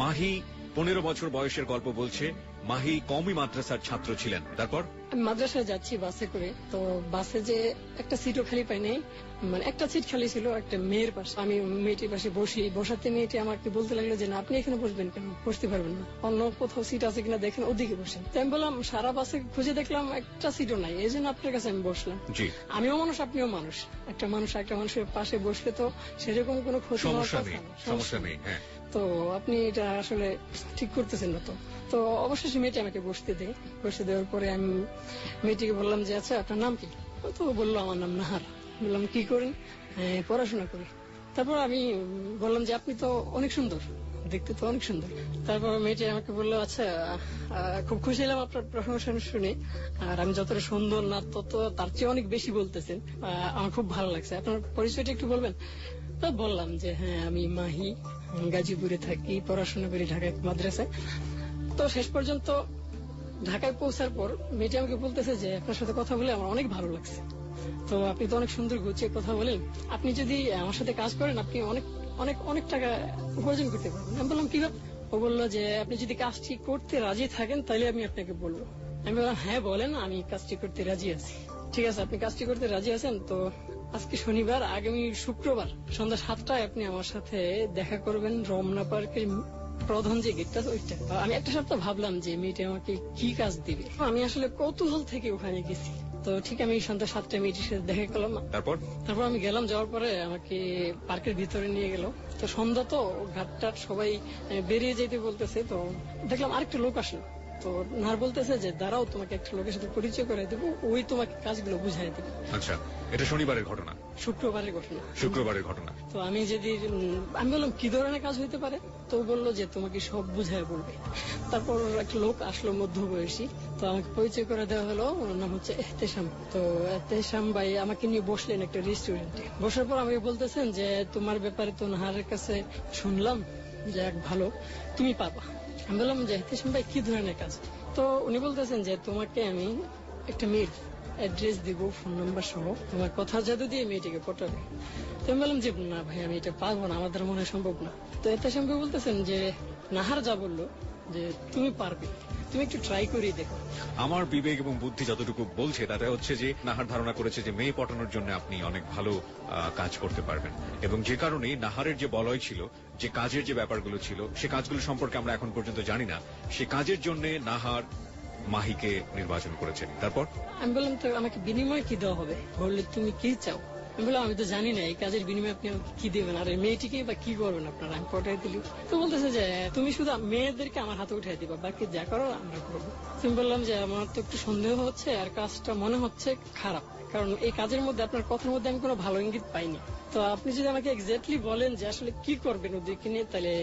মাহি 15 বছর বয়সের গল্প বলছে। মাহি কওমি মাদ্রাসার ছাত্র ছিলেন। তারপর আমি মাদ্রাসায় যাচ্ছি বাসে করে, তো বাসে যে একটা সিটও খালি পাই নাই, মানে একটা সিট খালি ছিল একটা মেয়ের পাশে। আমি মেয়েটির পাশে বসাতে মেয়েটি আমাকে বলতে লাগলো যে না, আপনি এখানে বসবেন কেন, বসতে পারবেন না, অন্য কোথাও সিট আছে কিনা দেখেন, ওদিকে বসেন। তো আমি বললাম সারা বাসে খুঁজে দেখলাম একটা সিটও নাই, এই জন্য আপনার কাছে আমি বসলাম। আমিও মানুষ, আপনিও মানুষ, একটা মানুষের পাশে বসলে তো সেরকম কোনো ক্ষতি সমস্যা নেই। তো আপনি এটা আসলে ঠিক করতেছেন না। তো অবশেষে মেয়েটি আমাকে বসতে দেওয়ার পরে আমি মেয়েটিকে বললাম যে আচ্ছা আপনার নাম কি? তো বললো আমার নাম নাহার। বললাম কি করেন? পড়াশোনা করি। তারপর আমি বললাম যে আপনি তো অনেক সুন্দর, দেখতে তো অনেক সুন্দর। তারপর মেয়েটি আমাকে বললো আচ্ছা, খুব খুশি হলাম আপনার প্রশংসা শুনে, আর আমি যতটা সুন্দর না তত তার চেয়ে অনেক বেশি বলতেছেন, আমার খুব ভালো লাগছে। আপনার পরিচয়টা একটু বলবেন? তো বললাম যে হ্যাঁ আমি মাহি, গাজীপুরে থাকি, পড়াশোনা করি ঢাকায় মাদ্রাসায়। তো শেষ পর্যন্ত ঢাকায় পৌঁছার পর মেয়েটি আমাকে বলতেছে যে আপনার সাথে কথা বলে আমার অনেক ভালো লাগছে, তো আপনি তো অনেক সুন্দর গুছিয়ে কথা বলেন, আপনি যদি আমার সাথে কাজ করেন আপনি অনেক অনেক অনেক টাকা উপার্জন করতে পারবেন। আমি বললাম কিভাবে? ও বললো যে আপনি যদি কাজটি করতে রাজি থাকেন তাহলে আমি আপনাকে বলবো। আমি বললাম হ্যাঁ বলেন, আমি কাজটি করতে রাজি আছি। ঠিক আছে, আপনি কাজটি করতে রাজি আছেন তো আজকে শনিবার, আগামী শুক্রবার সন্ধ্যা 7টায় আপনি আমার সাথে দেখা করবেন রমনা পার্কের প্রধান যে গেটটা ওইটা। আমি একটা সপ্তাহ ভাবলাম যে মেয়েটি আমাকে কি কাজ দিবে, আমি আসলে কৌতূহল থেকে ওখানে গেছি। তো ঠিক আমি সন্ধ্যা 7টায় মেয়েটির সাথে দেখা করলাম। তারপর আমি গেলাম, যাওয়ার পরে আমাকে পার্কের ভিতরে নিয়ে গেল। তো সন্ধ্যা তো ঘাটটার সবাই বেরিয়ে যেতে বলতেছে, তো দেখলাম আরেকটা লোক আসলো। তো নার বলতেছে যে দাঁড়াও, তোমাকে একটা লোকের সাথে পরিচয় করে দেবো, ওই তোমাকে কাজগুলো বুঝাই দেবে। আচ্ছা, এটা শনিবারের ঘটনা? শুক্রবারের ঘটনা। তো আমি বললাম কি ধরনের কাজ হইতে পারে? তো বললো যে তোমাকে সব বুঝাই বলবে। তারপর একটা লোক আসলো মধ্যবয়সী, তো আমাকে পরিচয় করে দেওয়া হলো, ওর নাম হচ্ছে এহতেশাম। তো এহতেশাম ভাই আমাকে নিয়ে বসলেন একটা রেস্টুরেন্টে। বসার পর আমাকে বলতেছেন যে তোমার ব্যাপারে তো নাহারের কাছে শুনলাম যে এক ভালো, তুমি পাবা। আমি বললাম যে এহতেশাম ভাই কি ধরনের কাজ? তো উনি বলতেছেন যে তোমাকে আমি একটা মেয়ের অ্যাড্রেস দিব, ফোন নাম্বার সহ, তোমার কথা জাদু দিয়ে মেয়েটিকে পটাবে। তো আমি বললাম যে না ভাই, আমি এটা পারবো না, আমাদের মনে সম্ভব না। তো এহতেশাম ভাই বলতেছেন যে নাহার যা বললো যে তুমি পারবে, তুমি একটু ট্রাই করে দেখো। আমার বিবেক এবং বুদ্ধি যতটুকু বলছে তাতে হচ্ছে যে নাহার ধারণা করেছে যে মেয়ে পটানোর জন্য আপনি অনেক ভালো কাজ করতে পারবেন, এবং যে কারণে নাহারের যে বলয় ছিল, যে কাজের যে ব্যাপারগুলো ছিল, সে কাজগুলো সম্পর্কে আমরা এখন পর্যন্ত জানি না, সে কাজের জন্য নাহার মাহিকে নির্বাচন করেছে। তারপর আমি বললাম তো আমাকে বিনিময় কি দেওয়া হবে? বললে তুমি কি চাও? আমি বললাম আমি তো জানি না এই কাজের বিনিময়ে আপনি আমাকে কি দেবেন, আর মেয়েটিকে বা কি করবেন আপনারা? আমি পটাই দিলি। তো বলতেছে যে তুমি শুধু মেয়েদেরকে আমার হাতে উঠাই দিবা, বাকি যা করো আমরা করবো। আমি বললাম যে আমার তো একটু সন্দেহ হচ্ছে, আর কাজটা মনে হচ্ছে খারাপ, কারণ এই কাজের মধ্যে আপনার কথার মধ্যে আমি কোনো ভালো ইঙ্গিত পাইনি। তো আপনি যদি আমাকে এক্স্যাক্টলি বলেন যে আসলে কি করবেন ওদেরকে নিয়ে, তাহলে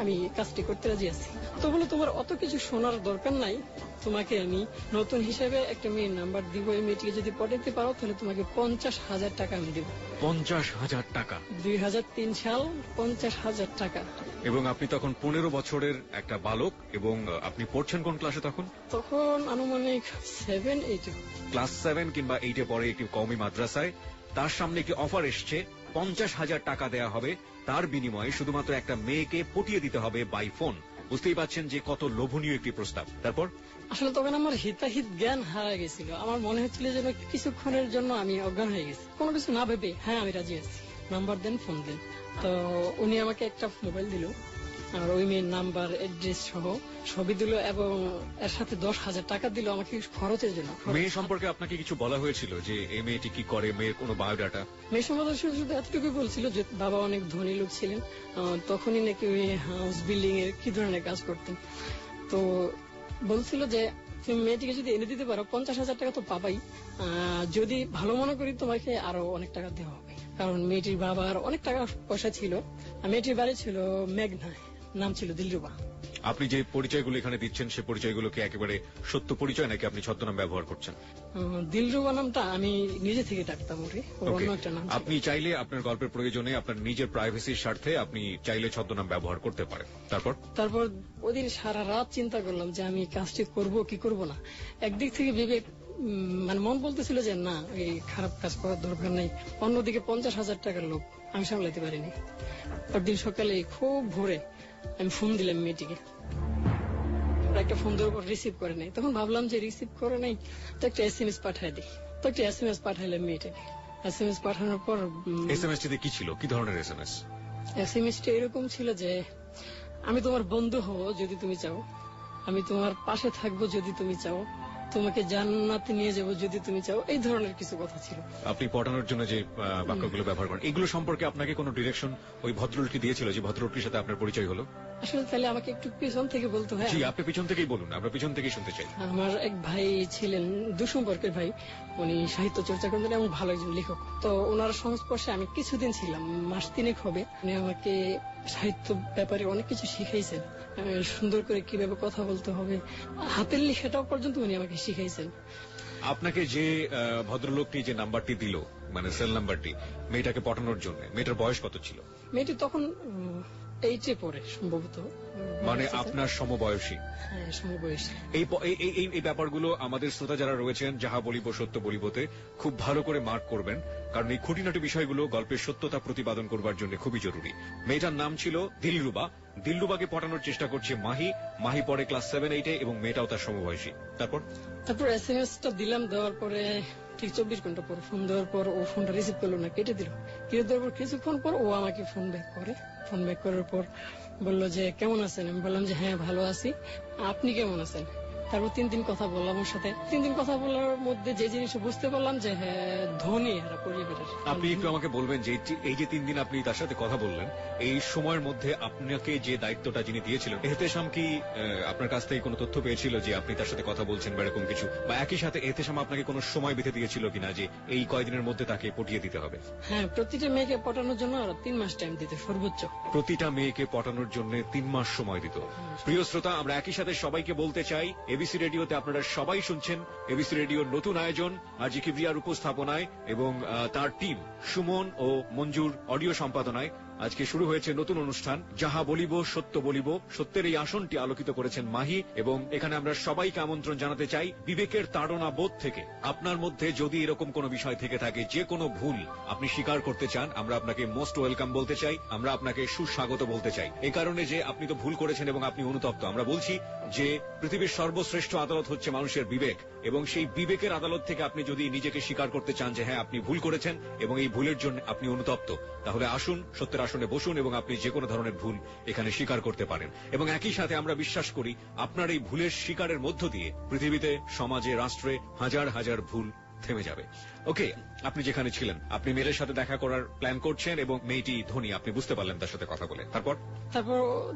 আমি কাজটি করতে রাজি আছি। তো বলো তোমার অত কিছু শোনার দরকার নাই, তোমাকে আমি নতুন হিসেবে একটা মেয়ের নাম্বার দিব, এই মেয়েটিকে যদি পটাইতে পারো তাহলে তোমাকে 50,000 টাকা আমি দেবো। 50,000 টাকা? 2003 সাল, 50,000 টাকা। এবং আপনি তখন 15 বছরের একটা বালক, এবং আপনি পড়ছেন কোন ক্লাসে তখন? তখন আনুমানিক 7-8। ক্লাস 7 কিংবা 8-এ পড়ে একটি কওমি মাদ্রাসায়। তার সামনে একটি অফার এসছে, 50,000 টাকা দেয়া হবে, তার বিনিময়ে শুধুমাত্র একটা মেয়েকে পটিয়ে দিতে হবে বাই ফোন। বুঝতেই পারছেন যে কত লোভনীয় একটি প্রস্তাব। তারপর আসলে তখন আমার হিতাহিত জ্ঞান হারিয়ে গেছিল, আমার মনে হচ্ছিল যেন কিছুক্ষণের জন্য আমি অজ্ঞান হয়ে গেছি। কোনো কিছু না ভেবে হ্যাঁ আমি রাজি আছি, নাম্বার দেন, ফোন দেন। তো উনি আমাকে একটা মোবাইল দিল, আর ওই মেয়ের নাম্বার, অ্যাড্রেস সহ ছবি দিল, এবং এর সাথে 10,000 টাকা দিল আমাকে খরচের জন্য। মেয়ে সম্পর্কে আপনাকে কিছু বলা হয়েছিল যে এই মেয়েটি কি করে, মেয়ের কোনো বায়োডাটা? মেয়ে সম্পর্কে শুধু এতটুকু বলছিল যে বাবা অনেক ধনী লোক ছিলেন, তখনই নাকি ওই হাউস বিল্ডিং এর কি ধরনের কাজ করতেন। তো বলছিল যে তুমি মেয়েটিকে যদি এনে দিতে পারো 50,000 টাকা তো পাবাই, যদি ভালো মনে করি তোমাকে আরো অনেক টাকা দেওয়া হবে, কারণ মেয়েটির বাবার অনেক টাকা পয়সা ছিল। মেয়েটির বাড়ি ছিল মেঘনায়, নাম ছিল দিলরুবা। আপনি যে পরিচয়গুলো এখানে দিচ্ছেন সে পরিচয়গুলো কি একেবারে সত্য পরিচয়, নাকি আপনি ছদ্মনাম ব্যবহার করছেন? দিলরুবা নামটা আমি নিজে থেকে ডাকতাম, অন্য একটা নাম। আপনি চাইলে আপনার গল্পের প্রয়োজনে, আপনার নিজের প্রাইভেসির স্বার্থে আপনি চাইলে ছদ্মনাম ব্যবহার করতে পারেন। তারপর ওদিন সারা রাত চিন্তা করলাম যে আমি কাজটি করব কি করব না। একদিক থেকে বিবেক মানে মন বলতেছিল যে না, এই খারাপ কাজ করার দরকার নেই, অন্যদিকে 50,000 টাকার লোক আমি সামলাতে পারিনি। পরদিন সকালে খুব ভোরে আমি ফোন দিলাম মেয়েটিকে, একটা ফোন দেওয়ার পর রিসিভ করে নাই। তখন ভাবলাম যে রিসিভ করে নাই তো একটা SMS পাঠাই দিই। তো একটা SMS পাঠাইলাম মেয়েটাকে। SMS পাঠানোর পর SMS টিতে কি ছিল, কি ধরনের SMS? SMS-টা এরকম ছিল যে আমি তোমার বন্ধু হব যদি তুমি চাও, আমি তোমার পাশে থাকবো যদি তুমি চাও, তোমাকে জান্নাতে নিয়ে যাবো যদি তুমি চাও, এই ধরনের কিছু কথা ছিল। আপনি পটানোর জন্য যে বাক্যগুলো ব্যবহার করেন, এগুলো সম্পর্কে আপনাকে কোনো ডিরেকশন ওই ভদ্রলোকটি দিয়েছিল, যে ভদ্রলোকটির সাথে আপনার পরিচয় হলো? আসলে তাহলে আমাকে একটু পিছন থেকে বলতে হয়। জি, আপনি পিছন থেকেই বলুন, আমরা পিছন থেকেই শুনতে চাই। আমার এক ভাই ছিলেন, দুঃসম্পর্কের ভাই, উনি সাহিত্য চর্চা করতেন এবং ভালো একজন লেখক। তো ওনার সংস্পর্শে আমি কিছুদিন ছিলাম, মাস 3 হবে। উনি আমাকে সাহিত্য ব্যাপারে অনেক কিছু শিখাইছেন, সুন্দর করে কিভাবে কথা বলতে হবে, হাতের লেখাটাও পর্যন্ত উনি আমাকে শিখাইছেন। আপনাকে যে ভদ্রলোকটি যে নাম্বারটি দিল, মানে সেল নাম্বারটি, মেয়েটাকে পটানোর জন্য, মেয়েটার বয়স কত ছিল? মেয়েটি তখন 8-এ পড়ে সম্ভবত, মানে আপনার সমবয়সী? হ্যাঁ, সমবয়সী। এই ব্যাপারগুলো আমাদের শ্রোতা যারা রয়েছেন যাহা বলিব সত্য বলিবতে খুব ভালো করে মার্ক করবেন, কারণ এই খুঁটিনাটি বিষয়গুলো গল্পের সত্যতা প্রতিপাদন করবার জন্য খুবই জরুরি। মেয়েটার নাম ছিল দিলরুবা। দিলরুবাকে পটানোর চেষ্টা করছে মাহি। মাহি পড়ে ক্লাস 7-8-এ এবং মেয়েটাও তার সমবয়সী। তারপর SMS-টা দিলাম, দেওয়ার পরে ঠিক 24 ঘন্টা পর ফোন দেওয়ার পর ও ফোনটা রিসিভ করলো না, কেটে দিল। কেটে দেওয়ার পর কিছুক্ষণ পর ও আমাকে ফোন ব্যাক করে। ফোন ব্যাক করার পর বললো যে কেমন আছেন? আমি বললাম যে হ্যাঁ ভালো আছি, আপনি কেমন আছেন? তারপর 3 দিন কথা বললাম ওর সাথে। 3 দিন কথা বলার মধ্যে যে জিনিস বুঝতে পারলাম যে হ্যাঁ, ধনী এরা পরিবারের। আপনি একটু আমাকে বলবেন যে এই যে 3 দিন আপনি তার সাথে কথা বললেন, এই সময়ের মধ্যে আপনাকে যে দায়িত্বটা যিনি দিয়েছিলেন, এহতেশাম কি আপনার কাছ থেকে কোনো তথ্য পেয়েছিল যে আপনি তার সাথে কথা বলছেন বা এরকম কিছু, বা একই সাথে এহতেশাম আপনাকে কোনো সময় বেঁধে দিয়েছিল কিনা যে এই কয়দিনের মধ্যে তাকে পটিয়ে দিতে হবে? হ্যাঁ, প্রতিটা মেয়েকে পটানোর জন্য 3 মাস টাইম দিতে সর্বোচ্চ। প্রতিটা মেয়েকে পটানোর জন্য 3 মাস সময় দিত। প্রিয় শ্রোতা, আমরা একই সাথে সবাইকে বলতে চাই, এবিসি রেডিওতে আপনারা সবাই শুনছেন এবিসি রেডিওর নতুন আয়োজন আজি কিবরিয়ার উপস্থাপনায় এবং তার টিম সুমন ও মঞ্জুর অডিও সম্পাদনায় আজকে শুরু হয়েছে নতুন অনুষ্ঠান যাহা বলিব সত্য বলিব। সত্যের এই আসনটি আলোকিত করেছেন মাহি, এবং এখানে আমরা সবাইকে আমন্ত্রণ জানাতে চাই বিবেকের তাড়না বোধ থেকে। আপনার মধ্যে যদি এরকম কোনো বিষয় থেকে থাকে, যে কোনো ভুল আপনি স্বীকার করতে চান, আমরা আপনাকে মোস্ট ওয়েলকাম বলতে চাই, আমরা আপনাকে সুস্বাগত বলতে চাই। এই কারণে যে আপনি তো ভুল করেছেন এবং আপনি অনুতপ্ত। আমরা বলছি যে পৃথিবীর সর্বশ্রেষ্ঠ আদালত হচ্ছে মানুষের বিবেক, এবং সেই বিবেকের আদালত থেকে আপনি যদি নিজেকে স্বীকার করতে চান যে হ্যাঁ আপনি ভুল করেছেন এবং এই ভুলের জন্য আপনি অনুতপ্ত, তাহলে আসুন সত্যের আসনে বসুন এবং আপনি যে কোনো ধরনের ভুল এখানে স্বীকার করতে পারেন। এবং একই সাথে আমরা বিশ্বাস করি আপনার এই ভুলের স্বীকারের মধ্য দিয়ে পৃথিবীতে, সমাজে, রাষ্ট্রে হাজার হাজার ভুল থেমে যাবে। ওকে, আপনি যেখানে ছিলেন, আপনি মেয়ের সাথে দেখা করার প্ল্যান করছেন এবং মেয়েটি ধনী, আপনি বুঝতে পারলেন তার সাথে কথা বলে। তারপর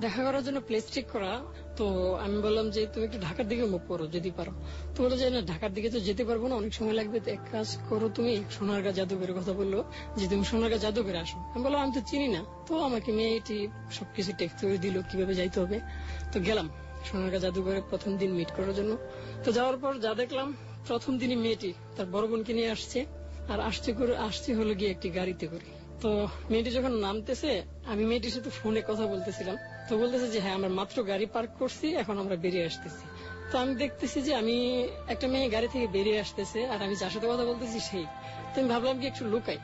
দেখা করার জন্য প্লেস ঠিক করা। তো আমি বললাম যে তুমি একটু ঢাকার দিকে মুখ করো যদি পারো। তো বললো যে না, ঢাকার দিকে তো যেতে পারবো না, অনেক সময় লাগবে। তো এক কাজ করো, তুমি সোনারগাঁ জাদুঘরের কথা বললো যে তুমি সোনারগাঁ জাদুঘরে আসো। আমি বললাম আমি তো চিনি না। তো আমাকে মেয়েটি সবকিছু টেক্সট করে দিল কিভাবে যাইতে হবে। তো গেলাম সোনারগাঁ জাদুঘরে প্রথম দিন মিট করার জন্য। তো যাওয়ার পর যা দেখলাম, প্রথম দিনই মেয়েটি তার বড় বোনকে নিয়ে আসছে, আর আসছে হলো গিয়ে একটি গাড়িতে করে। তো মেয়েটি যখন নামতেছে, আমি মেয়েটির সাথে ফোনে কথা বলতেছিলাম। তো বলতেছে যে হ্যাঁ, আমরা মাত্র গাড়ি পার্ক করছি, এখন আমরা বেরিয়ে আসতেছি। তো আমি দেখতেছি যে আমি একটা মেয়ে গাড়ি থেকে বেরিয়ে আসতেছে, আর আমি যার সাথে কথা বলতেছি সেই। তো আমি ভাবলাম কি একটু লুকাই,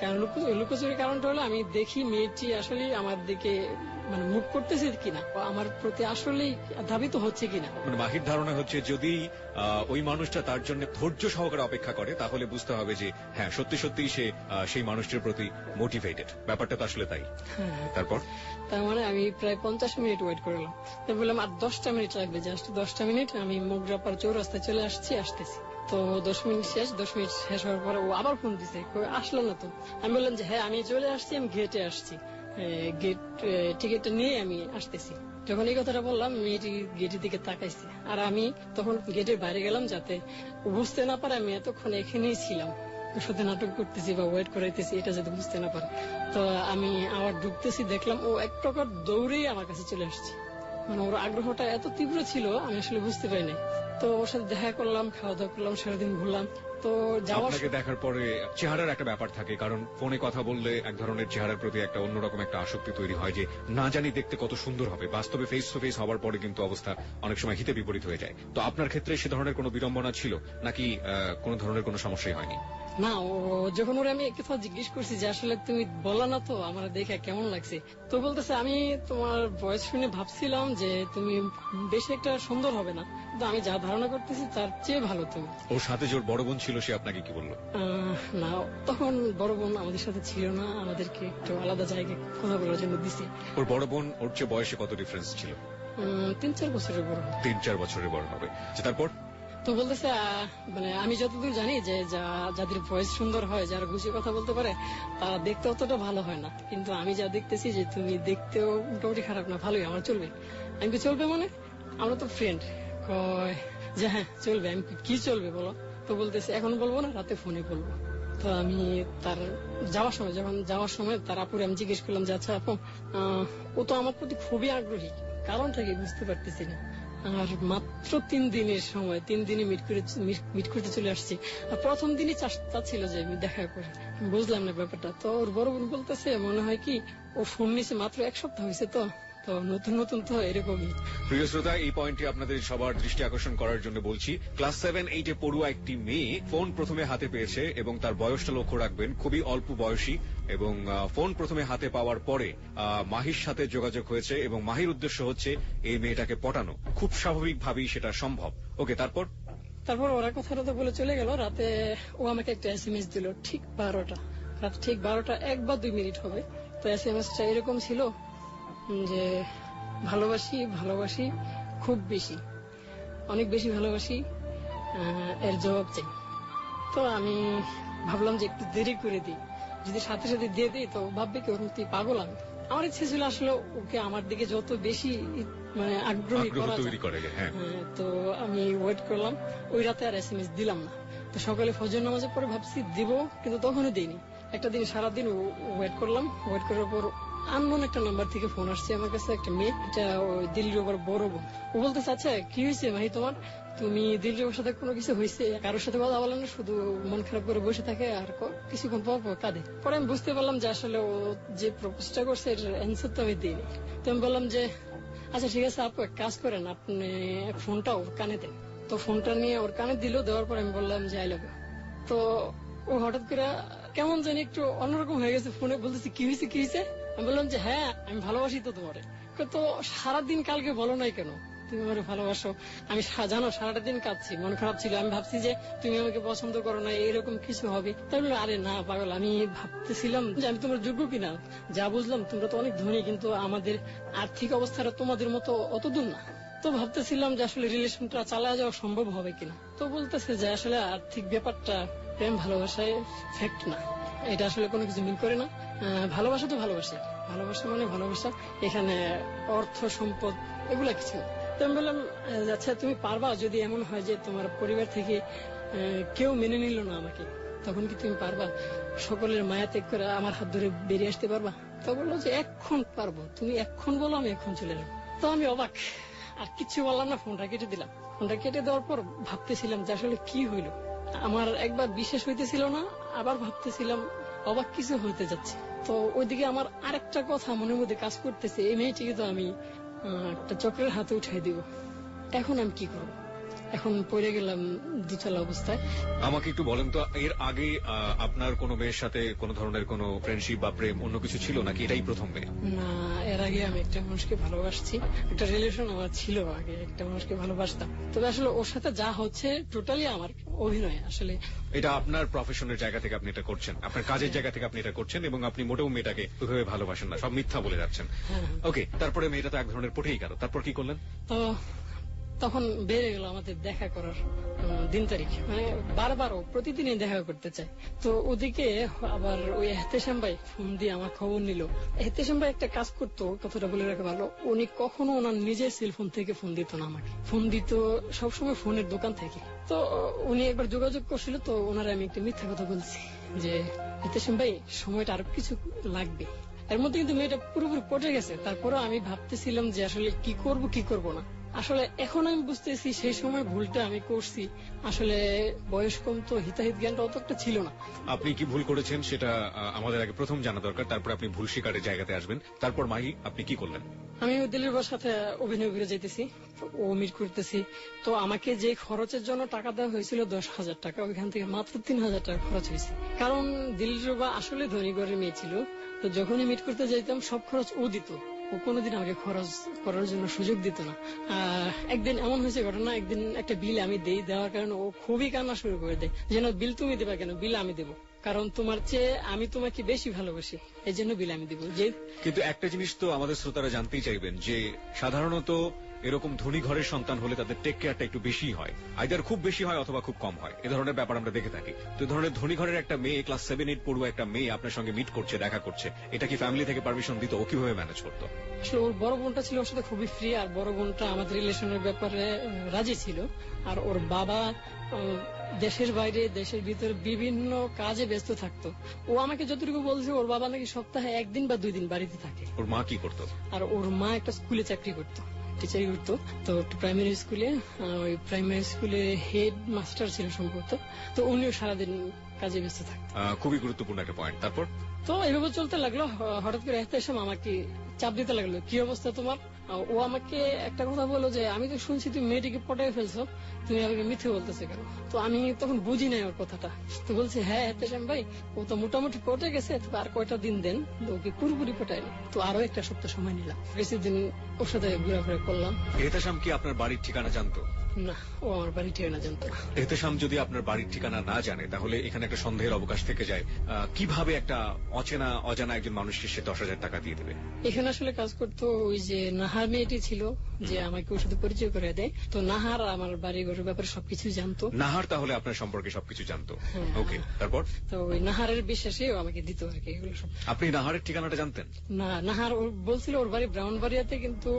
কারণ লুকোচুরির কারণটা হলো আমি দেখি মেয়েটি আসলে আমার দিকে মানে মুখ করতেছে কিনা, আমার প্রতি আসলেই ধাবিত হচ্ছে কিনা। মানে মাহির ধারণা হচ্ছে যদি ওই মানুষটা তার জন্য ধৈর্য সহকারে অপেক্ষা করে, তাহলে বুঝতে হবে যে হ্যাঁ সত্যি সত্যি সে সেই মানুষটির প্রতি মোটিভেটেড। ব্যাপারটা তো আসলে তাই। তারপর তার মানে আমি প্রায় 50 মিনিট ওয়েট করলাম। তো বললাম আর 10টা মিনিট লাগবে, জাস্ট 10টা মিনিট। আমি মোগরাপাড় চৌরাস্তায় চলে আসতেছি। তো 10 মিনিট শেষ হওয়ার পরে ও আবার ফোন দিছে, আসলো না। তো আমি বললাম যে হ্যাঁ আমি চলে আসছি, আমি গেটে আসছি, গেট টিকিটটা নিয়ে আমি আসতেছি। যখন এই কথাটা বললাম, মেয়েটি গেটের দিকে তাকাইছে, আর আমি তখন গেটের বাইরে গেলাম যাতে বুঝতে না পারে আমি এতক্ষণ এখানেই ছিলাম, ওর সাথে নাটক করতেছি বা ওয়েট করাইতেছি, এটা যাতে বুঝতে না পারে। তো আমি আবার ঢুকতেছি, দেখলাম ও এক প্রকার দৌড়েই আমার কাছে চলে আসছে। মানে ওর আগ্রহটা এত তীব্র ছিল আমি আসলে বুঝতে পারি নাই। তো ওর সাথে দেখা করলাম, খাওয়া দাওয়া করলাম, সারাদিন ঘুরলাম। তো যাওয়ার আপনাকে দেখার পরে চেহারার একটা ব্যাপার থাকে, কারণ ফোনে কথা বললে এক ধরনের চেহারার প্রতি একটা অন্যরকম একটা আসক্তি তৈরি হয়, যে না জানি দেখতে কত সুন্দর হবে, বাস্তবে ফেস টু ফেস হওয়ার পরে কিন্তু অবস্থা অনেক সময় হিতে বিপরীত হয়ে যায়। তো আপনার ক্ষেত্রে সে ধরনের কোনো বিড়ম্বনা ছিল নাকি কোনো ধরনের কোনো সমস্যাই হয়নি? না, ও যখন ওরা আমি কথা জিজ্ঞেস করছি যে আসলে তুমি বলা না তো আমার দেখে কেমন লাগছে, তো বলতেছে আমি তোমার ভয়েস শুনে ভাবছিলাম যে তুমি বেশি একটা সুন্দর হবে না, কিন্তু আমি যা ধারণা করতেছি তার চেয়ে ভালো তুমি। ওর সাথে যে ওর বড় বোন ছিল সে আপনাকে কি বললো? না, তখন বড় বোন আমাদের সাথে ছিল না, আমাদেরকে একটু আলাদা জায়গায় কথা বলার জন্য দিছে। ওর বড় বোন ওর চেয়ে বয়সে কত ডিফারেন্স ছিল? 3-4 বছরের বড়। 3-4 বছরের বড় হবে। তারপর তো বলতেছে মানে আমি যতদূর জানি যে যাদের ভয়েস সুন্দর হয়, যারা গুছিয়ে কথা বলতে পারে, তারা দেখতে অতটা ভালো হয় না, কিন্তু আমি যা দেখতেছি যে তুমি দেখতেও মোটামুটি খারাপ না, ভালোই, আমার চলবে। আমি কি চলবে মানে আমরা তো ফ্রেন্ড, কয় যে হ্যাঁ চলবে। আমি কি চলবে বলো? তো বলতেছে এখন বলবো না, রাতে ফোনে বলবো। তো আমি তার যাওয়ার সময় তার আপুরে আমি জিজ্ঞেস করলাম যে আচ্ছা আপু, ও তো আমার প্রতি খুবই আগ্রহী, কারণটা কি বুঝতে পারতেছি না। আর মাত্র 3 দিনের সময়, 3 দিনে মিট করতে চলে আসছি। আর প্রথম দিনই চেষ্টা ছিল যে আমি দেখা করে, বুঝলাম না ব্যাপারটা। তো ওর বড় বোন বলতেছে মনে হয় কি ও ফোন নিছে মাত্র 1 সপ্তাহ হয়েছে, তো নতুন নতুন তো এরকমই। প্রিয় শ্রোতা, এই পয়েন্টটি আপনাদের সবার দৃষ্টি আকর্ষণ করার জন্য বলছি। ক্লাস 7-8 পড়ুয়া একটি মেয়ে ফোন প্রথমে হাতে পেয়েছে এবং তার বয়সটা লক্ষ্য রাখবেন, খুবই অল্প বয়সী, এবং ফোন প্রথমে হাতে পাওয়ার পরে মাহির সাথে যোগাযোগ হয়েছে এবং মাহির উদ্দেশ্য হচ্ছে এই মেয়েটাকে পটানো। খুব স্বাভাবিকভাবেই সেটা সম্ভব। ওকে, তারপর ওরা কথাটা বলে চলে গেল। রাতে ও আমাকে একটা SMS দিল ঠিক 12টা, রাত ঠিক 12টা 1 বা 2 মিনিট হবে। তো SMS-টা এরকম ছিল যে ভালোবাসি ভালোবাসি খুব বেশি, অনেক বেশি ভালোবাসি, এর জবাব চাই। তো আমি ভাবলাম যে একটু দেরি করে দিই, যদি সাথে সাথে দিয়ে দিই তো ভাববে কি ওর মধ্যে পাগল আমি। আমার ইচ্ছে ছিল আসলে ওকে আমার দিকে যত বেশি মানে আগ্রহী করা যায়। হ্যাঁ, তো আমি ওয়েট করলাম, ওই রাতে আর SMS দিলাম না। তো সকালে ফজর নামাজের পরে ভাবছি দিব, কিন্তু তখনও দিইনি। একটা দিন সারাদিন ওয়েট করলাম, ওয়েট করার পর আননোন একটা নাম্বার থেকে ফোন আসছে আমার কাছে, একটা মেয়ে, এটা দিল্লির ওপর বড় বোন। ও বলতেছে আচ্ছা কি হয়েছে ভাই তোমার, তুমি দিল্লির সাথে কোনো কিছু হয়েছে? কারোর সাথে কথা বলে না, শুধু মন খারাপ করে বসে থাকে আর কিছুক্ষণ পর পর কাঁদে। পরে আমি বুঝতে পারলাম যে আসলে ও যে প্রপোজটা করছে এর অ্যান্সার তো আমি দিইনি। তো আমি বললাম যে আচ্ছা ঠিক আছে আপু, এক কাজ করেন, আপনি ফোনটা ওর কানে দেন। তো ফোনটা নিয়ে ওর কানে দিল, দেওয়ার পর আমি বললাম যে আই লাভ ইউ। তো ও হঠাৎ করে কেমন জানি একটু অন্যরকম হয়ে গেছে, ফোনে বলতেছে কি হয়েছে কি হয়েছে। আমি বললাম যে হ্যাঁ আমি ভালোবাসি তো তোমারে। তো সারাদিন কালকে বলো নাই কেন তুমি আমার ভালোবাসো? আমি জানো সারাটা দিন কাঁদছি, মন খারাপ ছিল, আমি ভাবছি যে তুমি আমাকে পছন্দ করো না, এরকম কিছু হবে। তাই বললো আরে না পাগল, আমি ভাবতেছিলাম যে আমি তোমার যোগ্য কিনা। যা বুঝলাম তোমরা তো অনেক ধনী, কিন্তু আমাদের আর্থিক অবস্থাটা তোমাদের মতো অত দূর না। তো ভাবতেছিলাম যে আসলে রিলেশনটা চালায় যাওয়া সম্ভব হবে কিনা। তো বলতেছে যে আসলে আর্থিক ব্যাপারটা প্রেম ভালোবাসায় ফ্যাক্ট না, এটা আসলে কোনো কিছু মিন করে না। ভালোবাসা তো ভালোবাসা, ভালোবাসা মানে ভালোবাসা, এখানে অর্থ সম্পদ এগুলা কিছু না। তো আমি বললাম আচ্ছা তুমি পারবা, যদি এমন হয় যে তোমার পরিবার থেকে কেউ মেনে নিল না আমাকে, তখন কি তুমি পারবা সকলের মায়া ত্যাগ করে আমার হাত ধরে বেরিয়ে আসতে পারবা? তো বললো যে এখন পারবো, তুমি এখন বলো আমি এখন চলে যাবো। তো আমি অবাক, আর কিছু বললাম না, ফোনটা কেটে দিলাম। ফোনটা কেটে দেওয়ার পর ভাবতেছিলাম যে আসলে কি হইলো। আমার একবার বিশ্বাস হইতেছিল না, আবার ভাবতেছিলাম অবাক কিছু হইতে যাচ্ছে। তো ওইদিকে আমার আরেকটা কথা মনের মধ্যে কাজ করতেছে, এই মেয়েটিকে তো আমি একটা চক্রের হাতে উঠাই দিব, এখন আমি কি করবো? এখন পড়ে গেলাম দুতলা অবস্থায়। আমাকে একটু বলেন তো, এর আগে আপনার কোনো মেয়ের সাথে কোনো ধরনের কোনো ফ্রেন্ডশিপ বা প্রেম অন্য কিছু ছিল নাকি এটাই প্রথম মেয়ে? না, এর আগে আমি একটা মানুষকে ভালোবাসছি, একটা রিলেশন আমার ছিল আগে, একটা মানুষকে ভালোবাসতাম। তবে আসলে ওর সাথে যা হচ্ছে টোটালি আমার অভিনয়। আসলে এটা আপনার প্রফেশনের জায়গা থেকে আপনি এটা করছেন, আপনার কাজের জায়গা থেকে আপনি এটা করছেন, এবং আপনি মোটেও মেয়েটাকে ওইভাবে ভালোবাসেন না, সব মিথ্যা বলে যাচ্ছেন। ওকে, তারপরে মেয়েটা তো এক ধরনের পটেই গেল, তারপর কি করলেন? তো তখন বেড়ে গেল আমাদের দেখা করার দিন তারিখ, মানে বারবারও প্রতিদিনই দেখা করতে চাই। তো ওদিকে আবার ওই এহতেশাম ভাই ফোন দিয়ে আমার খবর নিল। এহতেশাম ভাই একটা কাজ করতো, কথাটা বলে রাখা ভালো, উনি কখনো ওনার নিজের সেলফোন থেকে ফোন দিত না আমাকে, ফোন দিত সবসময় ফোনের দোকান থেকে। তো উনি একবার যোগাযোগ করছিল, তো ওনারা আমি একটা মিথ্যা কথা বলছি যে এহতেশাম ভাই সময়টা আরো কিছু লাগবে। এর মধ্যে কিন্তু মেয়েটা পুরোপুরি পটে গেছে। তারপরে আমি ভাবতেছিলাম যে আসলে কি করব কি করব না। আসলে এখন আমি বুঝতেছি সেই সময় ভুলটা আমি করছি। আসলে বয়স কম তো, হিতাহিত জ্ঞানটা অতটা ছিল না। আপনি কি ভুল করেছেন সেটা আমাদের আগে প্রথম জানা দরকার, তারপর আপনি ভুল স্বীকারের জায়গাতে আসবেন। তারপর মাহি, আপনি কি করলেন? আমি দিলীপের সাথে অভিনয় করে যাইতেছি, ও মিট করতেছি। তো আমাকে যে খরচের জন্য টাকা দেওয়া হয়েছিল 10,000 টাকা, ওইখান থেকে মাত্র 3,000 টাকা খরচ হয়েছে। কারণ দিলীপা আসলে ধনী ঘরের মেয়ে ছিল। তো যখনই মিট করতে যাইতাম সব খরচ ও দিত, ও কোনোদিন আমাকে খরচ করার জন্য সুযোগ দিত না। একদিন এমন হয়েছে ঘটনা, একদিন একটা বিল আমি দেওয়ার কারণে ও খুবই কান্না শুরু করে দেয়, যেন বিল তুমি দেবা কেন, বিল আমি দেবো, কারণ তোমার চেয়ে আমি তোমাকে বেশি ভালোবাসি, এই জন্য বিল আমি দেবো। কিন্তু একটা জিনিস তো আমাদের শ্রোতারা জানতেই চাইবেন যে সাধারণত এরকম ধনী ঘরের সন্তান হলে তাদের টেক কেয়ারটা একটু বেশি হয়, আইদার খুব বেশি হয় অথবা খুব কম হয়। এ ধরনের ব্যাপার আমরা দেখে থাকি। তো এই ধরনের ধনী ঘরের একটা মেয়ে, ক্লাস 7-8 পড়ুয়া একটা মেয়ে আপনার সঙ্গে মিট করছে, দেখা করছে, এটা কি ফ্যামিলি থেকে পারমিশন দিত? ও কিভাবে ম্যানেজ করতো? আসলে ওর বড় বোনটা ছিল ওর সাথে খুবই ফ্রি, আর বড় বোনটা আমাদের রিলেশনের ব্যাপারে রাজি ছিল। আর ওর বাবা দেশের বাইরে দেশের ভিতরে বিভিন্ন কাজে ব্যস্ত থাকতো। ও আমাকে যতটুকু বলছে, ওর বাবা নাকি সপ্তাহে 1 দিন বা 2 দিন বাড়িতে থাকে। ওর মা কি করতো? আর ওর মা একটা স্কুলে চাকরি করতো, টিচারই করতো। তো প্রাইমারি স্কুলে, ওই প্রাইমারি স্কুলে হেড মাস্টার ছিল সম্ভবত। তো উনিও সারাদিন কাজে ব্যস্ত থাকতো। খুবই গুরুত্বপূর্ণ একটা পয়েন্ট। তারপর তো এইভাবে চলতে লাগলো। হঠাৎ করে এসে আমাকে চাপ দিতে লাগলো, কি অবস্থা তোমার? ও আমাকে একটা কথা বললো যে, আমি তো শুনছি তুমি মেয়েটিকে পটাই ফেলছো, তুমি আমাকে মিথ্যে বলতেছো কেন? তো আমি তখন বুঝি নাই ওর কথাটা। তো বলছে, হ্যাঁ এহতেশাম ভাই, ও তো মোটামুটি পটে গেছে, আর কয়টা দিন দেন, ওকে পুরোপুরি পটায়নি। তো আরো একটা সপ্তাহ সময় নিলাম, বেশিদিন ওর সাথে ঘোরাফেরা করলাম। এহতেশাম কি আপনার বাড়ির ঠিকানা জানতো? না, ও আমার বাড়ির ঠিকানা জানতো না। এহতেশাম যদি আপনার বাড়ির ঠিকানা না জানে, তাহলে এখানে একটা সন্দেহের অবকাশ থেকে যায়। কিভাবে একটা অজানা একজন মানুষকে সে 10,000 টাকা দিয়ে দেবে? এখানে আসলে কাজ করতো ওই যে নাহার মেয়েটি ছিল, যে আমাকে ওর সাথে পরিচয় করে দেয়। তো নাহার আমার বাড়ি ঘরের ব্যাপারে সবকিছু জানতো। নাহার তাহলে আপনার সম্পর্কে সবকিছু জানতো? ওকে, তারপর? তো ওই নাহারের বিশ্বাসে ও আমাকে দিত আর কি এগুলো সব। আপনি নাহারের ঠিকানাটা জানতেন? না, নাহার বলছিল ওর বাড়ি ব্রাউনবাড়িয়াতে, কিন্তু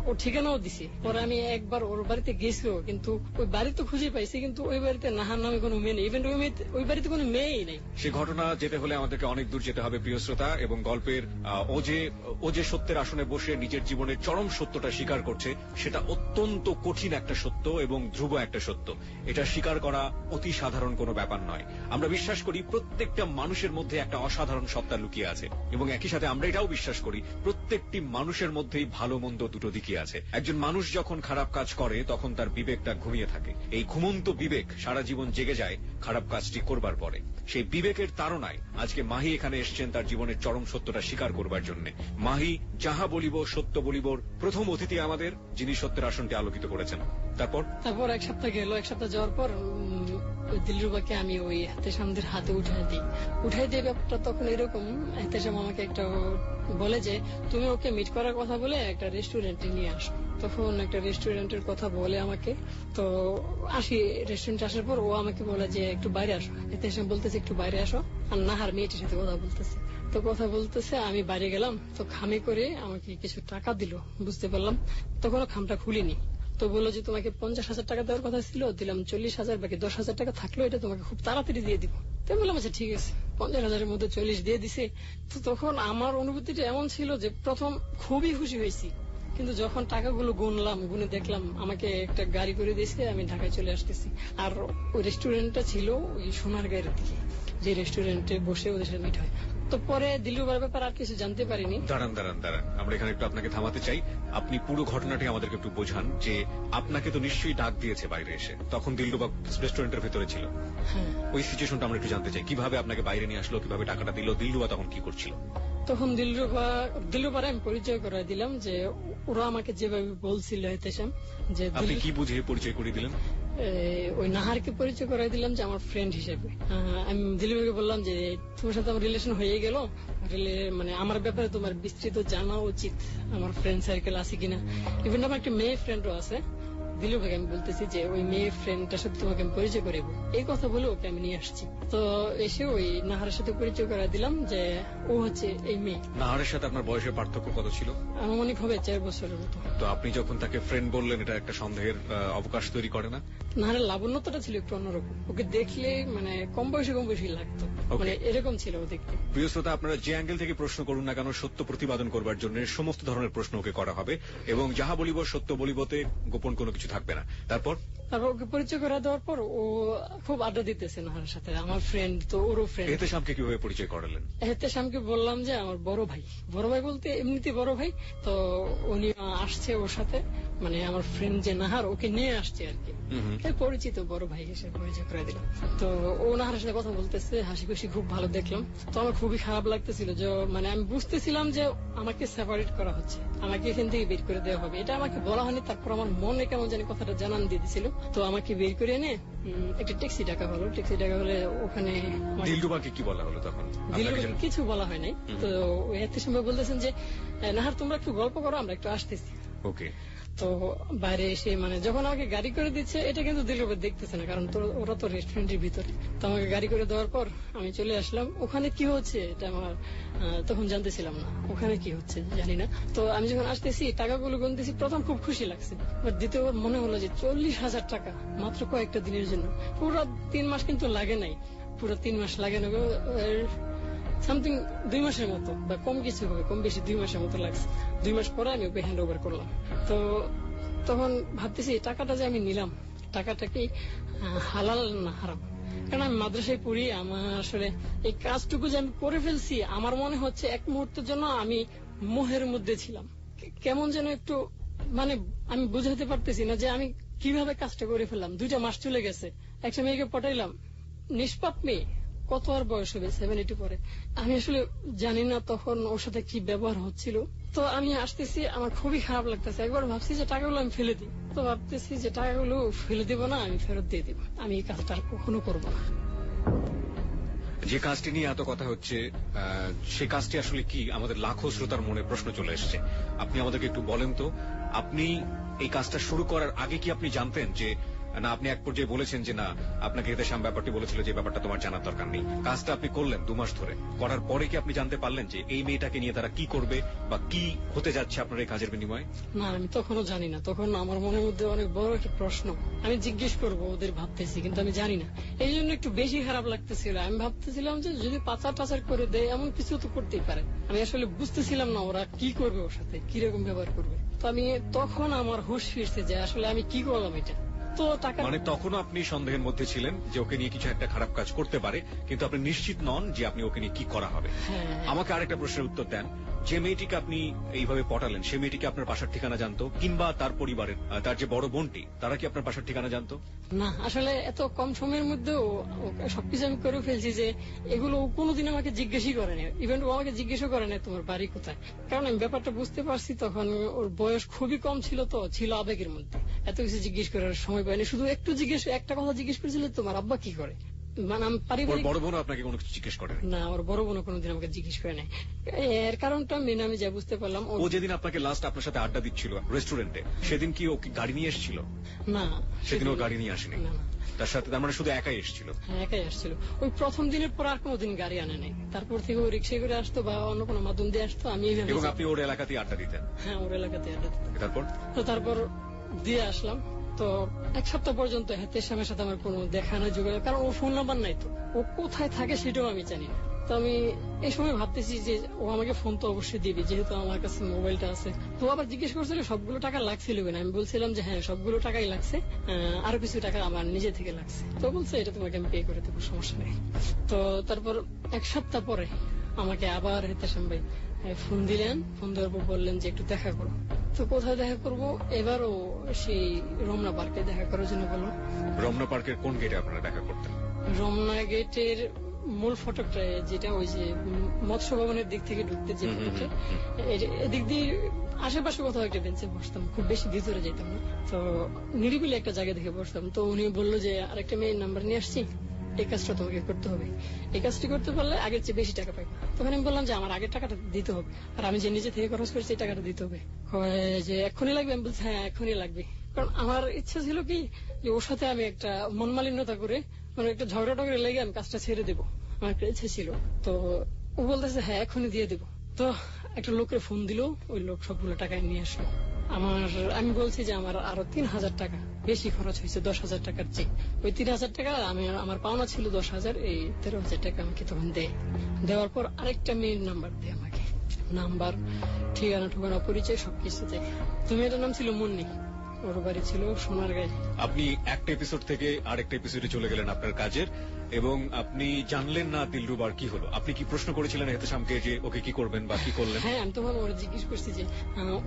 ওর ঠিকানাও দিছি। পরে আমি একবার ওর বাড়িতে গেছিও, কিন্তু ওই বাড়ি তো খুঁজে পাইছি, কিন্তু ওই বাড়িতে নাহার নামে কোনো মেয়ে নেই, ইভেন ওই বাড়িতে কোনো মেয়েই নেই। সে ঘটনা যেতে হলে আমাদেরকে অনেক দূর যেতে হবে প্রিয় শ্রোতা, এবং গল্পের ও যে সত্যের আসনে বসে নিজের জীবনের চরম সত্যটা স্বীকার করছে, সেটা অত্যন্ত কঠিন একটা সত্য এবং ধ্রুব একটা সত্য। এটা স্বীকার করা অতি সাধারণ কোনো ব্যাপার নয়। আমরা বিশ্বাস করি প্রত্যেকটা মানুষের মধ্যে একটা অসাধারণ সত্তা লুকিয়ে আছে, এবং একই সাথে আমরা এটাও বিশ্বাস করি প্রত্যেকটি মানুষের মধ্যেই ভালো মন্দ দুটো দিকই আছে। একজন মানুষ যখন খারাপ কাজ করে, তখন তার বিবেকটা ঘুমিয়ে থাকে। এই ঘুমন্ত বিবেক সারা জীবন জেগে যায় খারাপ কাজটি করবার পরে। সেই বিবেকের তাড়নায় আজকে মাহি এখানে এসেছেন তার জীবনের চরম সত্যটা স্বীকার করবার জন্য। মাহি, যাহা বলিব সত্য বলিবর প্রথম অতিথি আমাদের, যিনি সত্যের আসনটি আলোকিত করেছেন। তারপর 1 সপ্তাহ গেল। 1 সপ্তাহ যাওয়ার পর দিলরুবাকে আমি ওই এহতেশামদের হাতে উঠাই দিই। ব্যাপারটা তখন এরকম, এহতেশাম আমাকে একটা বলে যে, তুমি ওকে মিট করার কথা বলে একটা রেস্টুরেন্টে নিয়ে আসো। তখন একটা রেস্টুরেন্টের কথা বলে আমাকে। তো আসি, রেস্টুরেন্টে আসার পর ও আমাকে বলে যে একটু বাইরে আসো। এহতেশাম বলতেছে একটু বাইরে আসো, আর নাহার মেয়েটির সাথে কথা বলতেছে। তো কথা বলতেছে, আমি বাইরে গেলাম। তো খামে করে আমাকে কিছু টাকা দিল, বুঝতে পারলাম। তখনও খামটা খুলিনি। তো বললো যে তোমাকে 50,000 টাকা দেওয়ার কথা ছিল, দিলাম 40,000, বাকি 10,000 টাকা থাকলো, এটা তোমাকে খুব তাড়াতাড়ি দিয়ে দিব। তো বললাম আচ্ছা ঠিক আছে। 50,000-এর মধ্যে 40 দিয়ে দিছে। তো তখন আমার অনুভূতিটা এমন ছিল যে প্রথম খুবই খুশি হয়েছি, কিন্তু যখন টাকাগুলো গুনে দেখলাম আমাকে একটা গাড়ি করে দিয়েছে, আমি ঢাকায় চলে আসতেছি। আর ওই রেস্টুরেন্টটা ছিল ওই সোনারগাঁয়ের দিকে, যে রেস্টুরেন্টে বসে ওদের সাথে মিট হয়। তো পরে দিলরুবার ব্যাপার আর কিছু জানতে পারিনি। দাঁড়ান, আমরা এখানে একটু আপনাকে থামাতে চাই। আপনি পুরো ঘটনাটি আমাদেরকে একটু বোঝান যে আপনাকে তো নিশ্চয়ই ডাক দিয়েছে বাইরে এসে, তখন দিলরুবা রেস্টুরেন্টের ভেতরে ছিল। ওই সিচুয়েশনটা আমরা একটু জানতে চাই, কিভাবে আপনাকে বাইরে নিয়ে আসলো, কিভাবে টাকাটা দিল, দিলরুবা তখন কি করছিল? তখন দিলরুবার আমি পরিচয় করে দিলাম যে ওরা আমাকে যেভাবে বলছিল এহতেশাম, যে আপনি কি বুঝে পরিচয় করে দিলেন? ওই নাহারকে পরিচয় করাই দিলাম যে আমার ফ্রেন্ড হিসেবে। আমি দিলীপকে বললাম যে তোমার সাথে আমার রিলেশন হয়ে গেল, মানে আমার ব্যাপারে তোমার বিস্তৃত জানা উচিত, আমার ফ্রেন্ড সার্কেল আছে কিনা। ইভেন আমার একটা মেয়ে ফ্রেন্ডও আছে। দিলীপ ভাই আমি বলতেছি যে ওই মেয়ে ফ্রেন্ডটার সাথে তোমাকে আমি পরিচয় করাবো, এই কথা বলে ওকে আমি নিয়ে আসছি। তো এসে ওই নাহারের সাথে পরিচয় করাই দিলাম যে ও হচ্ছে এই মেয়ে। নাহারের সাথে আপনার বয়সের পার্থক্য কত ছিল? আনুমানিক হবে 4 বছরের মতো। তো আপনি যখন তাকে ফ্রেন্ড বললেন, এটা একটা সন্দেহের অবকাশ তৈরি করে না? নাহারের লাবণ্যতাটা ছিল একটু অন্যরকম, ওকে দেখলে মানে কম বয়সী লাগতো, মানে এরকম ছিল ও দেখতে। প্রিয় শ্রোতা, আপনারা যে অ্যাঙ্গেল থেকে প্রশ্ন করুন না কেন, সত্য প্রতিপাদন করবার জন্য সমস্ত ধরনের প্রশ্ন ওকে করা হবে, এবং যাহা বলিব সত্য বলিবতে, গোপন কোনো কিছু থাকবে না। তারপর ওকে পরিচয় করে দেওয়ার পর ও খুব আড্ডা দিতেছে নাহারের সাথে, আমার ফ্রেন্ড তো ওরও ফ্রেন্ড। এহতেশামকে কিভাবে পরিচয় করালেন? এহতেশামকে বললাম যে আমার বড় ভাই বলতে এমনিতে বড় ভাই, তো উনি আসছে ওর সাথে, মানে আমার ফ্রেন্ড যে নাহার ওকে নিয়ে আসছে আর কি, পরিচিত বড় ভাই এসে পরিচয় করে দিলাম। তো ও নাহারের সাথে কথা বলতেছে, হাসি খুশি, খুব ভালো দেখলাম। তো আমার খুবই খারাপ লাগতেছিল যে, মানে আমি বুঝতেছিলাম যে আমাকে সেপারেট করা হচ্ছে, আমাকে এখান থেকে বের করে দেওয়া হবে। এটা আমাকে বলা হয়নি, তারপর আমার মনে কেমন জানি কথাটা জানান দিয়ে দিছিল। তো আমাকে বের করে এনে একটা ট্যাক্সি ডাকা হলো। ট্যাক্সি ডাকা হলে ওখানে দিলরুবাকে কি বলা হলো তখন? দিলরুবাকে কিছু বলা হয় নাই। তো এত সময় বলতেছেন যে নাহার তোমরা একটু গল্প করো, আমরা একটু আসতেছি। ওকে। তো বাইরে এসে মানে যখন আমাকে গাড়ি করে দিচ্ছে, এটা কিন্তু দিলরুবা দেখতেছে না, কারণ ওরা তো রেস্টুরেন্টের ভিতরে। তো আমাকে গাড়ি করে দেওয়ার পর আমি চলে আসলাম। ওখানে কি হচ্ছে এটা আমার তখন জানতেছিলাম না, ওখানে কি হচ্ছে জানি না। তো আমি যখন আসতেছি, টাকাগুলো গুনতেছি, প্রথম খুব খুশি লাগছে, বাট দ্বিতীয়বার মনে হলো যে 40,000 টাকা মাত্র কয়েকটা দিনের জন্য। পুরো 3 মাস কিন্তু লাগে নাই, পুরো 3 মাস লাগে না, সামথিং 2 মাসের মতো, বা কম কিছু হবে, কম বেশি 2 মাসের মতো লাগছে। 2 মাস পরে আমি ওকে হ্যান্ড ওভার করলাম। তো তখন ভাবতেছি টাকাটা যে আমি নিলাম, টাকাটা কি হালাল না হারাম? কারণ আমি মাদ্রাসায় পড়ি, আমার আসলে এই কাজটুকু যে আমি করে ফেলছি, আমার মনে হচ্ছে এক মুহূর্তের জন্য আমি মোহের মধ্যে ছিলাম, কেমন যেন একটু, মানে আমি বুঝাতে পারতেছি না যে আমি কিভাবে কাজটা করে ফেললাম। 2টা মাস চলে গেছে, একটা মেয়েকে পটাইলাম, নিষ্পাপ মেয়ে, কত আর বয়স হবে, 70 পরে। আমি আসলে জানি না তখন ওর সাথে কি ব্যবহার হচ্ছিল। তো আমি আসতেছি, আমার খুবই খারাপ লাগতেছে। একবার ভাবছি যে টাকাগুলো আমি ফেলে দিই, তো ভাবতেছি যে টাকাগুলো ফেলে দিব না, আমি ফেরত দিয়ে দিব, আমি এই কাজটা আর কখনো করবো না। যে কাজটি নিয়ে এত কথা হচ্ছে, সে কাজটি আসলে কি? আমাদের লাখো শ্রোতার মনে প্রশ্ন চলে এসছে। আপনি আমাদেরকে একটু বলেন তো, আপনি এই কাজটা শুরু করার আগে কি আপনি জানতেন যে না? আপনি এক পর্যায়ে বলেছেন যে না, আপনাকে এহতেশাম ব্যাপারটি বলেছিল যে ব্যাপারটা তোমার জানার দরকার নেই। কাজটা আপনি করলেন 2 মাস ধরে, করার পরে কি আপনি জানতে পারলেন যে এই মেয়েটাকে নিয়ে তারা কি করবে বা কি হতে যাচ্ছে আপনার এই কাজের বিনিময়ে? না, আমি তখনও জানি না। তখন আমার মনের মধ্যে অনেক বড় একটা প্রশ্ন, আমি জিজ্ঞেস করবো ওদের ভাবতেছি, কিন্তু আমি জানি না। এই জন্য একটু বেশি খারাপ লাগতেছিল। আমি ভাবতেছিলাম যে যদি পাচার টাচার করে দেয়, এমন কিছু তো করতেই পারে। আমি আসলে বুঝতেছিলাম না ওরা কি করবে, ওর সাথে কিরকম ব্যবহার করবে। তো আমি তখন আমার হুঁশ ফিরছে যে আসলে আমি কি করলাম এটা। তো টাকা, মানে তখনও আপনি সন্দেহের মধ্যে ছিলেন যে ওকে নিয়ে কিছু একটা খারাপ কাজ করতে পারে, কিন্তু আপনি নিশ্চিত নন যে আপনি ওকে নিয়ে কি করা হবে। আমাকে আরেকটা প্রশ্নের উত্তর দেন, যে মেয়েটিকে আপনি এইভাবে পটালেন, সে মেয়েটিকে আপনার বাসার ঠিকানা জানতো? কিংবা তার পরিবারের, তার যে বড় বোনটি, তারা কি আপনার বাসার ঠিকানা জানতো? না, আসলে এত কম সময়ের মধ্যেও সবকিছু আমি করে ফেলছি যে এগুলো কোনোদিন আমাকে জিজ্ঞেসই করে না। ইভেন ও আমাকে জিজ্ঞেসও করে না তোমার বাড়ি কোথায়, কারণ আমি ব্যাপারটা বুঝতে পারছি তখন ওর বয়স খুবই কম ছিল, তো ছিল আবেগের মধ্যে, এত কিছু জিজ্ঞেস করার সময় পাইনি। শুধু একটা কথা জিজ্ঞেস করেছিল, তোমার আব্বা কি করে। মানে আমি পারিবারিক, বড় বোন আপনাকে কোনো কিছু জিজ্ঞেস করে না? ওর বড় বোন কোনোদিন আমাকে জিজ্ঞেস করে নাই। এর কারণটা মেনে আমি যা বুঝতে পারলাম, ও যেদিন আপনাকে লাস্ট আপনার সাথে আড্ডা দিচ্ছিল রেস্টুরেন্টে, সেদিন কি ও গাড়ি নিয়ে এসেছিল? না, সেদিন ও গাড়ি নিয়ে আসেনি। তার সাথে, তার মানে শুধু একাই এসেছিল? হ্যাঁ, একাই আসছিল। ওই প্রথম দিনের পর আর কোনোদিন গাড়ি আনে নাই। তারপর থেকে ও রিক্সা করে আসতো বা অন্য কোনো মাধ্যম দিয়ে আসতো। আমি এবং আপনি ওর এলাকাতেই আড্ডা দিতেন? হ্যাঁ, ওর এলাকাতে আড্ডা দিতাম। তারপর দিয়ে আসলাম। তো 1 সপ্তাহ পর্যন্ত এহতেশামের সাথে আমার কোনো দেখা না, যোগাযোগ, কারণ ওর ফোন নাম্বার নাই, তো ও কোথায় থাকে সেটাও আমি জানি না। তো আমি এই সময় ভাবতেছি যে ও আমাকে ফোন তো অবশ্যই দিবি, যেহেতু আমার কাছে মোবাইলটা আছে। তো আবার জিজ্ঞেস করছিল সবগুলো টাকা লাগছিল কিনা। আমি বলছিলাম যে হ্যাঁ, সবগুলো টাকাই লাগছে, আরো কিছু টাকা আমার নিজে থেকে লাগছে। তো বলছে এটা তোমাকে আমি পে করে দেবো, সমস্যা নেই। তো তারপর 1 সপ্তাহ পরে আমাকে আবার এহতেশাম ভাই ফোন দিলেন। ফোন দেওয়ার পর বললেন যে একটু দেখা করো। তো কোথায় দেখা করবো? এবারও সেই রমনা পার্কে দেখা করার জন্য বললো। রমনা পার্কের কোন গেটে আপনারা দেখা করতেন? রমনা গেটের মূল ফটকটা, যেটা ওই যে মৎস্য ভবনের দিক থেকে ঢুকতে যে ফটকটা, এদিক দিয়ে আশেপাশে কোথাও একটা বেঞ্চে বসতাম, খুব বেশি ভিতরে যেতাম না। তো নিরিবিলি একটা জায়গা দেখে বসতাম। তো উনি বললো যে আরেকটা মেয়ের নাম্বার নিয়ে আসছি, এই কাজটা তোমাকে করতে হবে, এই কাজটি করতে পারলে আগের চেয়ে বেশি টাকা পাই। তখন আমি বললাম যে আমার আগের টাকাটা দিতে হবে, আর আমি যে নিজে থেকে খরচ করছি এই টাকাটা দিতে হবে। যে এক্ষুনি লাগবে? আমি বলছি হ্যাঁ, এক্ষুনি লাগবে। কারণ আমার ইচ্ছা ছিল কি যে ওর সাথে আমি একটা মনমালিন্যতা করে, মানে একটা ঝগড়া টগড়া লেগে আমি কাজটা ছেড়ে দেবো, আমার একটা ইচ্ছে ছিল। তো ও বলতেছে হ্যাঁ এখনই দিয়ে দেবো। তো একটা লোকের ফোন দিল, ওই লোক সবগুলো টাকা নিয়ে আসলো। আমি বলছি যে আমার আরো 3,000 টাকা বেশি খরচ হয়েছে 10,000 টাকার চেয়ে। ওই 3,000 টাকা আমার পাওনা ছিল 10,000, এই 13,000 টাকা আমাকে তখন দেয়। দেওয়ার পর আরেকটা মেয়ের নাম্বার দেয় আমাকে, নাম্বার, ঠিকানা ঠিকানা পরিচয় সবকিছু দেয়। তো মেয়েটার নাম ছিল মুন্নি, ওর বাড়ি ছিল সোনারগাঁয়ে। আপনি একটা এপিসোড থেকে আরেকটা এপিসোডে চলে গেলেন আপনার কাজের, এবং আপনি জানলেন না দিলরুবার কি হলো। আপনি কি প্রশ্ন করেছিলেন এহতেশামকে যে ওকে কি করবেন বা কি করলেন? হ্যাঁ, আমি তখন ওরা জিজ্ঞেস করছি যে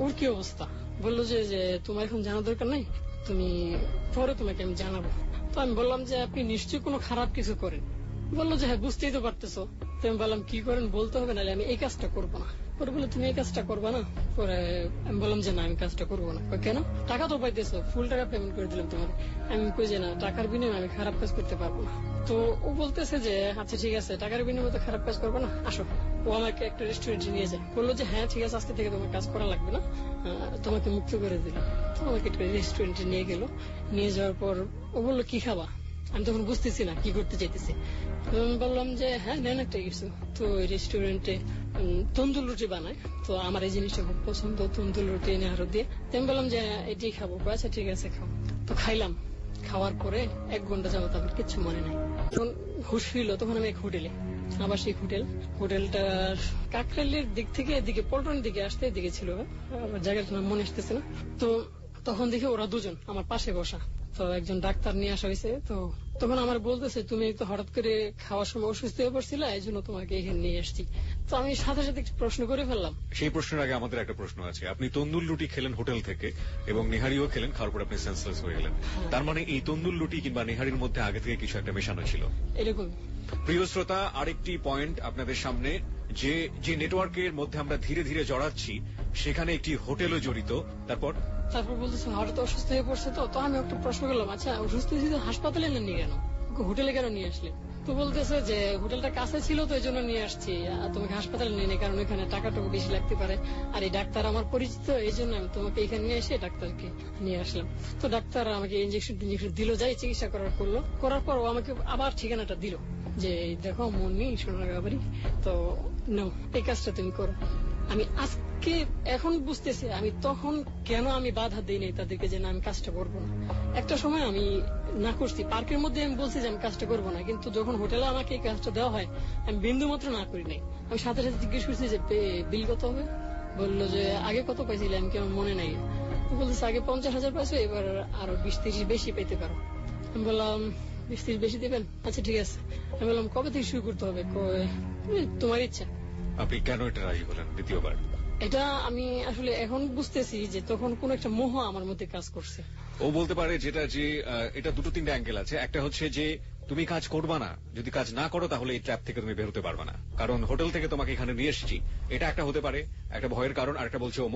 ওর কি অবস্থা। বললো যে তোমার এখন জানার দরকার নাই, তুমি পরে তোমাকে আমি জানাবো। তো আমি বললাম যে আপনি নিশ্চয়ই কোনো খারাপ কিছু করেন। বললো যে হ্যাঁ বুঝতেই তো পারতেছো। তো আমি বললাম কি করেন বলতে হবে, নাহলে আমি এই কাজটা করবো না। পরে বলে তুমি এই কাজটা করবা না। পরে আমি বললাম যে না আমি কাজটা করবো না। কেন? টাকা তো পাইতেছো, ফুল টাকা পেমেন্ট করে দিলাম তোমার। আমি কই যে না, টাকার বিনিময়ে আমি খারাপ কাজ করতে পারবো না। তো ও বলতেছে যে আচ্ছা ঠিক আছে, টাকার বিনিময়ে তো খারাপ কাজ করবো না, আসো। ও আমাকে একটা রেস্টুরেন্টে নিয়ে যায়, বললো যে হ্যাঁ ঠিক আছে, আজকে থেকে তোমার কাজ করা লাগবে না, তোমাকে মুক্ত করে দিলাম। তো আমাকে একটা রেস্টুরেন্টে নিয়ে গেল। নিয়ে যাওয়ার পর ও বললো কি খাবা। আমি তখন বুঝতেছি না কি করতে চাইতেছি। আমি বললাম যে হ্যাঁ নেন একটা কিছু। তো ওই রেস্টুরেন্টে তন্দুর রুটি বানায়, তো আমার এই জিনিসটা খুব পছন্দ, তন্দুর রুটি এনে আরো দিয়ে। তো আমি বললাম যে এটাই খাবো। আচ্ছা ঠিক আছে খাও। তো খাইলাম। খাওয়ার পরে 1 ঘন্টা যাবত আমার কিচ্ছু মনে নাই। যখন হুশ ফিরল তখন আমি এক হোটেলে, আবাসিক হোটেলটা কাকরাইলের দিক থেকে এদিকে পল্টনের দিকে আসতে এদিকে ছিল, আমার জায়গাটার নাম মনে আসতেছে না। তো তখন দেখি ওরা দুজন আমার পাশে বসা। তো একজন ডাক্তার নিয়ে আসা হয়েছে। তো তখন আমার বলতেছে তুমি তো হঠাৎ করে খাওয়ার সময় অসুস্থ হয়ে পড়ছিল, এই জন্য তোমাকে এখানে নিয়ে আসছি। তো আমি সাথে সাথে একটু প্রশ্ন করে ফেললাম। সেই প্রশ্নের আগে আমাদের একটা প্রশ্ন আছে। আপনি তন্দুর রুটি খেলেন হোটেল থেকে এবং নেহারিও খেলেন, খাওয়ার পর আপনি সেন্সলেস হয়ে গেলেন। তার মানে এই তন্দুর রুটি কিংবা নেহারির মধ্যে আগে থেকে কিছু একটা মেশানো ছিল। এরকম। প্রিয় শ্রোতা, আরেকটি পয়েন্ট আপনাদের সামনে, যে নেটওয়ার্কের মধ্যে আমরা ধীরে ধীরে জড়াচ্ছি সেখানে একটি হোটেলও জড়িত। তারপর বলতেছে হঠাৎ অসুস্থ হয়ে পড়ছে। তো আমি একটা প্রশ্ন করলাম, আচ্ছা অসুস্থ হয়েছে হাসপাতালে নেননি কেন, হোটেলে কেন নিয়ে আসলে? তো বলতেছে যে হোটেলটা কাছে ছিল তো এই জন্য নিয়ে আসছি, তোমাকে হাসপাতালে নিয়ে নেই, কারণ এখানে টাকাটুকু বেশি লাগতে পারে। আর এই ডাক্তার আমার পরিচিত, এই জন্য আমি তোমাকে এখানে নিয়ে এসে ডাক্তারকে নিয়ে আসলাম। তো ডাক্তার আমাকে ইঞ্জেকশন দিল, যাই চিকিৎসা করার পর ও আমাকে আবার ঠিকানাটা দিল যে দেখো মুন্নি সোনারগাঁ বাড়ি, তো নাও এই কাজটা তুমি করো। আমি আজকে এখন বুঝতেছি আমি তখন কেন আমি বাধা দিই নাই তাদেরকে যে না আমি কাজটা করবো না। একটা সময় আমি না করছি, পার্কের মধ্যে আমি বলছি যে আমি কাজটা করবো না, কিন্তু যখন হোটেলে আমাকে এই কাজটা দেওয়া হয় আমি বিন্দু মাত্র না করি নাই। আমি সাথে সাথে জিজ্ঞেস করছি যে বিল কত হবে। বললো যে আগে কত পাইছিলে, আমি কেমন মনে নাই। বলতেছে আগে 50,000 পাইছো, এবার আরো 20-30 বেশি পেতে পারো। আমি বললাম 20-30 বেশি দিবেন, আচ্ছা ঠিক আছে। আমি বললাম কবে থেকে শুরু করতে হবে? তোমার ইচ্ছা। আপনি কেন এটা রাজি হলেন দ্বিতীয়বার? এটা আমি আসলে এখন বুঝতেছি যে তখন কোন একটা মোহ আমার মধ্যে কাজ করছে। ও বলতে পারে যেটা যে এটা 2-3টা অ্যাঙ্গেল আছে। একটা হচ্ছে যে তুমি কাজ করবা না, যদি কাজ না করো তাহলে এই ট্র্যাপ থেকে তুমি বের হতে পারবা না, কারণ হোটেল থেকে তোমাকে এখানে নিয়ে এসেছি, এটা একটা হতে পারে একটা ভয়ের কারণ। আর একটা বলছে ও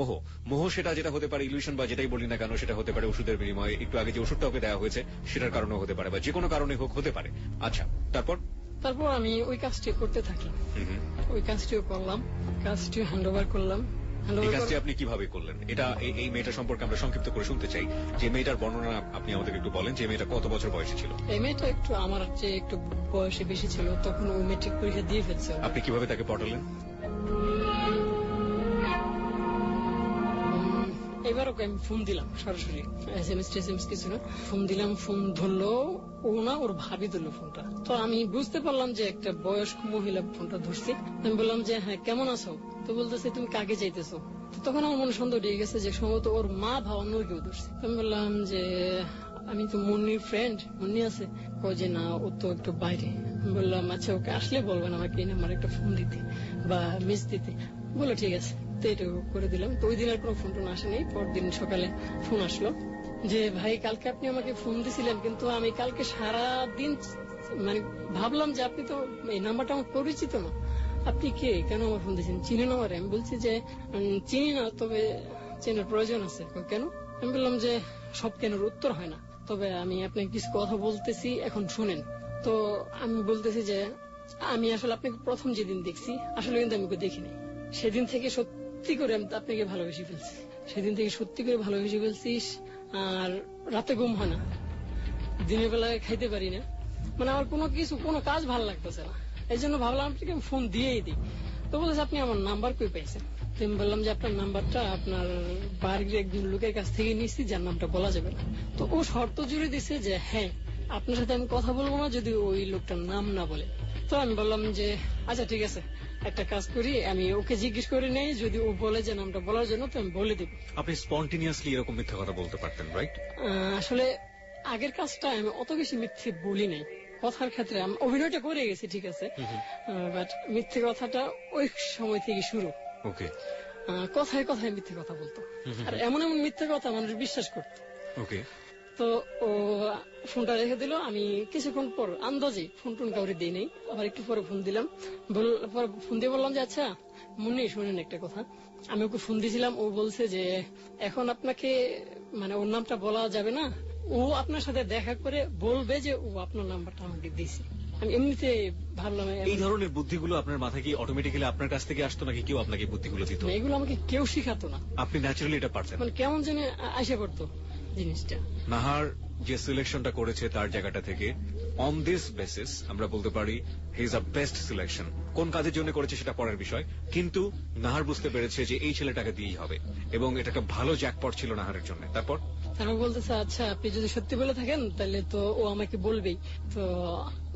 মোহ সেটা যেটা হতে পারে ইলিউশন বা যেটাই বলি না কেন, সেটা হতে পারে ওষুধের বিনিময়ে, একটু আগে যে ওষুধটা ওকে দেওয়া হয়েছে সেটার কারণেও হতে পারে, বা যে কোনো কারণে হোক হতে পারে। আচ্ছা তারপর আমি ওই কাজটি করতে থাকলাম, ওই কাজটিও করলাম, কাজটিও হ্যান্ড ওভার করলাম। এই কাজটি আপনি কিভাবে করলেন? এটা এই মেয়েটা সম্পর্কে আমরা সংক্ষিপ্ত করে শুনতে চাই। যে মেয়েটার বর্ণনা আপনি আমাদের একটু বলেন, যে মেয়েটা কত বছর বয়সে ছিল? এই মেয়েটা একটু আমার চেয়ে একটু বয়সে বেশি ছিল, তখন ও মেট্রিক পরীক্ষা দিয়ে ফেলছে। আপনি কিভাবে তাকে পটালেন? এবার ওকে আমি ফোন দিলাম সরাসরি, এসএমএস কিছু না, ফোন দিলাম, ফোন ধরলো ও না, ওর ভাবি ধরলো ফোনটা। তো আমি বুঝতে পারলাম যে একটা বয়স্ক মহিলা ফোনটা ধরছে। আমি বললাম যে হ্যাঁ কেমন আছো? তো বলতেছে তুমি কাকে চাইতেছো? তখন আমার মনে সন্দেহ ঢেকে গেছে যে সম্ভবত ওর মা বা অন্য কেউ ধরছে। আমি বললাম যে আমি তো মুন্নির ফ্রেন্ড, মুন্নি আছে? ও যে না, ও তো একটু বাইরে। বললাম আচ্ছা ওকে আসলে বলবেন আমাকে আমার একটা ফোন দিতে বা মিস দিতে। বলো ঠিক আছে, তো এটুকু করে দিলাম। তো ওই দিন আর কোনো ফোন টোন আসেনি। পরদিন সকালে ফোন আসলো যে ভাই কালকে আপনি আমাকে ফোন দিছিলেন, কিন্তু আমি কালকে সারাদিন মানে ভাবলাম যে আপনি তো এই নাম্বারটা আমার পরিচিত না, আপনি কে, কেন আমার ফোন দিয়েছেন, চিনেন আমার? আমি বলছি যে চিনি না, তবে চেনার প্রয়োজন আছে। কেন? আমি বললাম যে সব কেনার উত্তর হয় না, তবে আমি আপনাকে কিছু কথা বলতেছি, এখন শুনেন। তো আমি বলতেছি যে আমি আসলে আপনাকে প্রথম যেদিন দেখছি, আসলে কিন্তু আমি ওকে দেখিনি। সেদিন থেকে সত্যি করে আমি আপনাকে ভালোবেসে ফেলছি, সেদিন থেকে সত্যি করে ভালোবেসে ফেলছিস। আর রাতে ঘুম হয় না, দিনের বেলায় খাইতে পারি না, মানে আমার কোনো কাজ ভালো লাগতেছে না। এই জন্য ভাবলাম আপনাকে আমি ফোন দিয়েই দিই। তো বলেছে আপনি আমার নাম্বার কই পাইছেন? তো আমি বললাম যে আপনার নাম্বারটা আপনার বাড়ির একজন লোকের কাছ থেকে নিয়েছি, যার নামটা বলা যাবে না। তো ও শর্ত জুড়ে দিছে যে হ্যাঁ, আপনার সাথে আমি কথা বলবো না যদি ওই লোকটার নাম না বলে। তো আমি বললাম যে আচ্ছা ঠিক আছে, একটা কাজ করি, আমি ওকে জিজ্ঞেস করে নেই, যদি ও বলে যে নামটা বলার জন্য তো আমি বলে দিব। আপনি স্পন্টেনিয়াসলি এরকম মিথ্যা কথা বলতে পারতেন, রাইট? আসলে আগের কাজটা আমি অত বেশি মিথ্যে বলি নাই। কথার ক্ষেত্রে আমি অভিনয়টা করে গেছি ঠিক আছে, বাট মিথ্যে কথাটা ওই সময় থেকে শুরু। ওকে কথায় কথায় মিথ্যে কথা বলতো, আর এমন এমন মিথ্যে কথা মানুষ বিশ্বাস করতো। ওকে তো ও ফোনটা রেখে দিল। আমি কিছুক্ষণ পর আন্দাজে ফোন টোন কাউরে দিই নাই, আবার একটু পরে ফোন দিলাম। ফোন দিয়ে বললাম যে আচ্ছা মুন্নি শুনেন একটা কথা। আমি ওকে ফোন দিয়েছিলাম, ও বলছে যে এখন আপনাকে মানে ওর নামটা বলা যাবে না, ও আপনার সাথে দেখা করে বলবে যে ও আপনার নাম্বারটা আমাকে দিয়েছে। আমি এমনিতে ভাবলাম এই ধরনের বুদ্ধিগুলো আপনার মাথায় কি অটোমেটিক্যালি আপনার কাছ থেকে আসতো নাকি কেউ আপনাকে বুদ্ধিগুলো দিত? এগুলো আমাকে কেউ শিখাতো না, আপনি ন্যাচারালি এটা পারতেন? মানে কেমন যেন আশা করতো জিনিসটা। নাহার যে সিলেকশনটা করেছে তার জায়গাটা থেকে অন দিস বেসিস আমরা বলতে পারি he is a best selection. কোন কাজের জন্য করেছে সেটা পরের বিষয়, কিন্তু নাহার বুঝতে পেরেছে যে এই ছেলেটাকে দিয়েই হবে, এবং এটা একটা ভালো জ্যাকপট ছিল নাহারের জন্য। তারপর তারপর বলতেছে আচ্ছা আপনি যদি সত্যি বলে থাকেন তাহলে তো ও আমাকে বলবেই, তো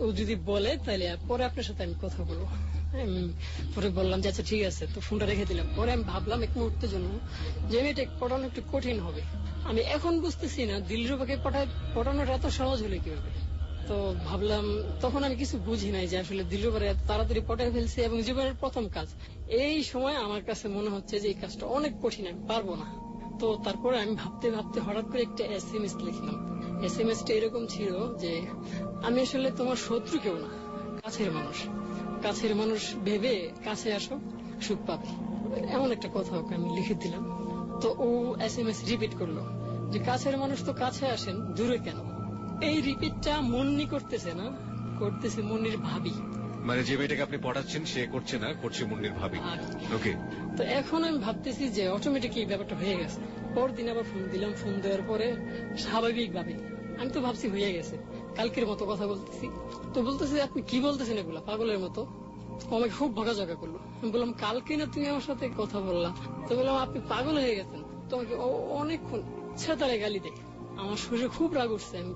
ও যদি বলে তাহলে পরে আপনার সাথে আমি কথা বলবো। আমি পরে বললাম যে আচ্ছা ঠিক আছে, তো ফোনটা রেখে দিলাম। পরে আমি ভাবলাম এক মুহূর্তের জন্য যে এটা পড়ানো একটু কঠিন হবে। আমি এখন বুঝতেছি না দিলরুবাকে পড়ানোটা এত সহজ হলে কিভাবে। তো ভাবলাম, তখন আমি কিছু বুঝি নাই যে আসলে দিলরুবারে এত তাড়াতাড়ি পটায় ফেলছে এবং জীবনের প্রথম কাজ। এই সময় আমার কাছে মনে হচ্ছে যে এই কাজটা অনেক কঠিন, আমি পারবো না। তো তারপরে আমি ভাবতে ভাবতে হঠাৎ করে একটা SMS লিখলাম। SMS-টা এরকম ছিল যে আমি আসলে তোমার শত্রু কেউ না, কাছের মানুষ। কাছের মানুষ ভেবে কাছে আসো, সুখ পাবে, এমন একটা কথা ওকে আমি লিখে দিলাম। তো ও SMS রিপিট করলো যে কাছের মানুষ তো কাছে আসেন, দূরে কেন। এই রিপিটটা মুন্নি করতেছে না, করতেছে মুন্নির ভাবি। মানে যে মেয়েটাকে আপনি পড়াচ্ছেন সে করছে না, করছে মুন্নির ভাবি। ওকে, তো এখন আমি ভাবতেছি যে অটোমেটিক এই ব্যাপারটা হয়ে গেছে। পরদিন আবার ফোন দিলাম, ফোন দেওয়ার পরে স্বাভাবিক ভাবে আমি তো ভাবছি হয়ে গেছে, কালকের মতো কথা বলতেছি। তো বলতেছি আপনি কি বলতেছেন এগুলা পাগলের মতো। ও আমাকে খুব বকাঝকা করলো। আমি বললাম কালকে না তুমি আমার সাথে কথা বললা। তো বললাম আপনি পাগল হয়ে গেছেন। তোমাকে অনেকক্ষণ ছেতারে গালি দেয়। আমার শরীরে খুব রাগ উঠছে, আমি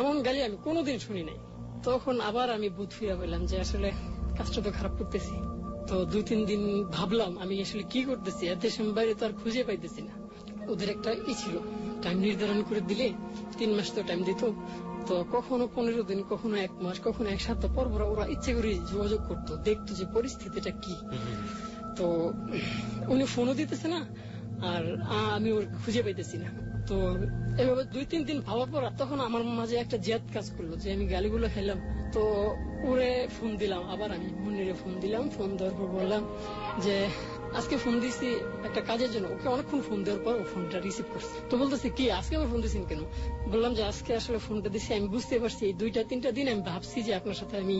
এমন গালি আমি কোনোদিন শুনি নাই। তখন আবার আমি বুধ ফিরা পেলাম যে আসলে কাজটা তো খারাপ করতেছি। তো 2-3 দিন ভাবলাম আমি আসলে কি করতেছি, দেশ বাইরে তো আর খুঁজে পাইতেছি না। ওদের একটা ছিল টাইম নির্ধারণ করে দিলে 3 মাস তো টাইম দিত। তো কখনো 15 দিন, কখনো 1 মাস, কখনো 1 সপ্তাহ পর পর ওরা ইচ্ছে করে যোগাযোগ করতো, দেখতো যে পরিস্থিতিটা কি। তো উনি ফোনও দিতেছে না আর আমি ওর খুঁজে পাইতেছি না। তো এভাবে 2-3 দিন ভাবার পর তখন আমার মাঝে একটা জেদ কাজ করলো যে আমি গালিগুলো খেলাম। তো ওরে ফোন দিলাম, আবার আমি মুন্নিরে ফোন দিলাম। ফোন দেওয়ার পর বললাম যে আজকে ফোন দিছি একটা কাজের জন্য। ওকে অনেকক্ষণ ফোন দেওয়ার পর ও ফোনটা রিসিভ করছে। তো বলতেছে কি আজকে আবার ফোন দিচ্ছেন কেন? বললাম যে আজকে আসলে ফোনটা দিছি, আমি বুঝতে পারছি এই 2-3 দিন আমি ভাবছি যে আপনার সাথে আমি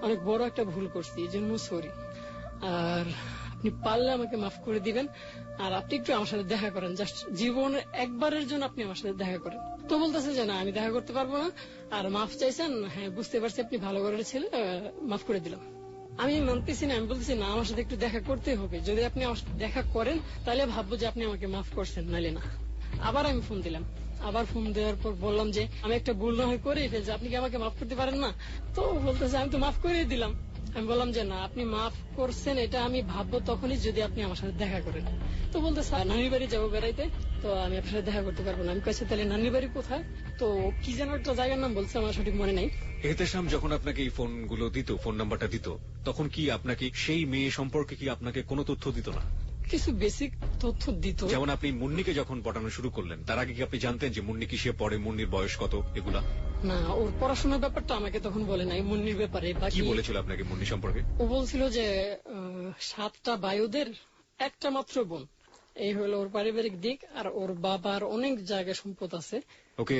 অনেক বড় একটা ভুল করছি, এই জন্য সরি। আর আপনি পারলে আমাকে মাফ করে দিবেন, আর আপনি একটু আমার সাথে দেখা করেন, জাস্ট জীবনে একবারের জন্য আপনি আমার সাথে দেখা করেন। তো বলতেছে যে না আমি দেখা করতে পারবো না, আর মাফ চাইছেন, হ্যাঁ বুঝতে পারছি আপনি ভালো ঘরের ছেলে, মাফ করে দিলাম। আমি মানতেছি না, আমি বলতেছি না আমার সাথে একটু দেখা করতে হবে, যদি আপনি আমার সাথে দেখা করেন তাহলে ভাববো যে আপনি আমাকে মাফ করছেন, নাইলে না। আবার আমি ফোন দিলাম, আবার ফোন দেওয়ার পর বললাম যে আমি একটা ভুল না হয় করে ফেলছি, আপনি কি আমাকে মাফ করতে পারেন না? তো বলতেছে আমি তো মাফ করে দিলাম। আমি বললাম যে না আপনি মাফ করছেন এটা আমি ভাববো তখনই যদি আপনি আমার সাথে দেখা করেন। তো বলতেছে নানির বাড়ি যাবো বেড়াইতে, তো আমি আপনার সাথে দেখা করতে পারবো না। আমি কাছে তাহলে নানির বাড়ি কোথায়? তো কি যেন একটা জায়গার নাম বলছে, আমার সঠিক মনে নাই। এহতেশাম যখন আপনাকে এই ফোনগুলো দিত, ফোন নাম্বারটা দিত, তখন কি আপনাকে সেই মেয়ে সম্পর্কে কি আপনাকে কোনো তথ্য দিত না? কিছু বেসিক তথ্য দিত। যেমন আপনি মুন্নিকে যখন পটানো শুরু করলেন তার আগে কি আপনি জানতেন যে মুন্নি কি সে পড়ে, মুন্নির বয়স কত, এগুলা? না, ওর পড়াশোনার ব্যাপারটা আমাকে তখন বলে নাই। মুন্নির ব্যাপারে কি বলেছিল আপনাকে মুন্নি সম্পর্কে? ও বলছিল যে 7টা বায়ুদের একটা মাত্র বোন, এই হলো ওর পারিবারিক দিক, আর ওর বাবার অনেক জায়গা সম্পদ আছে। ওকে,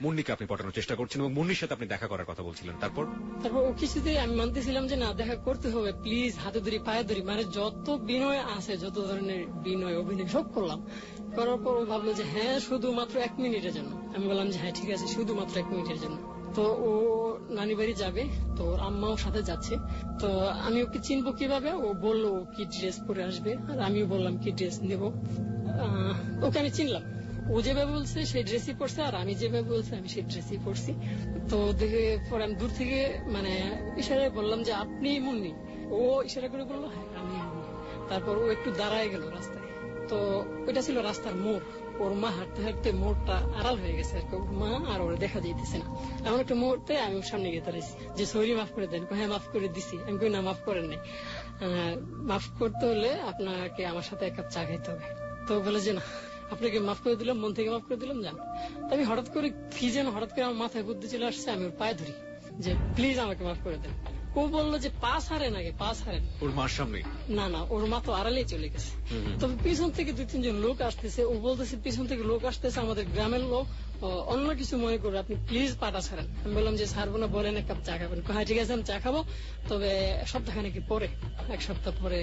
মুন্নিকে আপনি পটানোর চেষ্টা করছেন এবং মুন্নির সাথে আপনি দেখা করার কথা বলছিলেন। তারপর ও কিছুতেই আমি মানতেছিলাম যে না দেখা করতে হবে, প্লিজ হাতে ধরি পায়ে ধরি, মানে যত বিনয় আছে, যত ধরনের বিনয় অভিনয় সব করলাম। করার পর ও ভাবলো যে হ্যাঁ শুধুমাত্র 1 মিনিটের জন্য। আমি বললাম যে হ্যাঁ ঠিক আছে শুধুমাত্র 1 মিনিটের জন্য। তো ও নানি বাড়ি যাবে, তো ওর আম্মাও সাথে যাচ্ছে। তো আমি ওকে চিনবো কিভাবে? ও বললো ও কি ড্রেস পরে আসবে, আর আমিও বললাম কি ড্রেস নেব। ওকে আমি চিনলাম, ও যেভাবে বলছে সেই ড্রেসই পরছে, আর আমি যেভাবে বলছি আমি সেই ড্রেসই পরছি। তো দেখে পরে আমি দূর থেকে মানে ইশারায় বললাম যে আপনি মুন্নি। ও ইশারা করে বললো হ্যাঁ আমি মুন্নি। তারপর ও একটু দাঁড়ায় গেল রাস্তায়। তো ওইটা ছিল রাস্তার মোড়। ওর মা হাঁটতে হাঁটতে মোড়টা আড়াল হয়ে গেছে আর কি, ওর মা আর ওরা দেখা যাইতেছে না। এমন একটা মুহূর্তে আমি ওর সামনে গিয়ে দাঁড়াইছি যে সরি মাফ করে দেন। হ্যাঁ মাফ করে দিছি। আমি কই না মাফ করেন নাই, মাফ করতে হলে আপনাকে আমার সাথে এক কাপ চা খাইতে হবে। তো বলে যে না আপনাকে মাফ করে দিলাম, মন থেকে মাফ করে দিলাম, যান। তো আমি হঠাৎ করে কি যেন হঠাৎ করে আমার মাথায় বুদ্ধি চলে আসছে, আমি ওর পায়ে ধরি যে প্লিজ আমাকে মাফ করে দেন। ও বললো যে পাস হারেন আগে, পাস হারেন। ওর মার সামনে? না না, ওর মা তো আড়ালেই চলে গেছে। তবে পিছন থেকে 2-3 জন লোক আসতেছে, ও বলতেছে পিছন থেকে লোক আসতেছে আমাদের গ্রামের লোক, অন্য কিছু মনে করে আপনি প্লিজ পাটা ছাড়েন। আমি বললাম যে ছাড়বো না, বলেন এক কাপ চা খাবেন। হ্যাঁ ঠিক আছে আমি চা খাবো, তবে সপ্তাহখানেক পরে। 1 সপ্তাহ পরে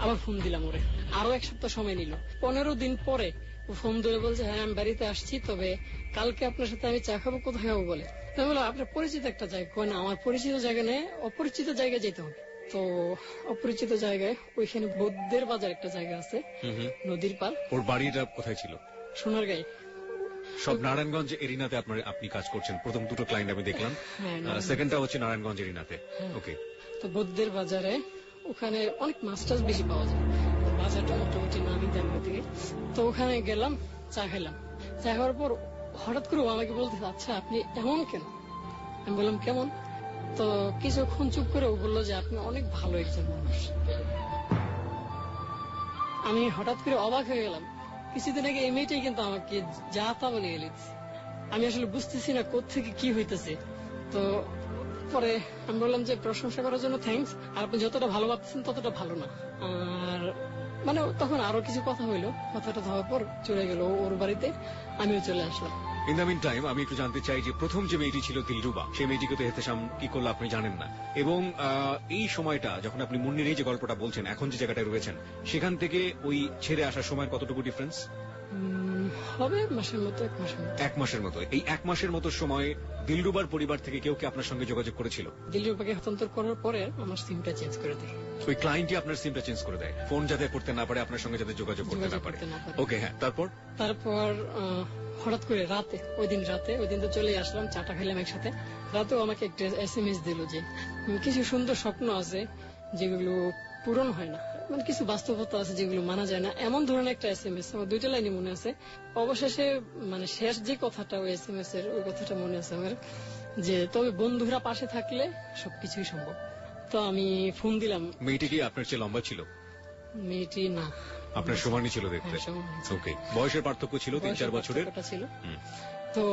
আবার ফোন দিলাম ওরে, আরো 1 সপ্তাহ সময় নিল। 15 দিন পরে ও ফোন ধরে বলছে হ্যাঁ আমি বাড়িতে আসছি, তবে কালকে আপনার সাথে আমি চা খাবো, কোথায় খাবো বলে। আমি বললাম আপনার পরিচিত একটা জায়গা। কয় না আমার পরিচিত জায়গা নেই, অপরিচিত জায়গায় যেতে হবে। তো অপরিচিত জায়গায় ওইখানে বৌদ্ধের বাজার একটা জায়গা আছে, নদীর পার। ওর বাড়িটা কোথায় ছিল? সোনারগাঁয়ে। সব নারায়ণগঞ্জ এরিনাতে আপনি কাজ করছেন। প্রথম দুটো ক্লায়েন্ট আমি দেখলাম, সেকেন্ডটা হচ্ছে নারায়ণগঞ্জ এরিনাতে। ওকে। তো বৌদ্ধের বাজারে ওখানে অনেক মাছ টাছ বেশি পাওয়া যায়, তো বাজারটা মোটামুটি নামি দামি দিকে। তো ওখানে গেলাম, চা খেলাম। চা খাওয়ার পর হঠাৎ করে ও আমাকে বলতেছে আচ্ছা আপনি এমন কেন? আমি বললাম কেমন? তো কিছুক্ষণ চুপ করে ও বললো যে আপনি অনেক ভালো একজন মানুষ। আমি হঠাৎ করে অবাক হয়ে গেলাম। কিছুদিন আগে এই মেয়েটাই কিন্তু আমাকে যা তা বলে গেল। আমি আসলে বুঝতেছি না কোত্থেকে কি হইতেছে। তো পরে আমি বললাম যে প্রশংসা করার জন্য থ্যাঙ্কস, আর আপনি যতটা ভালো ভাবতেছেন ততটা ভালো না। আর মানে তখন আরো কিছু কথা হইলো, কথাটা হওয়ার পর চলে গেল ওর বাড়িতে, আমিও চলে আসলাম। ইন দ্য মিন টাইম আমি একটু জানতে চাই যে প্রথম যে মেয়েটি ছিল দিলরুবা, সেই মেয়েটিকে তো এহতেশাম কি করলো আপনি জানেন না, এবং এই সময়টা যখন আপনি মুন্নির এই যে গল্পটা বলছেন, এখন যে জায়গাটায় রয়েছেন, সেখান থেকে ওই ছেড়ে আসার সময়ের কতটুকু ডিফারেন্স হবে? মাসের মতো, 1 মাসের মতো। 1 মাসের মতো। এই 1 মাসের মতো সময় দিলরুবার পরিবার থেকে কেউ কি আপনার সঙ্গে যোগাযোগ করেছিল? দিলরুবাকে হস্তান্তর করার পরে আমার সিমটা চেঞ্জ করে দেয়। ওই ক্লায়েন্টই আপনার সিমটা চেঞ্জ করে দেয়, ফোন যাতে করতে না পারে, আপনার সঙ্গে যাতে যোগাযোগ করতে না পারে। ওকে, হ্যাঁ। তারপর হঠাৎ করে রাতে, ওই দিন তো চলে আসলাম, চাটা খেলাম একসাথে। রাতেও আমাকে একটা SMS দিল যে কিছু সুন্দর স্বপ্ন আছে যেগুলো পূরণ হয় না, মানে কিছু বাস্তবতা আছে যেগুলো মানা যায় না, এমন ধরনের একটা SMS। আমার 2টা লাইনই মনে আছে। অবশেষে মানে শেষ যে কথাটা ওই SMS এর, ওই কথাটা মনে আছে আমার, যে তবে বন্ধুরা পাশে থাকলে সবকিছুই সম্ভব। তো আমি ফোন দিলাম। মেয়েটি কি আপনার চেয়ে লম্বা ছিল? মেয়েটি না, আপনার সমানই ছিল দেখতে। ওকে। বয়সের পার্থক্য ছিল 3-4 বছরের ছিল। তো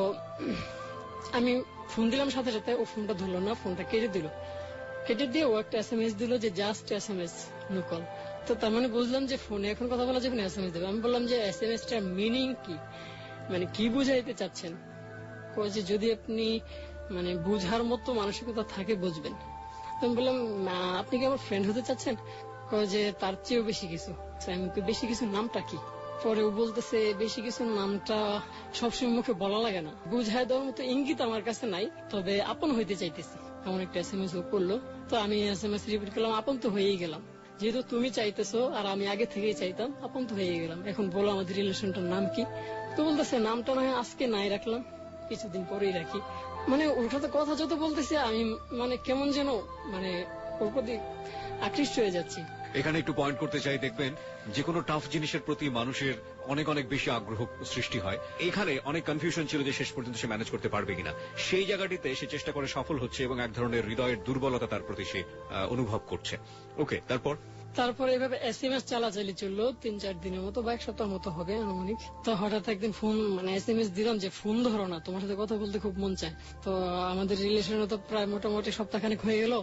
আমি ফোন দিলাম, সাথে সাথে ও ফোনটা ধরলো না, ফোনটা কেটে দিল। কেটে দিয়ে ও একটা SMS দিল যে জাস্ট SMS, নো কল। তো তার মানে বুঝলাম যে ফোনে এখন কথা বলা যাবে না, SMS দেবে। আমি বললাম যে SMS টার মিনিং কি, মানে কি বুঝাইতে চাচ্ছেন? কয় যে যদি আপনি মানে বুঝার মতো মানসিকতা থাকে বুঝবেন। তো আমি বললাম আপনি কি আমার ফ্রেন্ড হতে চাচ্ছেন? কয় যে তার চেয়েও বেশি কিছু। বেশি কিছু নামটা কি? পরে ও বলতেছে বেশি কিছু নামটা সবসময় মুখে বলা লাগে না, বুঝায় দেওয়ার মতো ইঙ্গিত আমার কাছে নাই, তবে আপন হইতে চাইতেছি, এমন একটা SMS ও করলো। তো আমি SMS রিপিট করলাম, আপন তো হয়েই গেলাম, যেহেতু তুমি চাইতেছো আর আমি আগে থেকেই চাইতাম, আপন তো হয়েই গেলাম, এখন বলো আমাদের রিলেশনটার নাম কি? তো বলতেছে নামটা না আজকে নাই রাখলাম, কিছুদিন পরেই রাখি। মানে ওর সাথে কথা যত বলতেছে আমি মানে কেমন যেন মানে ওর প্রতি আকৃষ্ট হয়ে যাচ্ছি। এখানে একটু পয়েন্ট করতে চাই, দেখবেন যে কোনো টাফ জিনিসের প্রতি মানুষের অনেক অনেক বেশি আগ্রহ সৃষ্টি হয়। এখানে অনেক কনফিউশন ছিল যে শেষ পর্যন্ত সে ম্যানেজ করতে পারবে কিনা। সেই জায়গাটিতে সে চেষ্টা করে সফল হচ্ছে এবং এক ধরনের হৃদয়ের দুর্বলতা তার প্রতি সে অনুভব করছে। ওকে, তারপর এভাবে SMS চালাচালি চললো 3-4 দিনের মতো বা 1 সপ্তাহ মতো হবে আনুমানিক। তো হঠাৎ একদিন ফোন মানে SMS দিলাম যে ফোন ধরো না, তোমার সাথে কথা বলতে খুব মন চায়। তো আমাদের রিলেশনে তো প্রায় মোটামুটি সপ্তাহখানেক হয়ে গেল,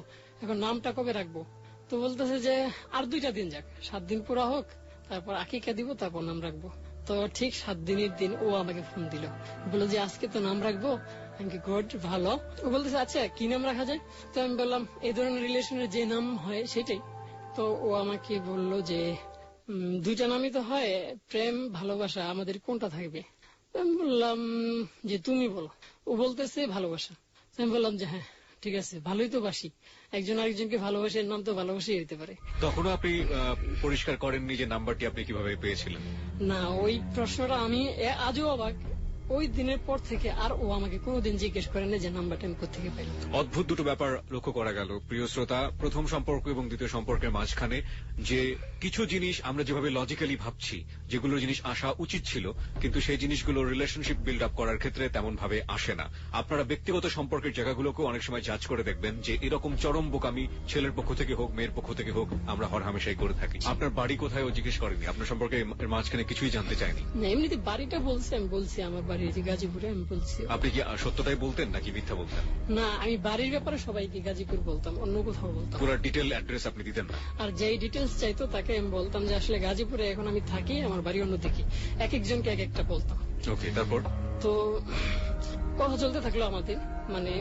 এখন নামটা কবে রাখবো? তো বলতেছে যে আর 2টা দিন যাক, 7 দিন পুরা হোক, তারপর আকিকা দিব, তারপর নাম রাখবো। তো ঠিক 7 দিনের দিন ও আমাকে ফোন দিল, বললো যে আজকে তো নাম রাখবো। আমি গুড, ভালো। ও বলতেছে আচ্ছা কি নাম রাখা যায়? তো আমি বললাম এই ধরনের রিলেশনের যে নাম হয় সেটাই। তো ও আমাকে বললো যে 2টা নামই তো হয়, প্রেম ভালোবাসা, আমাদের কোনটা থাকবে? আমি বললাম যে তুমি বলো। ও বলতেছে ভালোবাসা। তো আমি বললাম যে হ্যাঁ ঠিক আছে, ভালোই তো বাসি, একজন আরেকজনকে ভালোবাসে, এর নাম তো ভালোবাসি হইতে পারে। তখনও আপনি পরিষ্কার করেননি যে নাম্বারটি আপনি কিভাবে পেয়েছিলেন? না, ওই প্রশ্নটা আমি আজও অবাক, ওই দিনের পর থেকে আর ও আমাকে কোনোদিন জিজ্ঞেস করে না যে নাম্বারটা আমি কোথেকে পাইলাম। অদ্ভুত দুটো ব্যাপার লক্ষ্য করা গেল প্রিয় শ্রোতা। প্রথম সম্পর্ক এবং দ্বিতীয় সম্পর্কের মাঝখানে যে কিছু জিনিস আমরা যেভাবে লজিক্যালি ভাবছি, যেগুলো জিনিস আসা উচিত ছিল, কিন্তু সেই জিনিসগুলো রিলেশনশিপ বিল্ড আপ করার ক্ষেত্রে তেমন ভাবে আসে না। আপনারা ব্যক্তিগত সম্পর্কের জায়গাগুলোকেও অনেক সময় জাজ করে দেখবেন যে এরকম চরম বোকামি ছেলের পক্ষ থেকে হোক মেয়ের পক্ষ থেকে হোক আমরা হরহামেশাই করে থাকি। আপনার বাড়ি কোথায় ও জিজ্ঞেস করেনি? আপনার সম্পর্কে এর মাঝখানে কিছুই জানতে চায়নি? না, এমনিতে বাড়িটা বলছি, আমি বলছি আমার বাড়ি যে গাজীপুরে, আমি বলছি। আপনি কি সত্যটাই বলতেন নাকি মিথ্যা বলতেন? না, আমি বাড়ির ব্যাপারে সবাইকে গাজীপুর বলতাম, অন্য কোথাও বলতাম। পুরো ডিটেল অ্যাড্রেস আপনি দিতেন না? আর যেই ডিটেলস চাইতো তাকে আমি বলতাম যে আসলে গাজীপুরে এখন আমি থাকি, আমার বাড়ি অন্যদিকে। এক একজনকে এক একটা বলতাম। ওকে, তারপর? তো কথা চলতে থাকলো আমাদের, মানে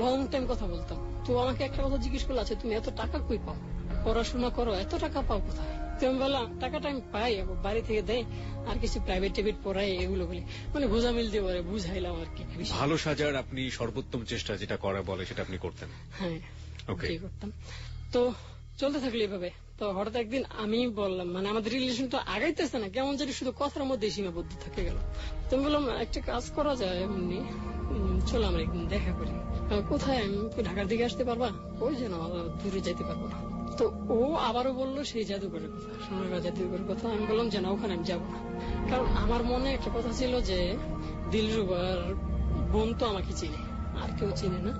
লং টাইম কথা বলতাম। তো আমাকে একটা কথা জিজ্ঞেস করলো, আচ্ছা তুমি এত টাকা কই পাও, পড়াশোনা করো, এত টাকা পাও কোথায়? তো আমি বললাম টাকাটা আমি পাই, বাড়ি থেকে দেয়, আর কিছু প্রাইভেট টিভেট পড়াই, এগুলো বলি, মানে বোঝা মিলতে পারে, বুঝাইলাম আর কি। ভালো সাজার আপনি সর্বোত্তম চেষ্টা যেটা করা বলে সেটা আপনি করতেন? হ্যাঁ, ওকে, করতাম। তো চলতে থাকলো এভাবে। তো হঠাৎ একদিন আমি বললাম, মানে আমাদের রিলেশন তো আগাইতেছে না, কেমন জানি শুধু কথার মধ্যে সীমাবদ্ধ থেকে গেল। তো আমি বললাম একটা কাজ করা যায়, এমনি চলো আমরা একদিন দেখা করি। কোথায়? আমি ঢাকার দিকে আসতে পারবা? ওই যেন দূরে যাইতে পারবো না। তো ও আবারও বললো সেই জাদুঘরের কথা, সোনারগাঁ জাদুঘরের কথা। আমি বললাম যে না, ওখানে আমি যাবো না, কারণ আমার মনে একটা কথা ছিল যে দিলরুবার বোন তো আমাকে চিনে, আর কেউ চিনে না।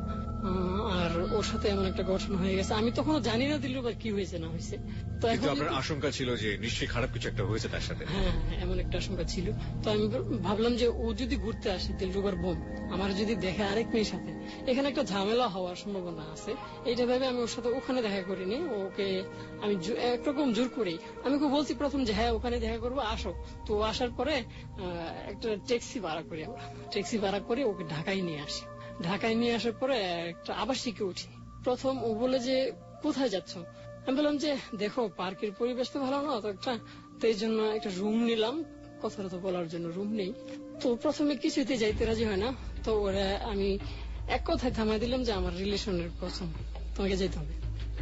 আর ওর সাথে এমন একটা ঘটনা হয়ে গেছে, আমি তখনও জানি না দিলরুবার কি হয়েছে না হয়েছে। তো কিন্তু আপনার আশঙ্কা ছিল যে নিশ্চয়ই খারাপ কিছু একটা হয়েছে তার সাথে? হ্যাঁ, এমন একটা আশঙ্কা ছিল। তো আমি ভাবলাম যে ও যদি ঘুরতে আসে, দিলরুবার বোন আমার যদি দেখে আরেক মেয়ের সাথে, এখানে একটা ঝামেলা হওয়ার সম্ভাবনা আছে। এইটা ভেবে আমি ওর সাথে ওখানে দেখা করিনি, ওকে আমি একরকম জোর করি। আমি ওকে বলছি প্রথম যে হ্যাঁ ওখানে দেখা করবো, আসো। তো আসার পরে একটা ট্যাক্সি ভাড়া করি, আমরা ট্যাক্সি ভাড়া করে ওকে ঢাকায় নিয়ে আসি। ঢাকায় নিয়ে আসার পরে একটা আবাসিকে উঠি। প্রথম ও বলে যে কোথায় যাচ্ছ? আমি বললাম যে দেখো পার্কের পরিবেশ তো ভালো না, তো তো এই জন্য একটা রুম নিলাম, কথাটা তো বলার জন্য রুম নেই। তো প্রথমে কিছুতে যাইতে রাজি হয় না। তো ওরা আমি এক কথায় থামাই দিলাম যে আমার রিলেশনের প্রথম, তোমাকে যেতে হবে।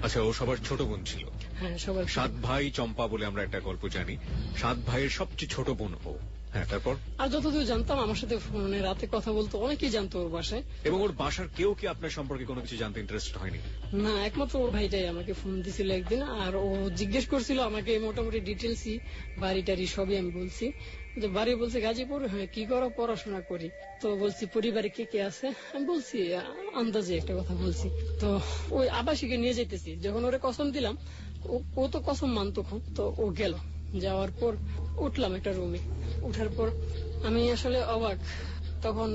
আচ্ছা, ও সবার ছোট বোন ছিল? হ্যাঁ, সবার। 7 ভাই চম্পা বলে আমরা একটা গল্প জানি, 7 ভাইয়ের সবচেয়ে ছোট বোন ও। হ্যাঁ, তারপর? আর যতদূর জানতাম আমার সাথে ফোনে রাতে কথা বলতো, অনেকেই জানতো ওর বাসায়। এবং ওর বাসার কেউ কি আপনার সম্পর্কে কোনো কিছু জানতে ইন্টারেস্ট হয়নি? না, একমাত্র ওর ভাইটাই আমাকে ফোন দিছিল একদিন, আর ও জিজ্ঞেস করছিল আমাকে মোটামুটি ডিটেলসই, বাড়ি টাড়ি সবই আমি বলছি। যে বাড়ি বলছে গাজীপুর। হ্যাঁ, কি করো? পড়াশোনা করি। তো বলছি পরিবারে কে কে আছে, আমি বলছি আন্দাজে একটা কথা বলছি। তো ওই আবাসিকে নিয়ে যেতেছি, যখন ওরে কসম দিলাম, ও তো কসম মানতো খুব। তো ও গেল, যাওয়ার পর উঠলাম একটা রুমে। উঠার পর আমি আসলে অবাক, তখন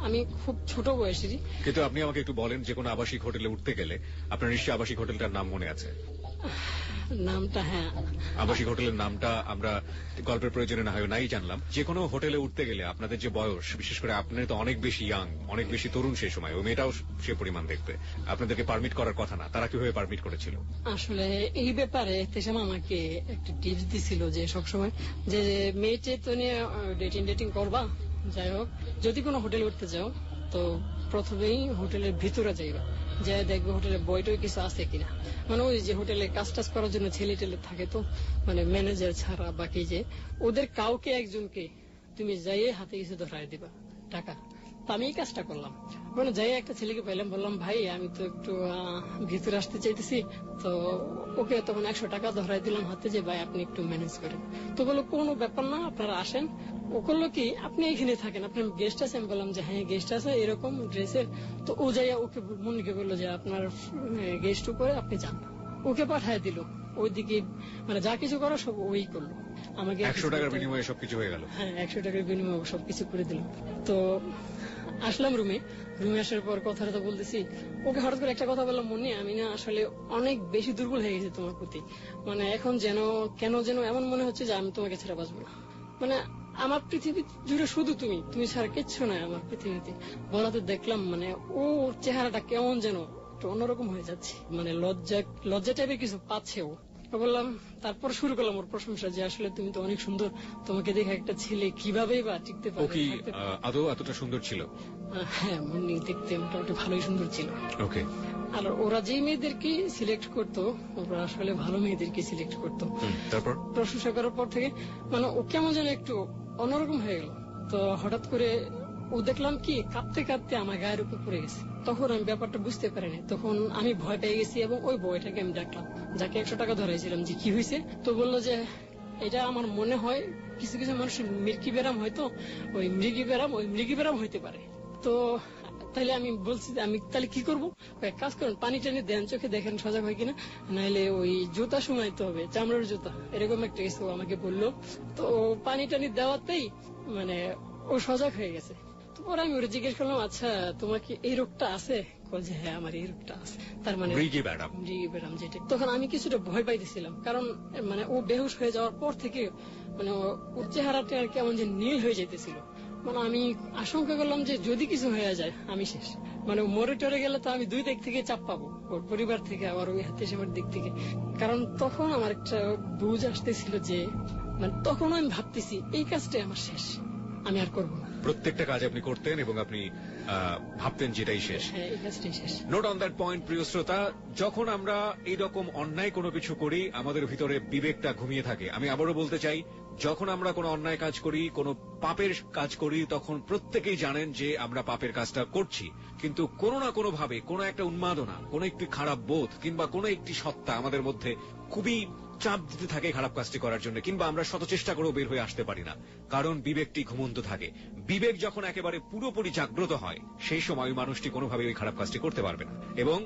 আমি খুব ছোট বয়সেরই। কিন্তু আপনি আমাকে একটু বলেন, যে কোনো আবাসিক হোটেলে উঠতে গেলে আপনার নিশ্চয়ই আবাসিক হোটেলটার নাম মনে আছে? নামটা? হ্যাঁ, আবাসিক হোটেলের নামটা আমরা গল্পের প্রয়োজনে না হয় নাই জানলাম। যে কোনো হোটেলে উঠতে গেলে আপনাদের যে বয়স, বিশেষ করে আপনার তো অনেক বেশি ইয়াং, অনেক বেশি তরুণ সেই সময়, ওই মেয়েটাও সে পরিমাণ দেখতে, আপনাদেরকে পারমিট করার কথা না, তারা কিভাবে পারমিট করেছিল? আসলে এই ব্যাপারে তেসাম আমাকে একটা টিপস দিছিল যে সবসময় যে মেয়েটে তো নিয়ে ডেটিং করবা, যাই হোক যদি কোনো হোটেলে উঠতে যাও তো প্রথমেই হোটেলের ভিতরে যাইবা, যে দেখবে হোটেলে বইটই কিছু আছে কিনা। মানে ওই যে হোটেলে কাজ টাজ করার জন্য ছেলে টেলে থাকে, তো মানে ম্যানেজার ছাড়া বাকি যে ওদের কাউকে একজনকে তুমি যাইয়ে হাতে কিছু ধরাই দিবা টাকা। তো আমি এই কাজটা করলাম। মানে যাই একটা ছেলেকে পাইলাম, বললাম ভাই আমি তো একটু ভিতরে আসতে চাইতেছি। তো ওকে তখন 100 টাকা ধরাই দিলাম হাতে, যে ভাই আপনি একটু ম্যানেজ করেন। তো বললো কোনো ব্যাপার না, আপনারা আসেন। ও করলো কি, আপনি এখানে থাকেন, আপনার গেস্ট আছে? আমি বললাম যে হ্যাঁ গেস্ট আছে, এরকম ড্রেসের। তো ও যাইয়া ওকে মনিকে বললো যে আপনার গেস্ট উপরে, আপনি যান। ওকে পাঠায় দিল ওইদিকে, মানে যা কিছু করা সব ওই করলো আমাকে। 100 টাকার বিনিময়ে সবকিছু হয়ে গেল? হ্যাঁ, 100 টাকার বিনিময়ে সবকিছু করে দিলাম। তো আসলাম রুমে আসার পর কথাটা তো বলতেছি, ওকে হঠাৎ করে একটা কথা বললাম, মনে আমি না আসলে অনেক বেশি দুর্বল হয়ে গেছি তোমার প্রতি। মানে এখন কেন যেন এমন মনে হচ্ছে যে আমি তোমাকে ছেড়ে বাঁচবো না। মানে আমার পৃথিবী জুড়ে শুধু তুমি ছাড়া কিচ্ছু নাই আমার পৃথিবীতে। বলাতে দেখলাম মানে ওর চেহারাটা কেমন যেন একটু অন্যরকম হয়ে যাচ্ছে, মানে লজ্জা টাইপের কিছু পাচ্ছে ও। তো বললাম, তারপর শুরু করলাম ওর প্রশংসা যে আসলে তুমি তো অনেক সুন্দর, তোমাকে দেখে একটা ছেলে কিভাবেই বা টিকতে ও পারে, কি থাকতে পারে। আদৌ এতটা সুন্দর ছিল? হ্যাঁ, মুন্নি দেখতে মোটামুটি ভালোই সুন্দর ছিল। ওকে। আর ওরা যেই মেয়েদেরকে সিলেক্ট করতো, ওরা আসলে ভালো মেয়েদেরকে সিলেক্ট করতো। তারপর প্রশংসা করার পর থেকে মানে ও কেমন যেন একটু অন্যরকম হয়ে গেল। তো হঠাৎ করে ও দেখলাম কি কাঁপতে কাঁপতে আমার গায়ের উপর পড়ে গেছে। তখন আমি ব্যাপারটা বুঝতে পারিনি, তখন আমি ভয় পেয়ে গেছি এবং ওই বয়টাকে আমি ডাকলাম, যাকে 100 টাকা ধরাইছিলাম, যে কি হয়েছে। তো বললো যে এটা আমার মনে হয় কিছু কিছু মানুষের মৃগী ব্যারাম, হয়তো ওই মৃগী ব্যারাম হইতে পারে। তো তাহলে আমি বলছি যে আমি তাহলে কি করবো, এক কাজ করেন পানি টানি দেন, চোখে দেখেন সজাগ হয় কিনা, নাহলে ওই জুতা শোনাইতে হবে, চামড়ার জুতা, এরকম একটা কিছু আমাকে বললো। তো পানি টানি দেওয়াতেই মানে ও সজাগ হয়ে গেছে। তো পরে আমি ওরা জিজ্ঞেস করলাম, আচ্ছা তোমার কি এই রোগটা আছে? যে হ্যাঁ আমার এই রোগটা আছে। তার মানে মৃগী ব্যারাম। মৃগী ব্যারাম যেটা। তখন আমি কিছুটা ভয় পাইতেছিলাম, কারণ মানে ও বেহুশ হয়ে যাওয়ার পর থেকে মানে ওর চেহারাটা কেমন যে নীল হয়ে যেতেছিল। মানে আমি আশঙ্কা করলাম যে যদি কিছু হয়ে যায় আমি শেষ। মানে মরে টরে গেলে তো আমি 2 দিক থেকে চাপ পাবো, ওর পরিবার থেকে আবার ওই হাতে সেবার দিক থেকে। কারণ তখন আমার একটা বুঝ আসতেছিল যে মানে তখন আমি ভাবতেছি এই কাজটাই আমার শেষ, আমি আর করবো না। প্রত্যেকটা কাজ আপনি করতেন এবং আপনি ভাবতেন যেটাই শেষ। হ্যাঁ, এই কাজটাই শেষ। নোট অন দ্যাট পয়েন্ট, প্রিয় শ্রোতা। যখন আমরা এইরকম অন্যায় কোনো কিছু করি, আমাদের ভিতরে বিবেকটা ঘুমিয়ে থাকে। আমি আবারও বলতে চাই, যখন আমরা কোনো অন্যায় কাজ করি, কোনো পাপের কাজ করি, তখন প্রত্যেকেই জানেন যে আমরা পাপের কাজটা করছি, কিন্তু কোনো না কোনো ভাবে কোনো একটা উন্মাদনা, কোনো একটি খারাপ বোধ কিংবা কোনো একটি সত্তা আমাদের মধ্যে খুবই চাপ দিতে থাকে খারাপ কাজটি করার জন্য, কিংবা আমরা শত চেষ্টা করেও বের হয়ে আসতে পারি না, কারণ বিবেকটি ঘুমন্ত থাকে। বিবেক যখন একেবারে পুরোপুরি জাগ্রত হয়, সেই সময় ওই মানুষটি কোনোভাবে ওই খারাপ কাজটি করতে পারবে না। এবং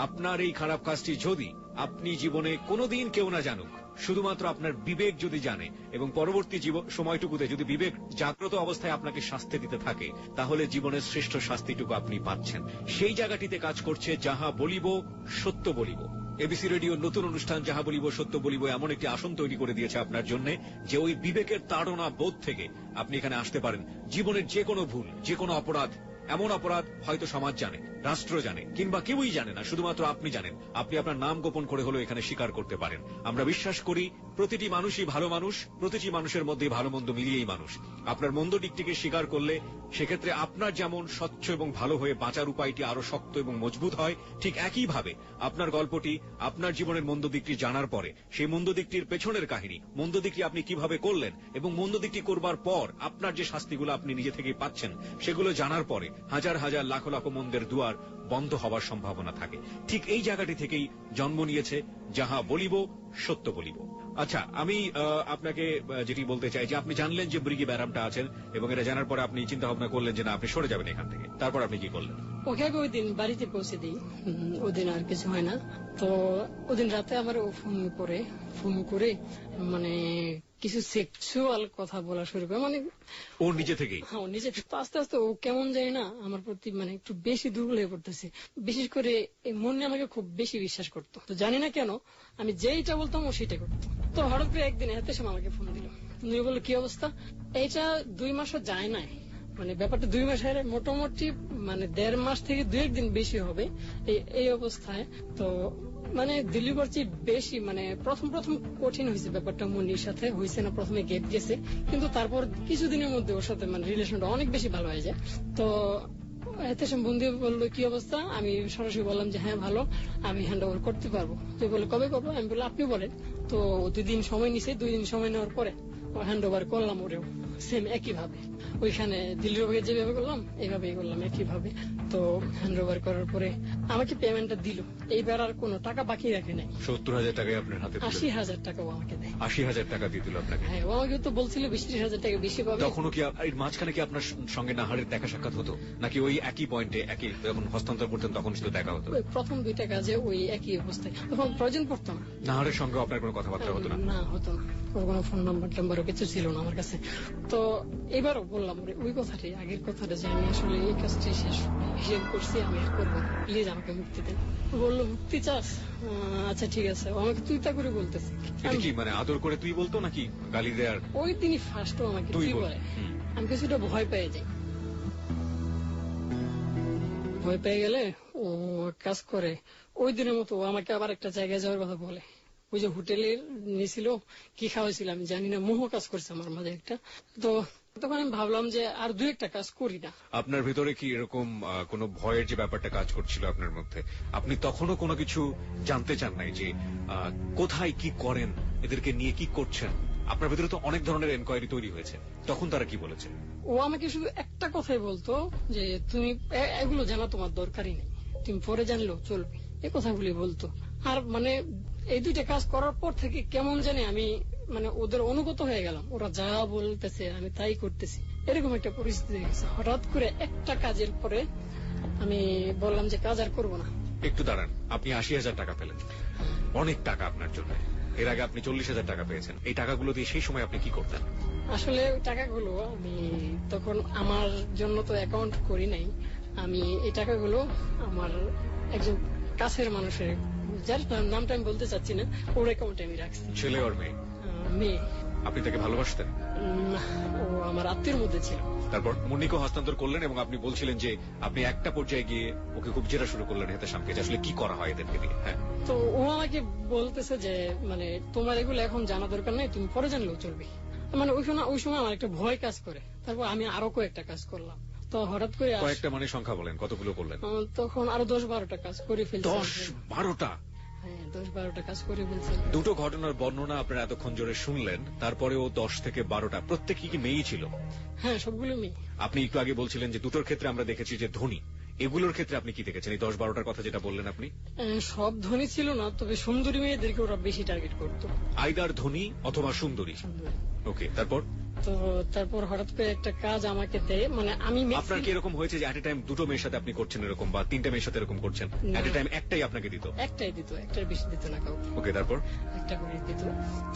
আপনার এই খারাপ কাজটি যদি আপনি জীবনে কোনোদিন কেউ না জানুক, শুধুমাত্র আপনার বিবেক যদি জানে এবং পরবর্তী সময়টুকুতে যদি বিবেক জাগ্রত অবস্থায় আপনাকে শাস্তি দিতে থাকে, তাহলে জীবনের শ্রেষ্ঠ শাস্তিটুকু আপনি পাচ্ছেন। সেই জায়গাটিতে কাজ করছে যাহা বলিব সত্য বলিব। এবিসি রেডিওর নতুন অনুষ্ঠান যাহা বলিব সত্য বলিব এমন একটি আসন তৈরি করে দিয়েছে আপনার জন্য, যে ওই বিবেকের তাড়না বোধ থেকে আপনি এখানে আসতে পারেন। জীবনের যে কোনো ভুল, যে কোনো অপরাধ, এমন অপরাধ হয়তো সমাজ জানে, রাষ্ট্র জানে, কিংবা কেউই জানে না, শুধুমাত্র আপনি জানেন, আপনি আপনার নাম গোপন করে হলেও এখানে স্বীকার করতে পারেন। আমরা বিশ্বাস করি প্রতিটি মানুষই ভালো মানুষ, প্রতিটি মানুষের মধ্যে ভালো মন্দ মিলিয়েই মানুষ। আপনার মন্দ দিকটিকে স্বীকার করলে সেক্ষেত্রে আপনার যেমন স্বচ্ছ এবং ভালো হয়ে বাঁচার উপায়টি আরো শক্ত এবং মজবুত হয়, ঠিক একইভাবে আপনার গল্পটি, আপনার জীবনের মন্দ দিকটি জানার পরে সেই মন্দ দিকটির পেছনের কাহিনী, মন্দ দিকটি আপনি কিভাবে করলেন এবং মন্দ দিকটি করবার পর আপনার যে শাস্তিগুলো আপনি নিজে থেকেই পাচ্ছেন, সেগুলো জানার পরে হাজার হাজার লাখ লাখ মন্দের দুয়ার বন্ধ হওয়ার সম্ভাবনা থাকে। ঠিক এই জায়গাটি থেকেই জন্ম নিয়েছে যাহা বলিব সত্য বলিব। আচ্ছা, আমি আপনাকে যেটি বলতে চাই যে আপনি জানলেন যে মৃগী ব্যারামটা আছেন এবং এটা জানার পরে আপনি চিন্তা ভাবনা করলেন যে না, আপনি সরে যাবেন এখান থেকে। তারপর আপনি কি করলেন? ওকে আগে ওই দিন বাড়িতে পৌঁছে দিই, ওদিন আর কিছু হয় না। তো ওদিন রাতে আমার ও ফোন করে মানে কিছু সেক্সুয়াল কথা বলা শুরু করে, মানে ও নিজে থেকেই। হ্যাঁ, নিজে। তো আস্তে আস্তে ও কেমন যায় না আমার প্রতি মানে একটু বেশি দুর্বল হয়ে পড়তেছে। বিশেষ করে এই মনে আমাকে খুব বেশি বিশ্বাস করতো। তো জানি না কেন আমি যেইটা বলতাম ও সেটা করতো। তো হঠাৎ করে একদিন হাতে সময় আমাকে ফোন দিল, বললো কি অবস্থা। এইটা 2 মাসও যায় নাই, মানে ব্যাপারটা 2 মাস হয় মোটামুটি, মানে 1.5 মাস থেকে 2-1 দিন বেশি হবে এই অবস্থায়। তো মানে দিল্লির চেয়ে বেশি মানে প্রথম কঠিন হয়েছে ব্যাপারটা। মুন্নির সাথে হয়েছে না, প্রথমে গেপ গেছে, কিন্তু তারপর কিছুদিনের মধ্যে ওর সাথে মানে রিলেশনটা অনেক বেশি ভালো হয়ে যায়। তো এতে বন্ধু বললো কি অবস্থা, আমি সরাসরি বললাম যে হ্যাঁ ভালো, আমি হ্যান্ড ওভার করতে পারবো। তো বলে কবে করবো, আমি বললাম আপনি বলেন। তো 2 দিন সময় নিছে, 2 দিন সময় নেওয়ার পরে হ্যান্ড ওভার করলাম ওরেও সেম একই ভাবে। ওইখানে দিল্লির ওকে যেভাবে করলাম এইভাবেই করলাম একই ভাবে। তো হ্যান্ড ওভার করার পরে আমাকে পেমেন্টটা দিল। এইবার আর কোনো টাকা বাকি রাখে নাই। 70,000 টাকাই আপনার হাতে? 80,000 টাকা ও আমাকে দেয়। 80,000 টাকা দিয়ে দিল আপনাকে? হ্যাঁ, ও আমাকে তো বলছিল 20-30,000 টাকা বেশি পাবে। তখনও কি এর মাঝখানে কি আপনার সঙ্গে নাহারের দেখা সাক্ষাৎ হতো, নাকি ওই একই পয়েন্টে একই যখন হস্তান্তর করতেন তখন শুধু দেখা হতো? প্রথম 2টা কাজে ওই একই অবস্থায়, তখন প্রয়োজন পড়তো না। নাহারের সঙ্গে আপনার কোনো কথাবার্তা হতো না? না, হতো না। ওর কোনো ফোন নাম্বারও কিছু ছিল না আমার কাছে। তো এবারও বললাম ওই কথাটাই, আগের কথাটা, যে আমি আসলে এই কাজটি শেষ হিসেব করছি, আমি আর করবো না, প্লিজ আমাকে মুক্তি দেন। বললো মুক্তি চাস, আচ্ছা ঠিক আছে। আমাকে তুই তা করে বলতেছে। এটা কি মানে আদর করে তুই বলতো নাকি গালি দেয়ার? ওই দিনই ফার্স্ট আমাকে তুই বলে। আমি কিছুটা ভয় পেয়ে যাই। ভয় পেয়ে গেলে ও কাজ করে ওই দিনের মতো আমাকে আবার একটা জায়গায় যাওয়ার কথা বলে। ওই যে হোটেলের নিয়েছিল, কি খাওয়াইছিল আমি জানি না, মোহ কাজ করছে আমার মাঝে একটা। তো তখন আমি ভাবলাম যে আর 2-1টা কাজ করি না। আপনার ভিতরে কি এরকম কোনো ভয়ের যে ব্যাপারটা কাজ করছিল আপনার মধ্যে, আপনি তখনও কোনো কিছু জানতে চান নাই যে কোথায় কি করেন, এদেরকে নিয়ে কি করছেন? আপনার ভিতরে তো অনেক ধরনের এনকোয়ারি তৈরি হয়েছে, তখন তারা কি বলেছে? ও আমাকে শুধু একটা কথাই বলতো যে তুমি এগুলো জানা তোমার দরকারই নেই, তুমি পরে জানলেও চলবে, এই কথাগুলি বলতো। আর মানে এই 2টা কাজ করার পর থেকে কেমন জানি আমি মানে ওদের অনুগত হয়ে গেলাম, ওরা যা বলতেছে আমি তাই করতেছি, এরকম একটা পরিস্থিতি হয়ে গেছে। হঠাৎ করে একটা কাজের পরে আমি বললাম যে কাজ আর করবো না। একটু দাঁড়ান, আপনি 80,000 টাকা পেলেন, অনেক টাকা আপনার জন্য। এর আগে আপনি 40,000 টাকা পেয়েছেন। এই টাকাগুলো দিয়ে সেই সময় আপনি কি করতেন? আসলে ওই টাকাগুলো আমি তখন আমার জন্য তো অ্যাকাউন্ট করি নাই, আমি এই টাকাগুলো আমার একজন কাছের মানুষের, যার নামটা আমি বলতে চাচ্ছি না, ওর অ্যাকাউন্টে আমি রাখছি। ছেলে ওর মেয়ে? মেয়ে। আপনি তাকে ভালোবাসতেন? না, ও আমার আত্মীয়ের মধ্যে ছিল। তারপর মুন্নিকে হস্তান্তর করলেন এবং আপনি বলছিলেন যে আপনি একটা পর্যায়ে গিয়ে ওকে খুব জেরা শুরু করলেন হেতে সামকে, যে আসলে কি করা হয় এদেরকে দিয়ে। হ্যাঁ, তো ও আমাকে বলতেছে যে মানে তোমার এগুলো এখন জানা দরকার নাই, তুমি পরে জানলেও চলবে। মানে ওই সময় আমার একটা ভয় কাজ করে। তারপর আমি আরো কয়েকটা কাজ করলাম। তো হঠাৎ করে কয়েকটা মানে সংখ্যা বলেন, কতগুলো করলেন? তখন আরো 10-12টা কাজ করে ফেলছি। 10-12টা? হ্যাঁ, 10-12টা কাজ করে ফেলছি। দুটো ঘটনার বর্ণনা আপনারা এতক্ষণ জোরে শুনলেন, তারপরেও 10 থেকে 12টা, প্রত্যেক কি মেয়েই ছিল? হ্যাঁ, সবগুলো মেয়ে। আপনি একটু আগে বলছিলেন যে দুটোর ক্ষেত্রে আমরা দেখেছি যে ধনী, এগুলোর ক্ষেত্রে আপনি কি দেখেছেন? এই 10-12টার কথা যেটা বললেন আপনি। সব ধনী ছিল না, তবে সুন্দরী মেয়েদেরকে ওরা বেশি টার্গেট করতো। আইদার ধনী অথবা সুন্দরী। ওকে, তারপর? তো তারপর হঠাৎ করে একটা কাজ আমাকে দেয়, মানে আমি আপনার কি এরকম হয়েছে যে এট এ টাইম দুটো মেয়ের সাথে আপনি করছেন এরকম, বা 3টে মেয়ের সাথে এরকম করছেন? এট এ টাইম একটাই আপনাকে দিত? একটাই দিত, একটার বেশি দিত না কাউকে। ওকে, তারপর? একটা করে দিত।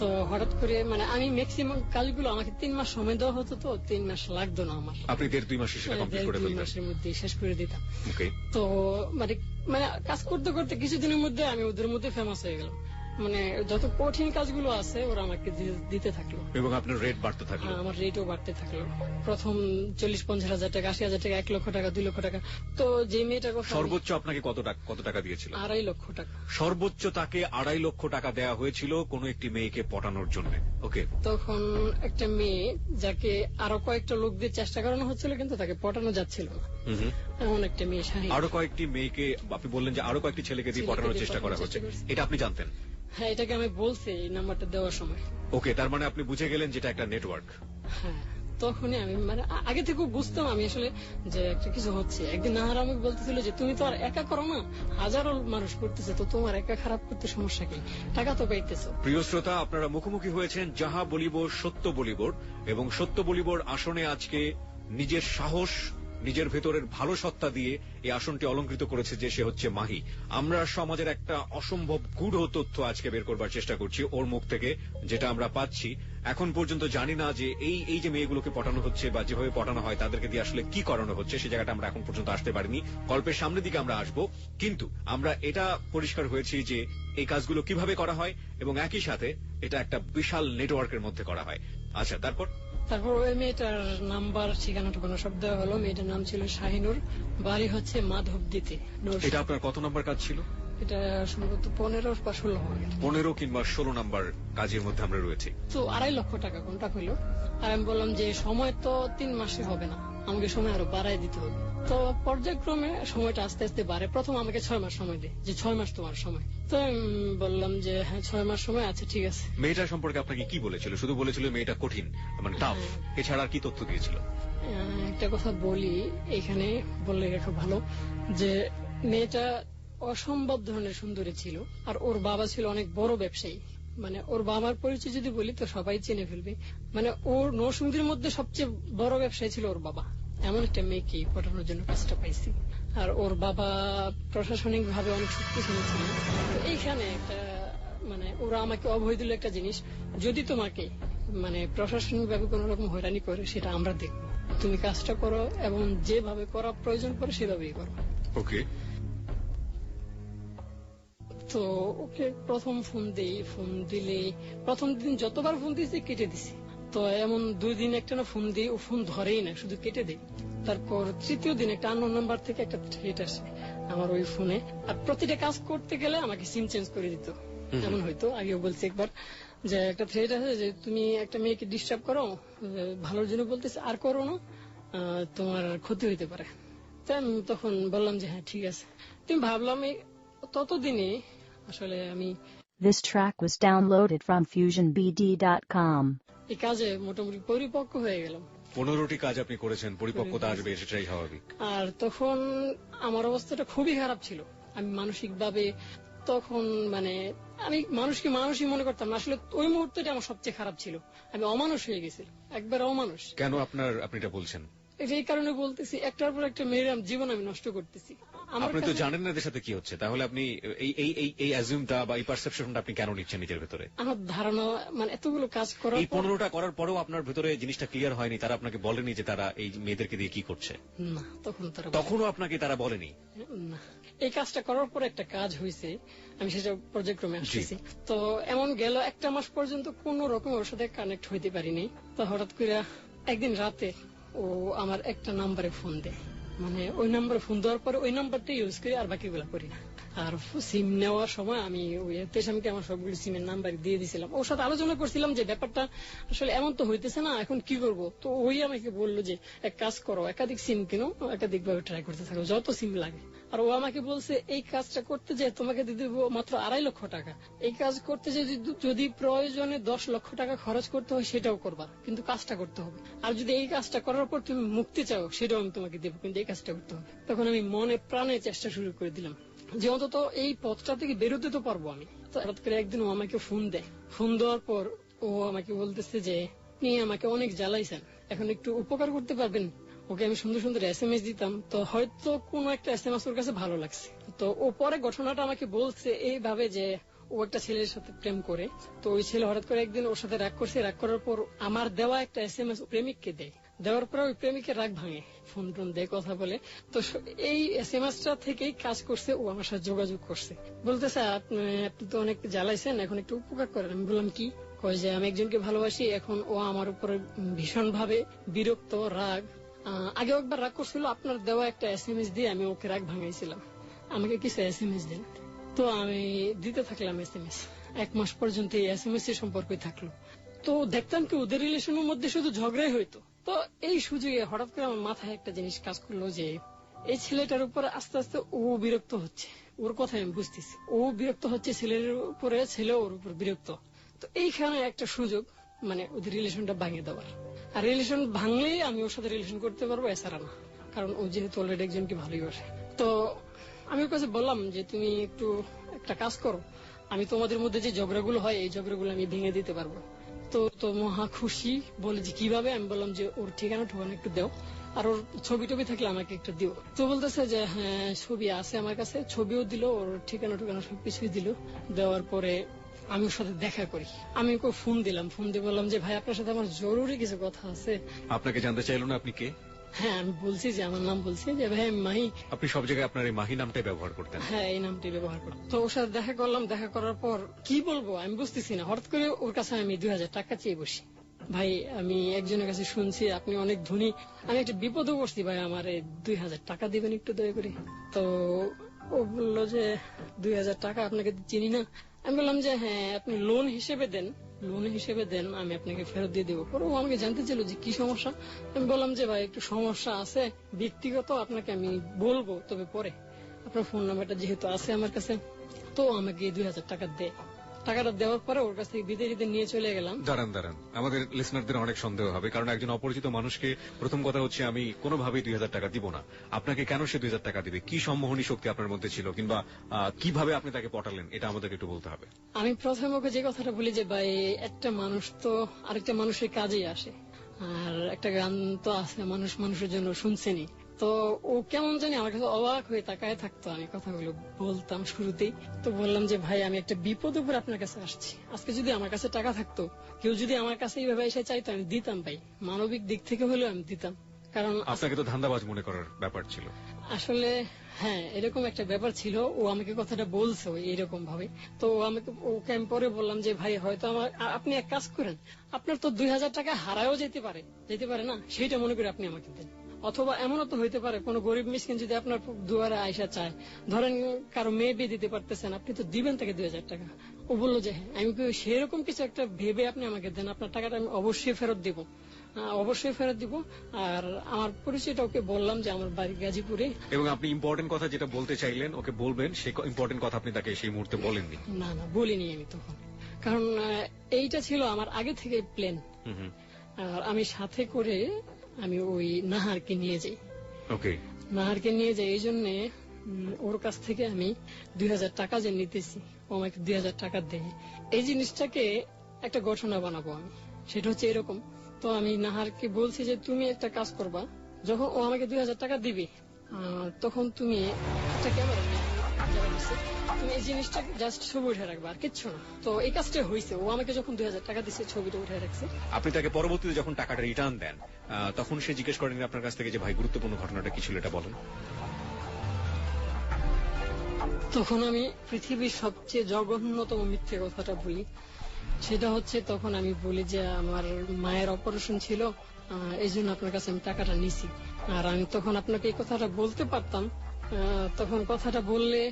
তো হঠাৎ করে মানে আমি ম্যাক্সিমাম কাজগুলো আমাকে 3 মাস সময় দেওয়া হতো, তো 3 মাস লাগতো না আমার। আপনি 1.5-2 মাসে সেটা কমপ্লিট করে 2 ফেলতেন? মাসের মধ্যে শেষ করে দিতাম। ওকে। তো মানে মানে কাজ করতে করতে কিছুদিনের মধ্যে আমি ওদের মধ্যে ফেমাস হয়ে গেলাম। মানে যত কঠিন কাজগুলো আছে ওরা আমাকে দিতে থাকলো এবং আপনার রেট বাড়তে থাকলো? আমার রেটও বাড়তে থাকলো। প্রথম 40-50 হাজার টাকা, 80,000 টাকা, 1 লক্ষ টাকা, 2 লক্ষ টাকা। তো যে মেয়েটার কথা, সর্বোচ্চ আপনাকে কত টাকা দিয়েছিল? 2.5 লক্ষ টাকা। সর্বোচ্চ তাকে 2.5 লক্ষ টাকা দেওয়া হয়েছিল কোন একটি মেয়েকে পটানোর জন্য। ওকে। তখন একটা মেয়ে যাকে আরো কয়েকটা লোক দিয়ে চেষ্টা করানো হচ্ছিল, কিন্তু তাকে পটানো যাচ্ছিল না, এমন একটা মেয়ে শাহিন। আরো কয়েকটি মেয়েকে আপনি বললেন যে আরো কয়েকটি ছেলেকে দিয়ে পটানোর চেষ্টা করা হচ্ছে, এটা আপনি জানতেন? হ্যাঁ, এটাকে আমি বলছি এই নাম্বারটা দেওয়ার সময়। ওকে, তার মানে আপনি বুঝে গেলেন যেটা একটা নেটওয়ার্ক। হ্যাঁ, তখনই আমি মানে আগে থেকে বুঝতাম আমি আসলে যে একটা কিছু হচ্ছে। একদিন নাহার আমাকে বলতেছিল যে তুমি তো আর একা করো না, হাজারো মানুষ করতেছে, তো তোমার একা খারাপ করতে সমস্যা কি, টাকা তো পাইতেছো। প্রিয় শ্রোতা, আপনারা মুখোমুখি হয়েছেন যাহা বলিব সত্য বলিবর, এবং সত্য বলিবর আসনে আজকে নিজের সাহস, নিজের ভেতরের ভালো সত্তা দিয়ে এই আসনটি অলঙ্কৃত করেছে যে সে হচ্ছে মাহি। আমরা সমাজের একটা অসম্ভব গূঢ় তথ্য আজকে বের করবার চেষ্টা করছি ওর মুখ থেকে, যেটা আমরা পাচ্ছি। এখন পর্যন্ত জানি না যে এই যে মেয়েগুলোকে পটানো হচ্ছে বা যেভাবে পটানো হয় তাদেরকে দিয়ে আসলে কি করানো হচ্ছে, সে জায়গাটা আমরা এখন পর্যন্ত আসতে পারিনি। গল্পের সামনের দিকে আমরা আসবো, কিন্তু আমরা এটা পরিষ্কার হয়েছি যে এই কাজগুলো কিভাবে করা হয় এবং একই সাথে এটা একটা বিশাল নেটওয়ার্কের মধ্যে করা হয়। আচ্ছা, তারপর ওই মেয়েটার নাম্বার, ঠিকানা ঠিকানা সব দেওয়া হলো। মেয়েটার নাম ছিল শাহিনুর, বাড়ি হচ্ছে মাধবদীতে। এটা আপনার কত নাম্বার কাজ ছিল? এটা সম্ভবত 15 বা 16 হবে। 15 কিংবা 16 নাম্বার কাজের মধ্যে আমরা রয়েছি। তো 2.5 লক্ষ টাকা কন্ট্রাক্ট হইলো। আর আমি বললাম যে সময় তো 3 মাসে হবে না, আমাকে সময় আরো বাড়ায় দিতে হবে। তো পর্যায়ক্রমে সময়টা আস্তে আস্তে বাড়ে। প্রথম আমাকে 6 মাস সময় দেয়, যে 6 মাস তোমার সময়। তো আমি বললাম যে হ্যাঁ 6 মাস সময় আছে, ঠিক আছে। মেয়েটার সম্পর্কে আপনাকে কি বলেছিল? শুধু বলেছিল মেয়েটা কঠিন, মানে টাফ, এছাড়া আর কি তথ্য দিয়েছিল? একটা কথা বলি এখানে, বললে খুব ভালো, যে মেয়েটা অসম্ভব ধরনের সুন্দরী ছিল, আর ওর বাবা ছিল অনেক বড় ব্যবসায়ী। মানে ওর বাবার পরিচয় যদি বলি তো সবাই চিনে ফেলবে। মানে ওর নরসিংদীর মধ্যে সবচেয়ে বড় ব্যবসায়ী ছিল ওর বাবা। এমন একটা মেয়েকে পটানোর জন্য কাজটা পাইছি। আর ওর বাবা প্রশাসনিক ভাবে অনেক শক্তিশালী ছিল। তো এইখানে একটা মানে ওরা আমাকে অভয় দিল একটা জিনিস, যদি তোমাকে মানে প্রশাসনিক ভাবে কোন রকম হয়রানি করে সেটা আমরা দেখবো, তুমি কাজটা করো এবং যেভাবে করা প্রয়োজন পড়ে সেভাবেই করো। ওকে। তো ওকে প্রথম ফোন দিই, ফোন দিলে প্রথম দিন যতবার ফোন দিয়েছি কেটে দিছি। তো এমন 2 দিন একটা না ফোন দিই, ও ফোন ধরেই না, শুধু কেটে দেয়। তারপর তৃতীয় দিন একটা আননোন নাম্বার থেকে একটা থ্রেট আসে আমার ওই ফোনে, আর প্রতিটা কাজ করতে গেলে আমাকে সিম চেঞ্জ করে দিত। এমন হয়তো আগেও বলছি একবার যে একটা থ্রেট আছে যে তুমি একটা মেয়েকে ডিস্টার্ব করো, ভালোর জন্য বলতেছে, আর করো না, তোমার ক্ষতি হইতে পারে। তাই আমি তখন বললাম যে হ্যাঁ ঠিক আছে। তুমি ভাবলাম ততদিনে আসলে আমি This track was downloaded from FusionBD.com. এই কাজে মোটামুটি পরিপক্ক হয়ে গেলাম। 15টি কাজ আপনি করেছেন, পরিপক্কতা আসবে, সেটাই স্বাভাবিক। আর তখন আমার অবস্থাটা খুবই খারাপ ছিল। আমি মানসিক ভাবে তখন মানে আমি মানুষকে মানুষই মনে করতাম না। আসলে ওই মুহূর্তটা আমার সবচেয়ে খারাপ ছিল। আমি অমানুষ হয়ে গেছি, একবার অমানুষ। কেন আপনি এটা বলছেন? এই কারণে বলতেছি, একটার পর একটা মেয়ের জীবন আমি নষ্ট করতেছি। আপনি তো জানেন না এদের সাথে কি হচ্ছে, তাহলে আপনি এই অ্যাজিউমটা বা এই পারসেপশনটা আপনি কেন নিচ্ছেন নিজের ভেতরে? আমার ধারণা মানে এতগুলো কাজ করার এই 15টা করার পরেও আপনার ভেতরে জিনিসটা ক্লিয়ার হয়নি, তারা আপনাকে বলেনি যে তারা এই মেয়েদেরকে দিয়ে কি করছে? না, তখনও আপনাকে তারা বলেনি? না। এই কাজটা করার পর একটা কাজ হয়েছে, আমি সেটা পর্যায়ক্রমে আসতেছি। তো এমন গেল 1 মাস পর্যন্ত কোন রকম ওর সাথে কানেক্ট হইতে পারিনি। তো হঠাৎ করে একদিন রাতে ও আমার একটা নাম্বারে ফোন দেয়, মানে ওই নাম্বারে ফোন দেওয়ার পরে ওই নাম্বারটা ইউজ করি, আর বাকিগুলো করি না। আর সিম নেওয়ার সময় আমি ওই তেসামকে আমার সবগুলো সিমের নাম্বার দিয়ে দিয়েছিলাম। ওর সাথে আলোচনা করছিলাম যে ব্যাপারটা আসলে এমন তো হইতেছে না, এখন কি করব। তো ওই আমাকে বললো যে এক কাজ করো, একাধিক সিম কিনো, একাধিক ভাবে ট্রাই করতে থাকো, যত সিম লাগে। আর ও আমাকে বলছে এই কাজটা করতে যে তোমাকে দিয়ে দেবো মাত্র 2.5 লক্ষ টাকা। এই কাজ করতে যে যদি প্রয়োজনে 10 লক্ষ টাকা খরচ করতে হয় সেটাও করবা, কিন্তু কাজটা করতে হবে। আর যদি এই কাজটা করার পর তুমি মুক্তি চাও সেটাও আমি তোমাকে দেবো, কিন্তু এই কাজটা করতে হবে। তখন আমি মনে প্রাণে চেষ্টা শুরু করে দিলাম যে অন্তত এই পথটা থেকে বেরোতে তো পারবো আমি। তো হঠাৎ করে একদিন ও আমাকে ফোন দেয়। ফোন দেওয়ার পর ও আমাকে বলতেছে যে আপনি আমাকে অনেক জ্বালাইছেন, এখন একটু উপকার করতে পারবেন। ওকে আমি সুন্দর সুন্দর SMS দিতাম, তো হয়তো কোন একটা SMS ওর কাছে ভালো লাগছে। তো ও পরে ঘটনাটা আমাকে বলছে এইভাবে যে ও একটা ছেলের সাথে প্রেম করে। তো ওই ছেলে হঠাৎ করে একদিন ওর সাথে রাগ করছে, রাগ করার পর আমার দেওয়া একটা SMS প্রেমিককে দেয়। দেওয়ার পরে ওই প্রেমিকের রাগ ভাঙে, ফোন টোন দেয়, কথা বলে। তো এই SMS-টা থেকেই কাজ করছে, ও আমার সাথে যোগাযোগ করছে, বলতেছে আপনি তো অনেক জ্বালাইছেন, এখন একটু উপকার করেন। আমি বললাম কি? কয় যে আমি একজনকে ভালোবাসি, এখন ও আমার উপরে ভীষণ ভাবে বিরক্ত, রাগ। আগে একবার রাগ করছিল, আপনার দেওয়া একটা SMS দিয়ে আমি ওকে রাগ ভাঙাইছিলাম, আমাকে কিছু SMS দেন। তো আমি দিতে থাকলাম SMS। 1 মাস পর্যন্ত এই SMS এর সম্পর্কই থাকলো। তো দেখতাম কি ওদের রিলেশনের মধ্যে শুধু ঝগড়াই হইতো। তো এই সুযোগে হঠাৎ করে আমার মাথায় একটা জিনিস কাজ করলো যে এই ছেলেটার উপর আস্তে আস্তে ও বিরক্ত হচ্ছে। ওর কথা আমি বুঝতেছি, ও বিরক্ত হচ্ছে ছেলের উপরে, ছেলে ওর উপর বিরক্ত। তো এইখানে একটা সুযোগ, মানে ওদের রিলেশনটা ভাঙিয়ে দেওয়ার। আর রিলেশন ভাঙলেই আমি ওর সাথে রিলেশন করতে পারবো, এছাড়া না, কারণ ও যেহেতু অলরেডি একজনকে ভালোবাসে। তো আমি ওর কাছে বললাম যে তুমি একটু একটা কাজ করো, আমি তোমাদের মধ্যে যে ঝগড়াগুলো হয় এই ঝগড়াগুলো আমি ভেঙে দিতে পারবো। তো মহা খুশি, বলে যে কিভাবে। আমি বললাম যে ওর ঠিকানা একটু দাও, আর ওর ছবি টবি থাকলে আমাকে একটু দিও। তো বলতেছে যে হ্যাঁ ছবি আছে আমার কাছে, ছবিও দিল, ওর ঠিকানা সবকিছুই দিল। দেওয়ার পরে আমি ওর সাথে দেখা করি। আমি ওকে ফোন দিলাম, ফোন দিয়ে বললাম যে ভাই আপনার সাথে আমার জরুরি কিছু কথা আছে। আপনাকে জানতে চাইলো না আপনি কে? হ্যাঁ আমি বলছি যে আমার নাম বলছি যে ভাই মাহি। আপনি সব জায়গায় আপনার এই মাহি নামটাই ব্যবহার করতেন? হ্যাঁ এই নামটি ব্যবহার করতাম। তো ওর সাথে দেখা করলাম, দেখা করার পর কি বলবো আমি বুঝতেছি না। হঠাৎ করে ওর কাছে আমি 2000 টাকা চেয়ে বসি। ভাই আমি একজনের কাছে শুনছি আপনি অনেক ধনী, আমি একটা বিপদে পড়ছি ভাই, আমার 2000 টাকা দিবেন একটু দয়া করে। তো ও বললো যে 2000 টাকা আপনাকে চিনি না। আমি বললাম যে হ্যাঁ আপনি লোন হিসেবে দেন, আমি আপনাকে ফেরত দিয়ে দেবো। পরে ও আমাকে জানতে চাইলো যে কি সমস্যা। আমি বললাম যে ভাই একটু সমস্যা আছে ব্যক্তিগত, আপনাকে আমি বলবো, তবে পরে আপনার ফোন নাম্বারটা যেহেতু আছে আমার কাছে। তো আমাকে 2000 টাকা দেয়। টাকাটা দেওয়ার পরে ওর কাছ থেকে বিদেশিতে নিয়ে চলে গেলাম। দাঁড়ান, আমাদের লিসনারদের অনেক সন্দেহ হবে, কারণ একজন অপরিচিত মানুষকে প্রথম কথা হচ্ছে আমি কোনোভাবেই 2000 টাকা দিব না। আপনাকে কেন সে 2000 টাকা দিবে? কি সম্মোহনী শক্তি আপনার মধ্যে ছিল, কিংবা কিভাবে আপনি তাকে পটালেন, এটা আমাদেরকে একটু বলতে হবে। আমি প্রথমে ওকে যে কথাটা বলি যে ভাই একটা মানুষ তো আরেকটা মানুষের কাজেই আসে, আর একটা গান তো আছে মানুষ মানুষের জন্য, শুনছেনি। তো ও কেমন জানি আমার কাছে অবাক হয়ে তাকায় থাকতো, আমি কথাগুলো বলতাম শুরুতেই। তো বললাম যে ভাই আমি একটা বিপদ উপর আপনার কাছে আসছি, আজকে যদি আমার কাছে টাকা থাকতো, কেউ যদি আমার কাছে এইভাবে এসে চাইতো, আমি দিতাম ভাই, মানবিক দিক থেকে হলেও আমি দিতাম। কারণ আপনাকে তো ধান্দাবাজ মনে করার ব্যাপার ছিল আসলে। হ্যাঁ এরকম একটা ব্যাপার ছিল, ও আমাকে কথাটা বলছে এরকম ভাবে। তো ওকে আমি পরে বললাম যে ভাই হয়তো আপনি এক কাজ করেন, আপনার তো 2000 টাকা হারায়ও যেতে পারে না, সেইটা মনে করে আপনি আমাকে দেন। ও অথবা এমনও তো হইতে পারে কোন গরিব মিসকিন যদি আপনার দুয়ারে আয়সা চায়, ধরেন কারো মেয়ে বিয়ে দিতে পারতেছেন, আপনি তো দিবেন তাকে 2000 টাকা। ও বললো যে হ্যাঁ, আমি সেরকম কিছু একটা ভেবে আপনি আমাকে দেন, আপনার টাকাটা আমি অবশ্যই ফেরত দিব, অবশ্যই ফেরত দিব। আর আমার পরিচয়টা ওকে বললাম যে আমার বাড়ি গাজীপুরে। এবং আপনি ইম্পর্টেন্ট কথা যেটা বলতে চাইলেন ওকে বলবেন, সেই ইম্পর্টেন্ট কথা আপনি তাকে সেই মুহূর্তে বলেননি? না না, বলিনি আমি তখন, কারণ এইটা ছিল আমার আগে থেকে প্ল্যান। আর আমি সাথে করে আমি ওই নাহারকে নিয়ে যাই। ওকে। নাহারকে নিয়ে যাই এই জন্য ওর কাছ থেকে আমি 2000 টাকা যে নিতেছি, ও আমাকে 2000 টাকা দেয়। এই জিনিসটাকে একটা ঘটনা বানাবো আমি, সেটা হচ্ছে এরকম। তো আমি নাহারকে বলছি যে তুমি একটা কাজ করবা, যখন ও আমাকে 2000 টাকা দিবে তখন তুমি একটা ক্যামেরা নিয়ে তুমি এই জিনিসটা জাস্ট ছবি উঠে রাখবা, আর কিচ্ছু না। তো এই কাজটা হয়েছে, ও আমাকে যখন 2000 টাকা দিচ্ছে ছবিটা উঠে রাখছে। আপনি তাকে পরবর্তীতে যখন টাকাটা রিটার্ন দেন তখন সে জিজ্ঞেস করেন আপনার কাছ থেকে যে ভাই গুরুত্বপূর্ণ ঘটনাটা কি ছিল এটা বলেন? তখন আমি পৃথিবীর সবচেয়ে জঘন্যতম মিথ্যে কথাটা বলি, সেটা হচ্ছে তখন আমি বলি যে আমার মায়ের অপারেশন ছিল, এই জন্য আপনার কাছে আমি টাকাটা নিছি। আর আমি তখন আপনাকে এই কথাটা বলতে পারতাম, তখন কথাটা বললে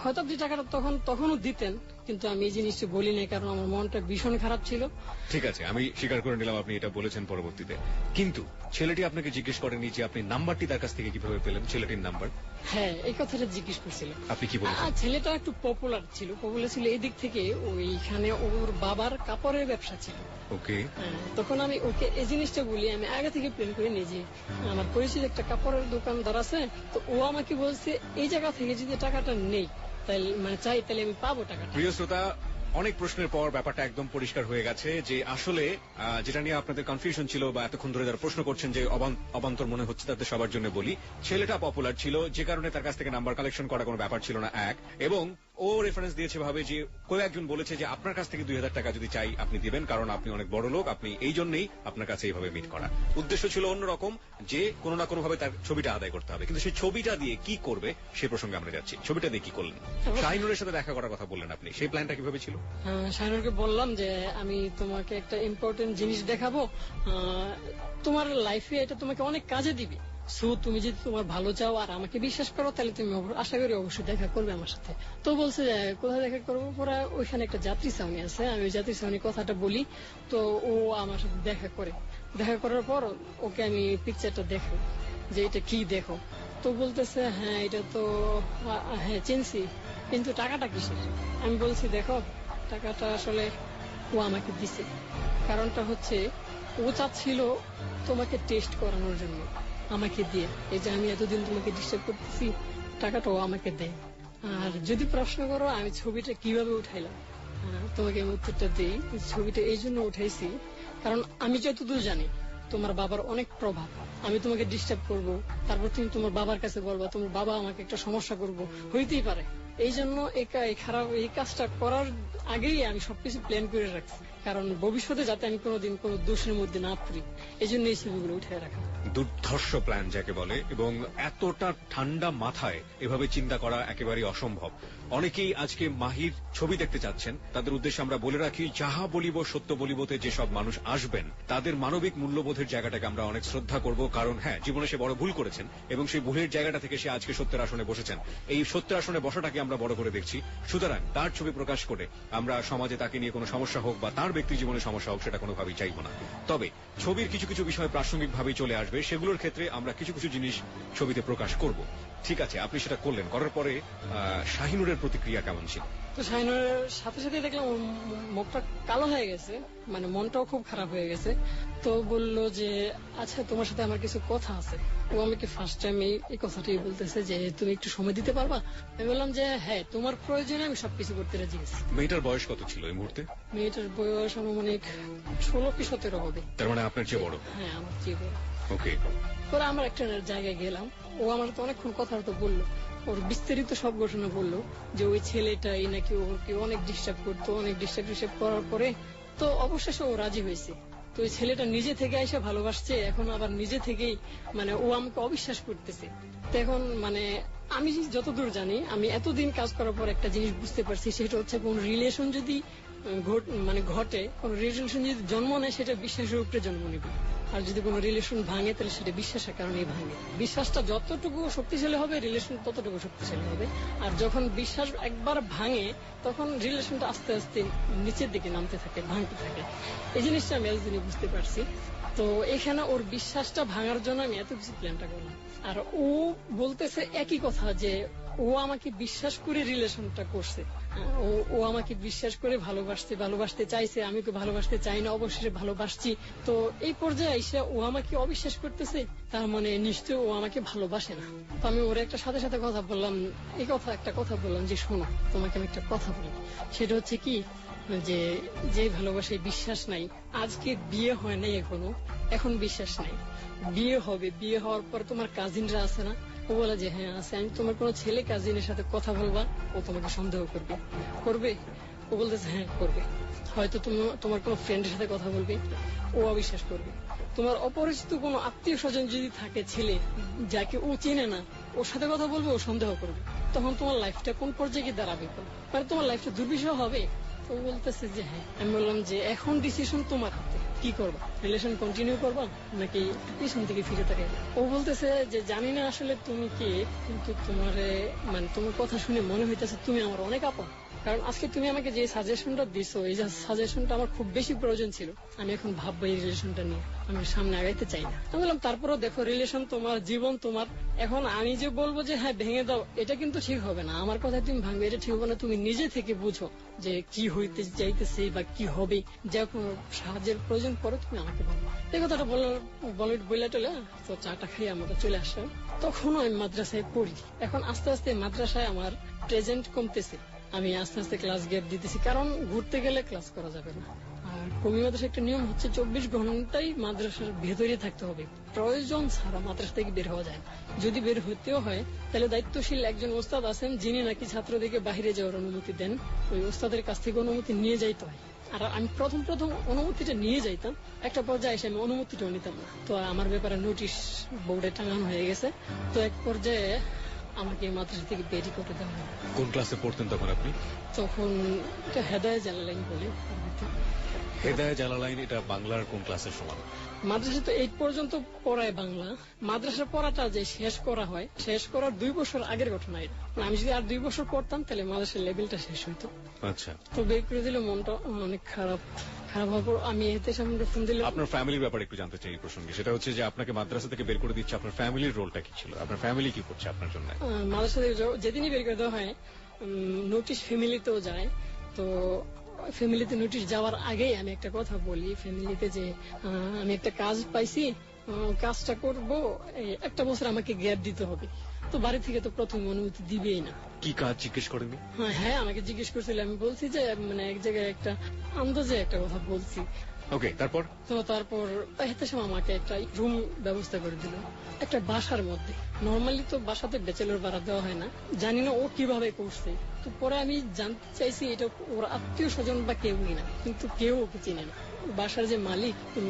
হয়তো আপনি টাকাটা তখনও দিতেন, কিন্তু আমি এই জিনিসটা বলি নাই, কারণ আমার মনটা ভীষণ খারাপ ছিল। ঠিক আছে, আমি স্বীকার করে নিলাম আপনি এটা বলেছেন পরবর্তীতে, কিন্তু ছেলেটি আপনাকে জিজ্ঞেস করেনি যে আপনি নাম্বারটি তার কাছ থেকে কিভাবে পেলেন, ছেলেটির নাম্বার? হ্যাঁ, এই কথাটা জিজ্ঞেস করছিল। আপনি কি বলেছেন? ছেলেটা একটু পপুলার ছিল এই দিক থেকে, ওইখানে ওর বাবার কাপড়ের ব্যবসা ছিল। ওকে। তখন আমি ওকে এই জিনিসটা বলি, আমি আগে থেকে প্ল্যান করে নিই যে আমার পরিচিত একটা কাপড়ের দোকানদার আছে, তো ও আমাকে বলছে এই জায়গা থেকে যদি টাকাটা নেই তাহলে তাহলে আমি পাবো টাকাটা। প্রিয় শ্রোতা, অনেক প্রশ্নের পর ব্যাপারটা একদম পরিষ্কার হয়ে গেছে যে আসলে যেটা নিয়ে আপনাদের কনফিউশন ছিল বা এতক্ষণ ধরে যারা প্রশ্ন করছেন যে অবান্তর মনে হচ্ছে, তাদের সবার জন্য বলি, ছেলেটা পপুলার ছিল যে কারণে তার কাছ থেকে নাম্বার কালেকশন করা কোনো ব্যাপার ছিল না, এক। এবং ও রেফারেন্স দিয়েছে ভাবে যে কেউ একজন বলেছে যে আপনার কাছ থেকে 2000 টাকা যদি চাই আপনি দিবেন, কারণ আপনি অনেক বড় লোক, আপনি এই জন্যই আপনার কাছে এইভাবে মিট করা। উদ্দেশ্য ছিল অন্যরকম, যে কোনো না কোনো ভাবে তার ছবিটা আদায় করতে হবে, কিন্তু সেই ছবিটা দিয়ে কি করবে সে প্রসঙ্গে আমরা যাচ্ছি। ছবিটা দিয়ে কি করলেন? শাহিনুরের সাথে দেখা করার কথা বললেন আপনি, সেই প্ল্যানটা কিভাবে ছিল? শাহিনুরকে বললাম যে আমি তোমাকে একটা ইম্পর্টেন্ট জিনিস দেখাবো, তোমার লাইফে এটা তোমাকে অনেক কাজে দিবে, সো তুমি যদি তোমার ভালো চাও আর আমাকে বিশ্বাস করো তাহলে তুমি আশা করি অবশ্যই দেখা করবে আমার সাথে। তো বলছে যে কোথায় দেখা করবো, পরে ওইখানে একটা যাত্রী ছাউনি আছে, আমি ওই যাত্রী ছাউনি কথাটা বলি, তো ও আমার সাথে দেখা করে। দেখা করার পর ওকে আমি পিকচারটা দেখো যে এটা কি দেখো, তো বলতেছে হ্যাঁ এটা তো হ্যাঁ চিনছি, কিন্তু টাকাটা কিসের? আমি বলছি দেখো টাকাটা আসলে ও আমাকে দিছে, কারণটা হচ্ছে ও চাচ্ছিল তোমাকে টেস্ট করানোর জন্য আমাকে দিয়ে, এই যে আমি এতদিন তোমাকে ডিস্টার্ব করতেছি টাকাটা ও আমাকে দেয়। আর যদি প্রশ্ন করো আমি ছবিটা কিভাবে উঠাইলাম, তোমাকে আমি উত্তরটা দিই। ছবিটা এই জন্য উঠাইছি কারণ আমি যতদূর জানি তোমার বাবার অনেক প্রভাব, আমি তোমাকে ডিস্টার্ব করব, তারপর তুমি তোমার বাবার কাছে বলবা, তোমার বাবা আমাকে একটা সমস্যা করব, হইতেই পারে। এই জন্য এই কাজটা করার আগেই আমি সবকিছু প্ল্যান করে রাখছি, কারণ ভবিষ্যতে যাতে আমি কোনোদিন কোনো দোষের মধ্যে না পড়ি, এই জন্য এই ছবিগুলো উঠে রাখা। দুর্ধর্ষ প্ল্যান যাকে বলে, এবং এতটা ঠান্ডা মাথায় এভাবে চিন্তা করা একেবারেই অসম্ভব। অনেকেই আজকে মাহির ছবি দেখতে চাচ্ছেন, তাদের উদ্দেশ্যে আমরা বলে রাখি, যাহা বলিব সত্য বলিবতে যেসব মানুষ আসবেন তাদের মানবিক মূল্যবোধের জায়গাটাকে আমরা অনেক শ্রদ্ধা করব, কারণ হ্যাঁ জীবনে সে বড় ভুল করেছেন এবং সেই ভুলের জায়গাটা থেকে সে আজকে সত্যের আসনে বসেছেন। এই সত্যের আসনে বসাটাকে আমরা বড় করে দেখছি, সুতরাং তার ছবি প্রকাশ করে আমরা সমাজে তাকে নিয়ে কোনো সমস্যা হোক বা তার ব্যক্তি জীবনে সমস্যা হোক সেটা কোনোভাবেই চাইব না। তবে ছবির কিছু কিছু বিষয় প্রাসঙ্গিকভাবেই চলে আসবে, সেগুলোর ক্ষেত্রে আমরা কিছু কিছু জিনিস ছবিতে প্রকাশ করব। ঠিক আছে, আপনি সেটা করলেন, করার পরে শাহিনুরের প্রতিক্রিয়া কেমন ছিল? তো শাহিনুরের সাথে সাথে দেখলাম মুখটা কালো হয়ে গেছে, মনটাও খুব খারাপ হয়ে গেছে। তো বললো যে আচ্ছা তোমার সাথে আমার কিছু কথা আছে। ও আমাকে ফার্স্ট টাইম এই কথাটাই বলতেছে যে তুমি একটু সময় দিতে পারবা। আমি বললাম যে হ্যাঁ তোমার প্রয়োজনে আমি সবকিছু করতে রাজি আছি। মেয়েটার বয়স কত ছিল এই মুহূর্তে? মেয়েটার বয়স আনুমানিক 16 কি 17 হবে। তার মানে আপনার চেয়ে বড়? হ্যাঁ আমার চেয়ে বড়। ওকে। পরে আমরা একটা জায়গায় গেলাম, ও আমার তো অনেকক্ষণ কথাটা বললো, ওর বিস্তারিত সব ঘটনা বললো যে ওই ছেলেটাই নাকি ওকে অনেক ডিস্টার্ব করতো, অনেক ডিস্টার্ব করার পরে তো অবশেষে ও রাজি হয়েছে। তো ওই ছেলেটা নিজে থেকে এসে ভালোবাসছে, এখন আবার নিজে থেকেই ও আমাকে অবিশ্বাস করতেছে। তো এখন আমি যতদূর জানি, আমি এতদিন কাজ করার পর একটা জিনিস বুঝতে পারছি, সেটা হচ্ছে কোন রিলেশন যদি ঘটে, কোন রিলেশন যদি জন্ম নেয় সেটা বিশ্বাসের উপরে জন্ম নেবে। আর যদি কোনো রিলেশন ভাঙে তাহলে সেটা বিশ্বাসের কারণেই ভাঙে। বিশ্বাসটা যতটুকু শক্তিশালী হবে রিলেশন ততটুকু শক্তিশালী হবে। আর যখন বিশ্বাস একবার ভাঙে তখন রিলেশনটা আস্তে আস্তে নিচের দিকে নামতে থাকে, ভাঙতে থাকে। এই জিনিসটা আমি এতদিনই বুঝতে পারছি। তো এখানে ওর বিশ্বাসটা ভাঙার জন্য আমি এত কিছু প্ল্যানটা করলাম। আর ও বলতেছে একই কথা যে ও আমাকে বিশ্বাস করে রিলেশনটা করছে, ও আমাকে বিশ্বাস করে ভালোবাসতে চাইছে, আমি ওকে ভালোবাসতে চাই না, অবশেষে ভালোবাসছি। তো এই পর্যায়ে এসে ও আমাকে অবিশ্বাস করতেছে, তার মানে নিশ্চয় ও আমাকে ভালোবাসে না। তো আমি ওর একটা সাথে সাথে কথা বললাম, একটা কথা বললাম যে শোনো, তোমাকে আমি একটা কথা বলি, সেটা হচ্ছে কি যে যে ভালোবাসায় বিশ্বাস নাই, আজকে বিয়ে হয় নাই এখনো, এখন বিশ্বাস নাই, বিয়ে হবে, বিয়ে হওয়ার পর তোমার কাজিনরা আছে না, ও বলে যে হ্যাঁ আছে, আমি তোমার কোনো ছেলে কাজিনের সাথে কথা বলবা, ও তোমাকে সন্দেহ করবে। ও বলতেছে হ্যাঁ করবে। হয়তো তোমার কোনো ফ্রেন্ডের সাথে কথা বলবে, ও অবিশ্বাস করবে। তোমার অপরিচিত কোনো আত্মীয় স্বজন যদি থাকে ছেলে যাকে ও চেনে না, ওর সাথে কথা বলবে, ও সন্দেহ করবে। তখন তোমার লাইফটা কোন পর্যায়ে গিয়ে দাঁড়াবে, মানে তোমার লাইফটা দুর্বিষহ হবে। তো বলতেছে যে হ্যাঁ। আমি বললাম যে এখন ডিসিশন তোমার হাতে, কি করবা, রিলেশন কন্টিনিউ করবা নাকি পিছন থেকে ফিরে থাকে। ও বলতেছে যে জানি না আসলে তুমি কে, কিন্তু তোমার কথা শুনে মনে হইতেছে তুমি আমার অনেক আপন। কারণ আজকে তুমি আমাকে যে সাজেশনটা দিছো, এই সাজেশনটা আমার খুব বেশি প্রয়োজন ছিল। আমি এখন ভাববো এই রিলেশনটা নিয়ে, আমি সামনে আগাইতে চাই না। আমি বললাম তারপরও দেখো, রিলেশন তোমার, জীবন তোমার। এখন আমি যে বলবো যে হ্যাঁ ভেঙে দাও, এটা কিন্তু ঠিক হবে না। আমার কথায় তুমি ভাঙবে, এটা ঠিক হবে না। তুমি নিজে থেকে বুঝো যে কি হইতে চাইতেছে বা কি হবে, যা কোনো সাহায্যের প্রয়োজন পড়ে তুমি আমাকে বলবো। এই কথাটা বলে টলে তো চাটা খাই আমরা চলে আসলাম। তখনও আমি মাদ্রাসায় পড়ি। এখন আস্তে আস্তে মাদ্রাসায় আমার প্রেজেন্ট কমতেছে, আমি আস্তে আস্তে ক্লাস গ্যাপ দিতেছি, কারণ ঘুরতে গেলে ক্লাস করা যাবে না। আর কমি মাদ্রাসার একটা নিয়ম হচ্ছে 24 ঘন্টাই মাদ্রাসার ভেতরে থাকতে হবে, প্রয়োজন ছাড়া মাদ্রাসা থেকে বের হওয়া যায় না। যদি বের হতেও হয় তাহলে দায়িত্বশীল একজন ওস্তাদ আছেন, যিনি নাকি ছাত্রদেরকে বাইরে যাওয়ার অনুমতি দেন। ওই ওস্তাদের কাছ থেকে অনুমতি নিয়ে যাইতে হয়। আর আমি প্রথম অনুমতিটা নিয়ে যাইতাম, একটা পর্যায়ে এসে আমি অনুমতিটাও নিতাম না। তো আমার ব্যাপারে নোটিশ বোর্ডে টাঙানো হয়ে গেছে। তো এক পর্যায়ে আমাকে মাদ্রাসা থেকে বেরি করে দেওয়া হয়। কোন ক্লাসে পড়তেন তখন আপনি? তখন হেদায়ে জালালাইন বলে। হেদায়ে জালালাইন, এটা বাংলার কোন ক্লাসের সমান? মাদ্রাসা তো 8 পর্যন্ত পড়ায় বাংলা। মাদ্রাসার পড়াটা যে শেষ করা হয়, শেষ করার 2 বছর আগের ঘটনা এটা। আমি যদি আর 2 বছর পড়তাম তাহলে মাদ্রাসার লেভেলটা শেষ হইতো। আচ্ছা। তো বের করে দিলে মনটা অনেক খারাপ হওয়ার পর আমি এতে সামনে ফোন দিলাম। আপনার ফ্যামিলির ব্যাপারে একটু জানতে চাই এই প্রসঙ্গে। সেটা হচ্ছে যে আপনাকে মাদ্রাসা থেকে বের করে দিচ্ছে, আপনার ফ্যামিলির রোলটা কি ছিল? আপনার ফ্যামিলি কি করছে আপনার জন্য? মাদ্রাসা থেকে যেদিনই বের করে দেওয়া হয় নোটিশ ফ্যামিলিতেও যায়। তো ফ্যামিলিতে নোটিশ যাওয়ার আগেই আমি একটা কথা বলি ফ্যামিলিতে যে আমি একটা কাজ পাইছি, কাজটা করব, একটা বছর আমাকে গ্যাপ দিতে হবে। তো বাড়ি থেকে তো প্রথম অনুমতি দিবেই না। কি কাজ জিজ্ঞেস করেননি? হ্যাঁ আমাকে জিজ্ঞেস করছিল, আমি বলছি যে এক জায়গায় একটা আন্দাজে একটা কথা বলছি। ওকে, তারপর হেতে সময় আমাকে একটা রুম ব্যবস্থা করে দিল একটা বাসার মধ্যে। নর্মালি তো বাসাতে ব্যাচেলর ভাড়া দেওয়া হয় না, জানি না ও কিভাবে করছে। তো পরে আমি জানতে চাইছি এটা ওর আত্মীয় স্বজন বা কেউই না, কিন্তু কেউ ওকে চিনে না। বাসার যে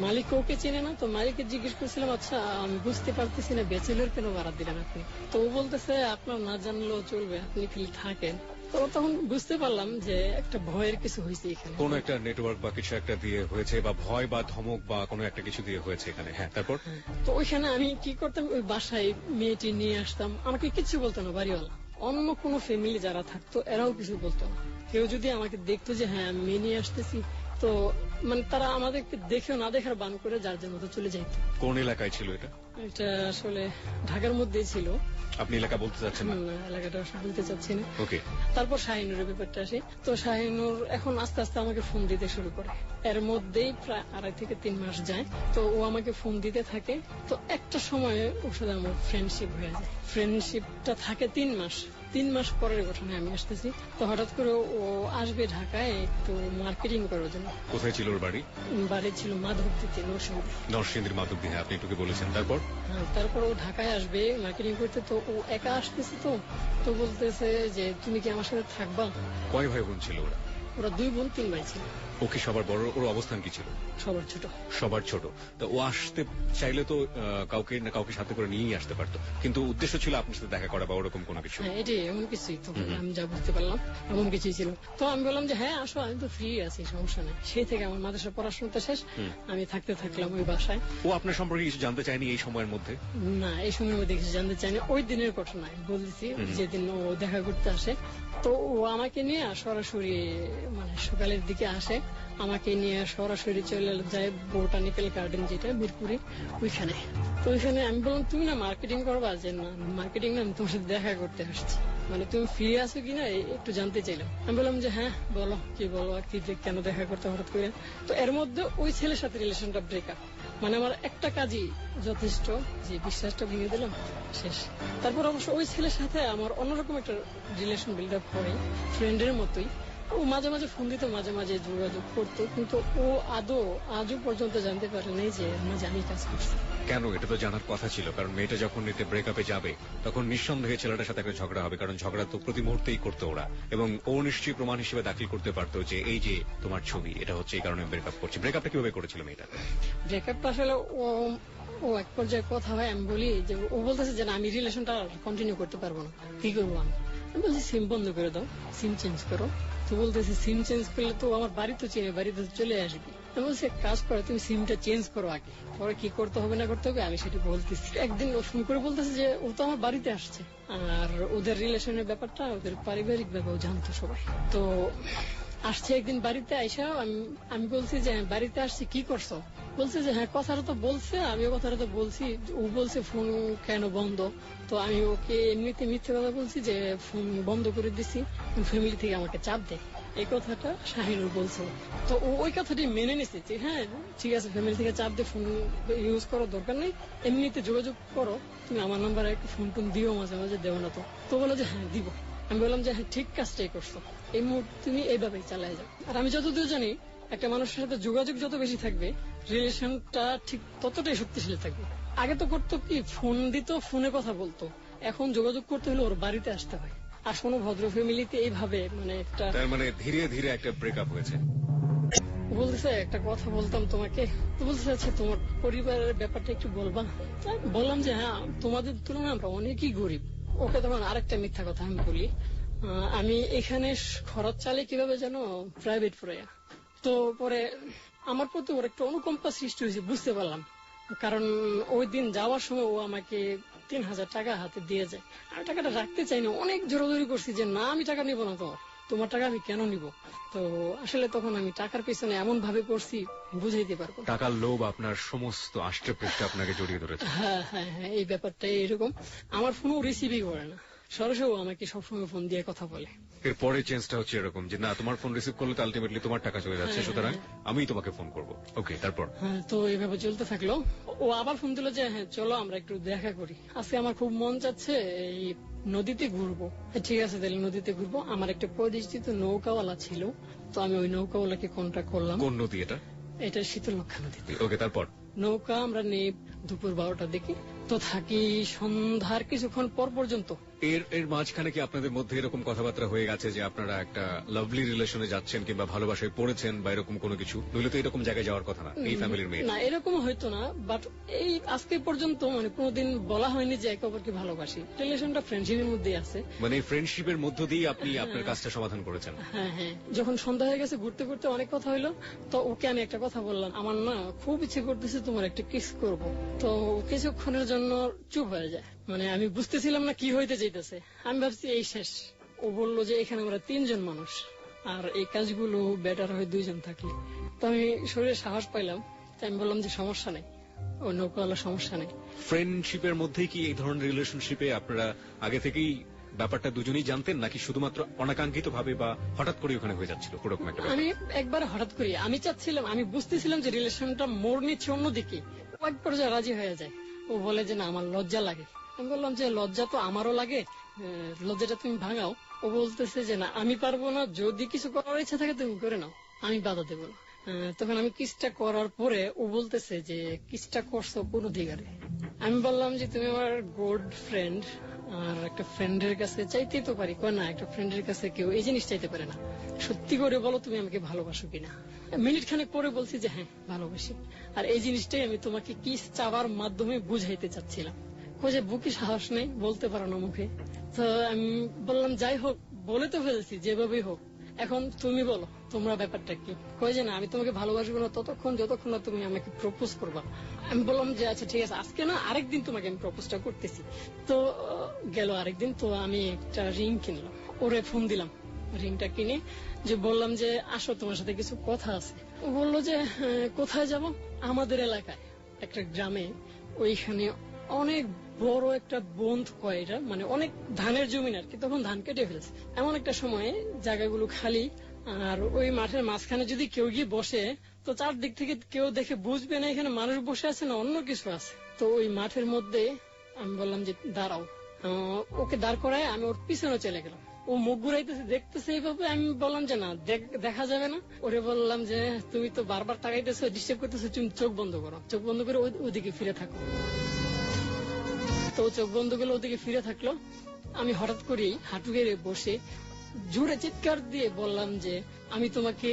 মালিক ওকে চেনে না। তো মালিককে জিজ্ঞেস করছিলাম, আচ্ছা আমি বুঝতে পারতেছি না ব্যাচেলর কেন ভাড়া দিলেন আপনি? তো ও বলতেছে আপনার না জানলেও চলবে, আপনি খালি থাকেন। তো তখন বুঝতে পারলাম যে একটা ভয়ের কিছু হয়েছে এখানে, কোন একটা নেটওয়ার্ক বা কিছু একটা দিয়ে হয়েছে, বা ভয় বা ধমক বা কোনো একটা কিছু দিয়ে হয়েছে এখানে। হ্যাঁ, তারপর? তো ওইখানে আমি কি করতাম, ওই বাসায় মেয়েটি নিয়ে আসতাম, আমাকে কিছু বলতো না বাড়িওয়ালা। অন্য কোনো ফ্যামিলি যারা থাকতো এরাও কিছু বলতো না। কেউ যদি আমাকে দেখতো যে হ্যাঁ আমি মেয়ে নিয়ে আসতেছি, তো তারা আমাদেরকে দেখেও না দেখার বান করে যার যার মতো চলে যাইতো। কোন এলাকায় ছিল এটা? এটা আসলে ঢাকার মধ্যেই ছিল। আপনি এলাকা বলতে চাচ্ছেন না? এলাকাটা আসলে বলতে চাচ্ছি না। ওকে। তারপর শাহিনুরের ব্যাপারটা আসে। তো শাহিনুর এখন আস্তে আস্তে আমাকে ফোন দিতে শুরু করে। এর মধ্যেই প্রায় 2.5 থেকে 3 মাস যায়। তো ও আমাকে ফোন দিতে থাকে। তো একটা সময়ে ওর সাথে আমার ফ্রেন্ডশিপ হয়ে যায়। ফ্রেন্ডশিপটা থাকে 3 মাস। 3 মাস পরের ঘটনায় আমি আসতেছি। তো হঠাৎ করে ও আসবে ঢাকায় একটু মার্কেটিং করার জন্য। কোথায় ছিল ওর বাড়ি? বাড়ি ছিল মাধবদীতে, নরসিংদীর মাধবদী। হ্যাঁ, আপনি একটু বলেছেন। তারপর ও ঢাকায় আসবে মার্কেটিং করতে। তো ও একা আসতেছে। তো বলতেছে যে তুমি কি আমার সাথে থাকবা? কয় ভাই বোন ছিল ওরা? ওরা 2 বোন 3 ভাই ছিল। ও কি সবার বড়? ওর অবস্থান কি ছিল? সবার ছোট। সবার ছোট। তো ও আসতে চাইলে তো কাউকে না কাউকে সাথে করে নিয়েই আসতে পারতো, কিন্তু উদ্দেশ্য ছিল আপনার সাথে দেখা করা বা ওরকম কোনো কিছু? হ্যাঁ, এটাই এমন কিছুই তো, আমি যা বুঝতে পারলাম এমন কিছুই ছিল। তো আমি বললাম যে হ্যাঁ আসো, আমি তো ফ্রি আছি, সমস্যা নেই। সেই থেকে আমার মাদ্রাসার পড়াশোনাটা শেষ, আমি থাকতে থাকলাম ওই বাসায়। ও আপনার সম্পর্কে কিছু জানতে চায়নি এই সময়ের মধ্যে? না, এই সময়ের মধ্যে কিছু জানতে চাইনি। ওই দিনের ঘটনা আমি বলতেছি, যেদিন ও দেখা করতে আসে, তো ও আমাকে নিয়ে সরাসরি মানে সকালের দিকে আসে, আমাকে নিয়ে সরাসরি চলে যায় বোটানিক্যাল গার্ডেন, যেটা মিরপুরে, ওইখানে। তো ওইখানে আমি বললাম তুমি না মার্কেটিং করবা? যে না, মার্কেটিং না, আমি তোমার সাথে দেখা করতে আসছি, মানে তুমি ফ্রি আছো কিনা একটু জানতে চাইলাম। আমি বললাম যে হ্যাঁ বলো, কি বলো, কি কেন দেখা করতে হঠাৎ করে। তো এর মধ্যে ওই ছেলের সাথে রিলেশনটা ব্রেকআপ, মানে আমার একটা কাজই যথেষ্ট, যে বিশ্বাসটা ভেঙে দিলাম, শেষ। তারপর অবশ্য ওই ছেলের সাথে আমার অন্যরকম একটা রিলেশন বিল্ড আপ হয়, ফ্রেন্ডের মতোই। ও মাঝে মাঝে ফোন দিত, মাঝে মাঝে যোগাযোগ করতো, কিন্তু ও আজও পর্যন্ত জানতে পারেনি যে মাঝে আমি কাজ করছি। কেন? এটা তো জানার কথা ছিল, কারণ মেয়েটা যখন এতে ব্রেকআপে যাবে তখন নিঃসন্দেহে ছেলেটার সাথে একটা ঝগড়া হবে, কারণ ঝগড়া তো প্রতি মুহূর্তেই করতো ওরা, এবং ও নিশ্চয়ই প্রমাণ হিসেবে দাখিল করতে পারতো যে এই যে তোমার ছবি, এটা হচ্ছে এই কারণে ব্রেকআপ করছে। ব্রেকআপটা কিভাবে করেছিল মেয়েটা? ব্রেকআপটা আসলে ও এক পর্যায়ে কথা হয়, আমি বলি যে, ও বলতেছে যে না, আমি রিলেশনটা কন্টিনিউ করতে পারবো না, কি করবো আমি? আমি বলছি সিম বন্ধ করে দাও, সিম চেঞ্জ করো। তো বলতেছে সিম চেঞ্জ করলে তো আমার বাড়ি তো চিনে, বাড়িতে চলে আসবে। আমি বলছি এক কাজ করো, তুমি সিমটা চেঞ্জ করো আগে, পরে কি করতে হবে না করতে হবে আমি সেটা বলতেছি। একদিন ও ফোন করে বলতেছে যে ও তো আমার বাড়িতে আসছে, আর ওদের রিলেশনের ব্যাপারটা, ওদের পারিবারিক ব্যাপার জানতো সবাই। তো আসছে একদিন বাড়িতে আইসা, আমি বলছি যে বাড়িতে আসছি, কি করছো? বলছে যে হ্যাঁ কথাটা তো বলছে, আমিও কথাটা তো বলছি। ও বলছে ফোন কেন বন্ধ? তো আমি ওকে এমনিতে মিথ্যে কথা বলছি যে ফোন বন্ধ করে দিছি, ফ্যামিলি থেকে আমাকে চাপ দেয়, এই কথাটা শাহিনুর বলছে। তো ও ওই কথাটি মেনে নিছে যে হ্যাঁ ঠিক আছে, ফ্যামিলি থেকে চাপ দিয়ে ফোন ইউজ করার দরকার নেই, এমনিতে যোগাযোগ করো, তুমি আমার নাম্বারে একটু ফোন টোন দিও, মাঝে মাঝে দেও না। তো বলো যে হ্যাঁ দিব। আমি বললাম যে হ্যাঁ ঠিক কাজটাই করছো, এই মুহূর্তে তুমি এইভাবেই চালাই যাও। আর আমি যতদূর জানি, একটা মানুষের সাথে যোগাযোগ যত বেশি থাকবে, রিলেশনটা ঠিক ততটাই শক্তিশালী থাকবে। আগে তো করতো কি, ফোন দিত, ফোনে কথা বলতো, এখন যোগাযোগ করতে হলে ওর বাড়িতে আসতে হয়। আর কোনো ভদ্র ফ্যামিলিতে এইভাবে মানে একটা, তার মানে ধীরে ধীরে একটা ব্রেকআপ হয়েছে। বলতেছে একটা কথা বলতাম তোমাকে, তো বলতেছে আচ্ছা তোমার পরিবারের ব্যাপারটা একটু বলবা। বললাম যে হ্যাঁ তোমাদের তুলনায় আমরা অনেকই গরিব। ওকে তখন আরেকটা মিথ্যা কথা আমি বলি, আমি এখানে খরচ চালে কিভাবে যেন প্রাইভেট পড়াইয়া। তো পরে আমার প্রতি ওর একটা অনুকম্পা সৃষ্টি হয়েছে, বুঝতে পারলাম। কারণ ওই দিন যাওয়ার সময় ও আমাকে 3000 টাকা হাতে দিয়ে যায়, আমি টাকাটা রাখতে চাইনি, অনেক জোরাজোরি করছি যে না আমি টাকা নিব না, তোমার টাকা আমি কেন নিব। তো আসলে তখন আমি টাকার পেছনে এমন ভাবে পড়ছি বুঝাইতে পারবো। টাকার লোভ আপনার সমস্ত আষ্টে পৃষ্ঠে আপনাকে জড়িয়ে ধরেছে। হ্যাঁ হ্যাঁ হ্যাঁ, এই ব্যাপারটা এরকম। আমার ফোনও রিসিভই করে না, সরাসরি আমাকে সবসময় ফোন দিয়ে কথা বলে। এরপরে চেঞ্জটা হচ্ছে এরকম যে না, তোমার ফোন রিসিভ করলে তো আলটিমেটলি তোমার টাকা চলে যাচ্ছে, সুতরাং আমি তোমাকে ফোন করব। ওকে, তারপর? হ্যাঁ, তো এইভাবে চলতে থাকলো। ও আবার ফোন দিল যে হ্যাঁ চলো আমরা একটু দেখা করি, আজকে আমার খুব মন চাচ্ছে এই নদীতে ঘুরবো। ঠিক আছে তাহলে নদীতে ঘুরবো। আমার একটা পরিচিত নৌকাওয়ালা ছিল, তো আমি ওই নৌকাওয়ালাকে কন্ট্যাক্ট করলাম। কোন নদী এটা? এটা শীতলক্ষা নদী। ওকে, তারপর? নৌকা আমরা নেই দুপুর 12টার দিকে, তো থাকি সন্ধ্যার কিছুক্ষণ পর পর্যন্ত। এর মাঝখানে কি আপনাদের মধ্যে এরকম কথাবার্তা হয়ে গেছে যে আপনারা একটা লাভলি রিলেশনে যাচ্ছেন কিংবা ভালোবাসায় পড়েছেন বা এরকম কোনো কিছু? নইলে তো এরকম জায়গায় যাওয়ার কথা না এই ফ্যামিলির মেয়ে। না, এরকম হয়তো না, বাট এই আজকে পর্যন্ত মানে কোনোদিন বলা হয়নি যে একে অপরকে ভালোবাসি। রিলেশনটা ফ্রেন্ডশিপের মধ্যে আছে। মানে ফ্রেন্ডশিপের মধ্য দিয়ে আপনি আপনার কাজটা সমাধান করেছেন। হ্যাঁ হ্যাঁ, যখন সন্ধ্যা হয়ে গেছে, ঘুরতে ঘুরতে অনেক কথা হইলো, তো ওকে আমি একটা কথা বললাম, আমার না খুব ইচ্ছে করতেছে তোমার একটা কিস করব। তো কিছুক্ষণের জন্য চুপ হয়ে যায়, মানে আমি বুঝতেছিলাম না কি হইতে চাইতেছে। আমি ভাবছি এই শেষ। ও বললো যে এখানে আমরা 3 জন মানুষ, আর এই কাজগুলো বেটার হয় 2 জন থাকলে। তো আমি শরীরে সাহস পাইলাম, তাই আমি বললাম যে সমস্যা নেই, ও নৌকাওয়ালা সমস্যা নেই। ফ্রেন্ডশিপের মধ্যেই কি এই ধরনের রিলেশনশিপে আপনারা আগে থেকেই ব্যাপারটা দুজনেই জানতেন, নাকি শুধুমাত্র অনাকাঙ্ক্ষিত ভাবে বা হঠাৎ করে ওখানে হয়ে যাচ্ছিল পুরোকম একটা ব্যাপার? আমি একবার হঠাৎ করি, আমি চাচ্ছিলাম, আমি বুঝতেছিলাম যে রিলেশনটা মোড় নিচ্ছে অন্যদিকে। ও এক পর্যায়ে রাজি হয়ে যায়, ও বলে যে না আমার লজ্জা লাগে। আমি বললাম যে লজ্জা তো আমারও লাগে, লজ্জাটা তুমি ভাঙাও। ও বলতেছে যে না আমি পারবো না, যদি কিছু করার ইচ্ছা থাকে তুমি করে নাও, আমি বাধা দেবো না। তখন আমি কিসটা করার পরে ও বলতেছে যে কিসটা করছো কোন অধিকারে। আমি বললাম যে তুমি আমার গুড ফ্রেন্ড, আর একটা ফ্রেন্ডের কাছে চাইতেই তো পারি, কয় না একটা ফ্রেন্ডের কাছে কেউ এই জিনিস চাইতে পারে না, সত্যি করে বলো তুমি আমাকে ভালোবাসো কিনা। মিনিট খানেক পরে বলছি যে হ্যাঁ ভালোবাসি, আর এই জিনিসটাই আমি তোমাকে কি চাওয়ার মাধ্যমে বুঝাইতে চাচ্ছিলাম। কই যে বুকে সাহস নেই, বলতে পারো না মুখে। তো আমি বললাম যাই হোক, বলে তো ফেলছি যেভাবেই হোক, এখন তুমি বলো তোমরা ব্যাপারটা কি। কয় যে না আমি তোমাকে ভালোবাসবো না ততক্ষণ যতক্ষণ না তুমি আমাকে প্রপোজ করবা। আমি বললাম যে আচ্ছা ঠিক আছে, আজকে না আরেকদিন তোমাকে আমি প্রপোজটা করতেছি। তো গেল আরেকদিন, তো আমি একটা রিং কিনলাম, ওরে ফোন দিলাম, রিংটা কিনে যে বললাম যে আসো তোমার সাথে কিছু কথা আছে। ও বললো যে কোথায় যাব, আমাদের এলাকায় একটা গ্রামে, ওইখানে অনেক বড় একটা বন্ধ কয়, এটা মানে অনেক ধানের জমিন আর কি, তখন ধান কেটে ফেলছে, এমন একটা সময়ে জায়গাগুলো খালি, আর ওই মাঠের মাঝখানে যদি কেউ গিয়ে বসে তো চারদিক থেকে কেউ দেখে বুঝবে না এখানে মানুষ বসে আছে না অন্য কিছু আছে। তো ওই মাঠের মধ্যে আমি বললাম যে দাঁড়াও, ওকে দাঁড় করায় আমি ওর পিছনে চলে গেলাম। ও মুখ ঘুরাইতেছে, দেখতেছে এইভাবে। আমি বললাম যে না দেখা যাবে না। ওরে বললাম যে তুমি তো বারবার তাকাইতেছো, ডিস্টার্ব করতেছো, তুমি চোখ বন্ধ করো, চোখ বন্ধ করে ওদিকে ফিরে থাকো। তো চোখ বন্ধ করলে ওদিকে ফিরে থাকলো। আমি হঠাৎ করেই হাঁটু গেড়ে বসে জোরে চিৎকার দিয়ে বললাম যে আমি তোমাকে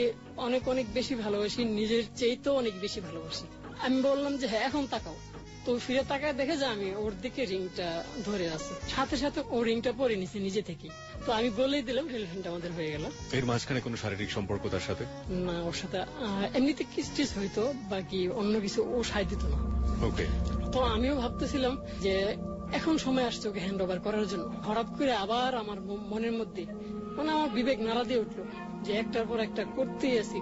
অনেক অনেক বেশি ভালোবাসি, নিজের চেয়েতেও অনেক বেশি ভালোবাসি। আমি বললাম যে হ্যাঁ এখন তাকাও। তো ফিরে তাকায় দেখে যে আমি ওর দিকে রিংটা ধরে আছি, সাথে সাথে ও রিংটা পরে নিছে নিজে থেকে। তো আমি বলেই দিলাম রিলেশনটা আমাদের হয়ে গেল। এর মাঝখানে কোনো শারীরিক সম্পর্ক তার সাথে? না, ওর সাথে এমনিতে কিস হইতো, বাকি অন্য কিছু ও সায় দিত না। ওকে। তো আমিও ভাবতেছিলাম যে এখন সময় আসছে ওকে হ্যান্ড ওভার করার জন্য। হঠাৎ করে আবার আমার মনের মধ্যে মানে আমার বিবেক নাড়া দিয়ে উঠলো যে একটার পর একটা করতেই আসি।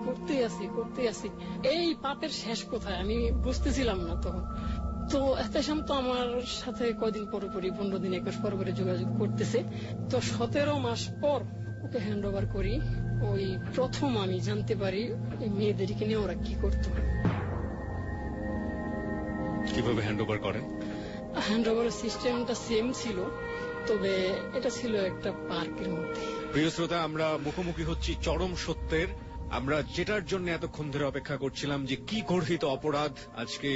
এই পাপের শেষ কোথায় আমি বুঝতেছিলাম না তখন। তো এহতেশাম তো আমার সাথে কদিন পরপরই 15 দিন 21 পর যোগাযোগ করতেছে। তো 17 মাস পর ওকে হ্যান্ড ওভার করি। ওই প্রথম আমি জানতে পারি মেয়েদেরকে নিয়ে ওরা কি করতো। কিভাবে হ্যান্ড ওভার করেন? হ্যান্ড ওভারের সিস্টেমটা সেম ছিল, তবে এটা ছিল একটা পার্কের মধ্যে। প্রিয় শ্রোতা, আমরা মুখোমুখি হচ্ছি চরম সত্যের। আমরা যেটার জন্য এতক্ষণ ধরে অপেক্ষা করছিলাম যে কি গর্হিত অপরাধ আজকে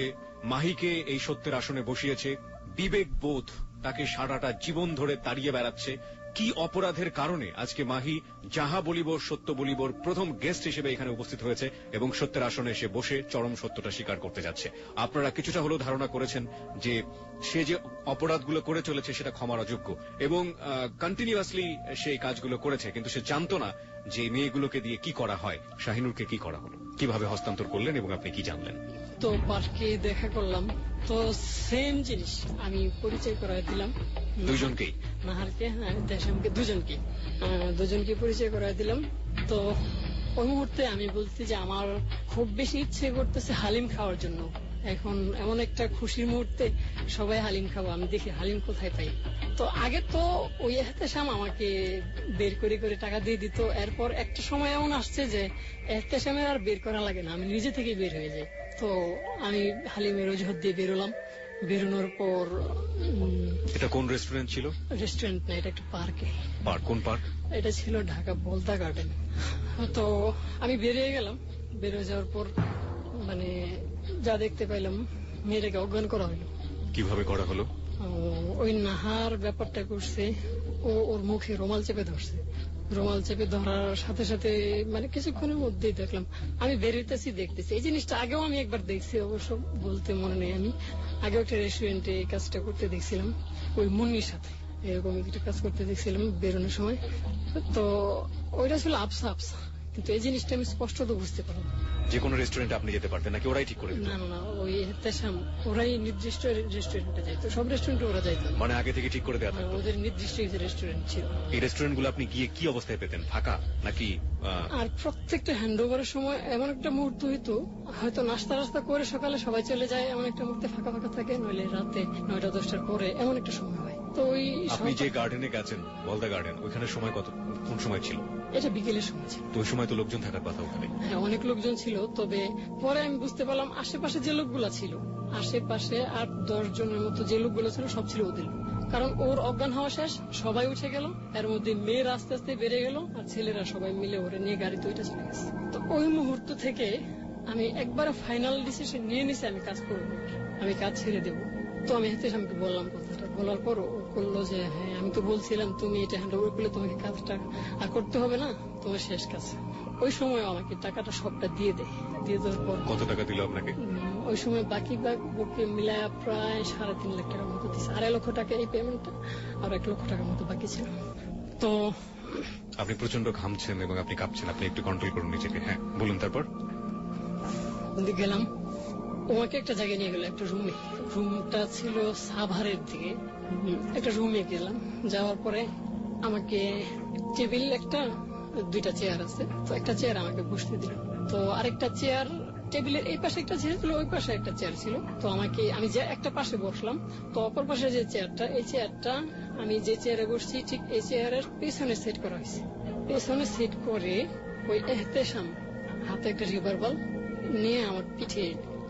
মাহিকে এই সত্যের আসনে বসিয়েছে। বিবেক বোধ তাকে সারাটা জীবন ধরে তাড়িয়ে বেড়াচ্ছে। কি অপরাধের কারণে আজকে মাহি যাহা বলিব সত্য বলিবর প্রথম গেস্ট হিসেবে এখানে উপস্থিত হয়েছে এবং সত্যের আসনে এসে বসে চরম সত্যটা স্বীকার করতে যাচ্ছে। আপনারা কিছুটা হলেও ধারণা করেছেন যে সে যে অপরাধগুলো করে চলেছে সেটা ক্ষমার অযোগ্য এবং কন্টিনিউয়াসলি সেই কাজগুলো করেছে, কিন্তু সে জানতো না যে মেয়েগুলোকে দিয়ে কি করা হয়। শাহিনুরকে কি করা হলো, কিভাবে হস্তান্তর করলেন এবং আপনি কি জানলেন? তো পার্কে দেখা করলাম, তো সেম জিনিস আমি পরিচয় করাই দিলাম দুইজনকেই, নাহারকে দেশামকে, দুজনকে পরিচয় করাই দিলাম। তো ওই মুহূর্তে আমি বলছি যে আমার খুব বেশি ইচ্ছে করতেছে হালিম খাওয়ার জন্য। এখন এমন একটা খুশির মুহূর্তে সবাই হালিম খাবো, আমি দেখি হালিম কোথায় পাই। তো আগে তো ওই এহতেশাম আমাকে বের করে করে টাকা দিয়ে দিত। এরপর একটা সময় এমন আসছে যে এহতেশামের আর বের করা লাগে না, আমি নিজে থেকে বের হয়ে যাই। তো আমি হালিমের অজুহাত দিয়ে বেরোলাম। বেরোনোর পর এটা কোন রেস্টুরেন্ট ছিল? রেস্টুরেন্ট না, এটা একটা পার্কে। পার্ক? কোন পার্ক? এটা ছিল ঢাকা বলতা গার্ডেন। তো আমি বেরিয়ে গেলাম। বেরিয়ে যাওয়ার পর মানে যা দেখতে পাইলাম, মেয়েটাকে অজ্ঞান করা হলো। কিভাবে করা হলো? ওই নাহার ব্যাপারটা করছে, ওর মুখে রুমাল চেপে ধরছে। রুমাল চেপে ধরার সাথে সাথে মানে কিছুক্ষণের মধ্যেই দেখলাম, আমি বেরোতেছি দেখতেছি। এই জিনিসটা আগেও আমি একবার দেখছি, অবশ্য বলতে মনে নেই। আমি আগেও একটা রেস্টুরেন্টে এই কাজটা করতে দেখছিলাম ওই মুন্নির সাথে, এরকম একটা কাজ করতে দেখছিলাম বেরোনোর সময়। তো ওইটা ছিল আফসা, কিন্তু এই জিনিসটা আমি স্পষ্ট তো বুঝতে পারলাম। যে কোনো রেস্টুরেন্টে আপনি যেতে পারতেন নাকি ওরাই ঠিক করে দিত? না, ওই এহতেশাম ওরাই নির্দিষ্ট রেস্টুরেন্টে যাইতো, সব রেস্টুরেন্টে ওরা যাইতো। মানে আগে থেকে ঠিক করে দেওয়া থাকতো? ওদের নির্দিষ্ট রেস্টুরেন্ট ছিল। এই রেস্টুরেন্ট গুলো আপনি গিয়ে কি অবস্থায় পেতেন? ফাঁকা নাকি? আর প্রত্যেকটা হ্যান্ড ওভারের সময় এমন একটা মুহূর্ত হইতো, হয়তো নাস্তা করে সকালে সবাই চলে যায়, এমন একটা মুহূর্তে ফাঁকা থাকে, নইলে রাতে 9টা-10টার পরে এমন একটা সময় হয়। তো ওই আপনি যে গার্ডেনে গেছেন, বলদা গার্ডেন, ওইখানে সময় কোন সময় ছিল? এটা বিকেলের সময় ছিল। তো ওই সময় তো লোকজন থাকার কথা ওখানে? হ্যাঁ, অনেক লোকজন ছিল। তবে পরে আমি বুঝতে পারলাম আশেপাশে যে লোকগুলা ছিল, আশেপাশে 8-10 জনের মতো যে লোকগুলো ছিল সব ছিল ওদের। কারণ ওর অজ্ঞান হওয়া শেষ, সবাই উঠে গেল, এর মধ্যে মেয়ের আস্তে আস্তে বেড়ে গেল, আর ছেলেরা সবাই মিলে ওরে নিয়ে গাড়িতে ওইটা চলে গেছে। তো ওই মুহূর্ত থেকে আমি একবারে ফাইনাল ডিসিশন নিয়ে নিছি, আমি কাজ করবো, আমি কাজ ছেড়ে দেব। তো আমি হেতেশামকে বললাম কথাটা, বলার পর ও করলো যে হ্যাঁ আমি তো বলছিলাম তুমি এটা হ্যান্ড ওভার করলে তোমাকে কাজটা আর করতে হবে না, তোমার শেষ কাজ। ওই সময় আমাকে টাকাটা সবটা দিয়ে দেয়। দিয়ে দেওয়ার পর কত টাকা দিল আপনাকে? ওই সময় বাকি বুকে মিলায় প্রায় 3.5 লাখ টাকার মতো দিচ্ছে। 2.5 লক্ষ টাকা এই পেমেন্টটা, আর 1 লক্ষ টাকার মতো বাকি ছিল। তো আপনি প্রচন্ড ঘামছেন এবং আপনি কাঁপছেন, আপনি একটু কন্ট্রোল করুন নিজেকে। হ্যাঁ বলুন, তারপর? গেলাম, ওমাকে একটা জায়গায় নিয়ে গেল, একটা রুমে। রুমটা ছিল সাভারের দিকে। একটা রুমে গেলাম, যাওয়ার পরে আমাকে টেবিল একটা, 2টা চেয়ার আছে, তো একটা চেয়ার আমাকে বসতে দিল। তো আরেকটা চেয়ার, টেবিলের এই পাশে একটা চেয়ার ছিল, ওই পাশে একটা চেয়ার ছিল। তো আমি যে একটা পাশে বসলাম, তো অপর পাশে যে চেয়ারটা, এই চেয়ারটা আমি যে চেয়ারে বসছি ঠিক এই চেয়ারের পেছনে সেট করা হয়েছে। পেছনে সেট করে ওই এহতেশাম হাতে একটা রিভলভার নিয়ে আমার পিঠে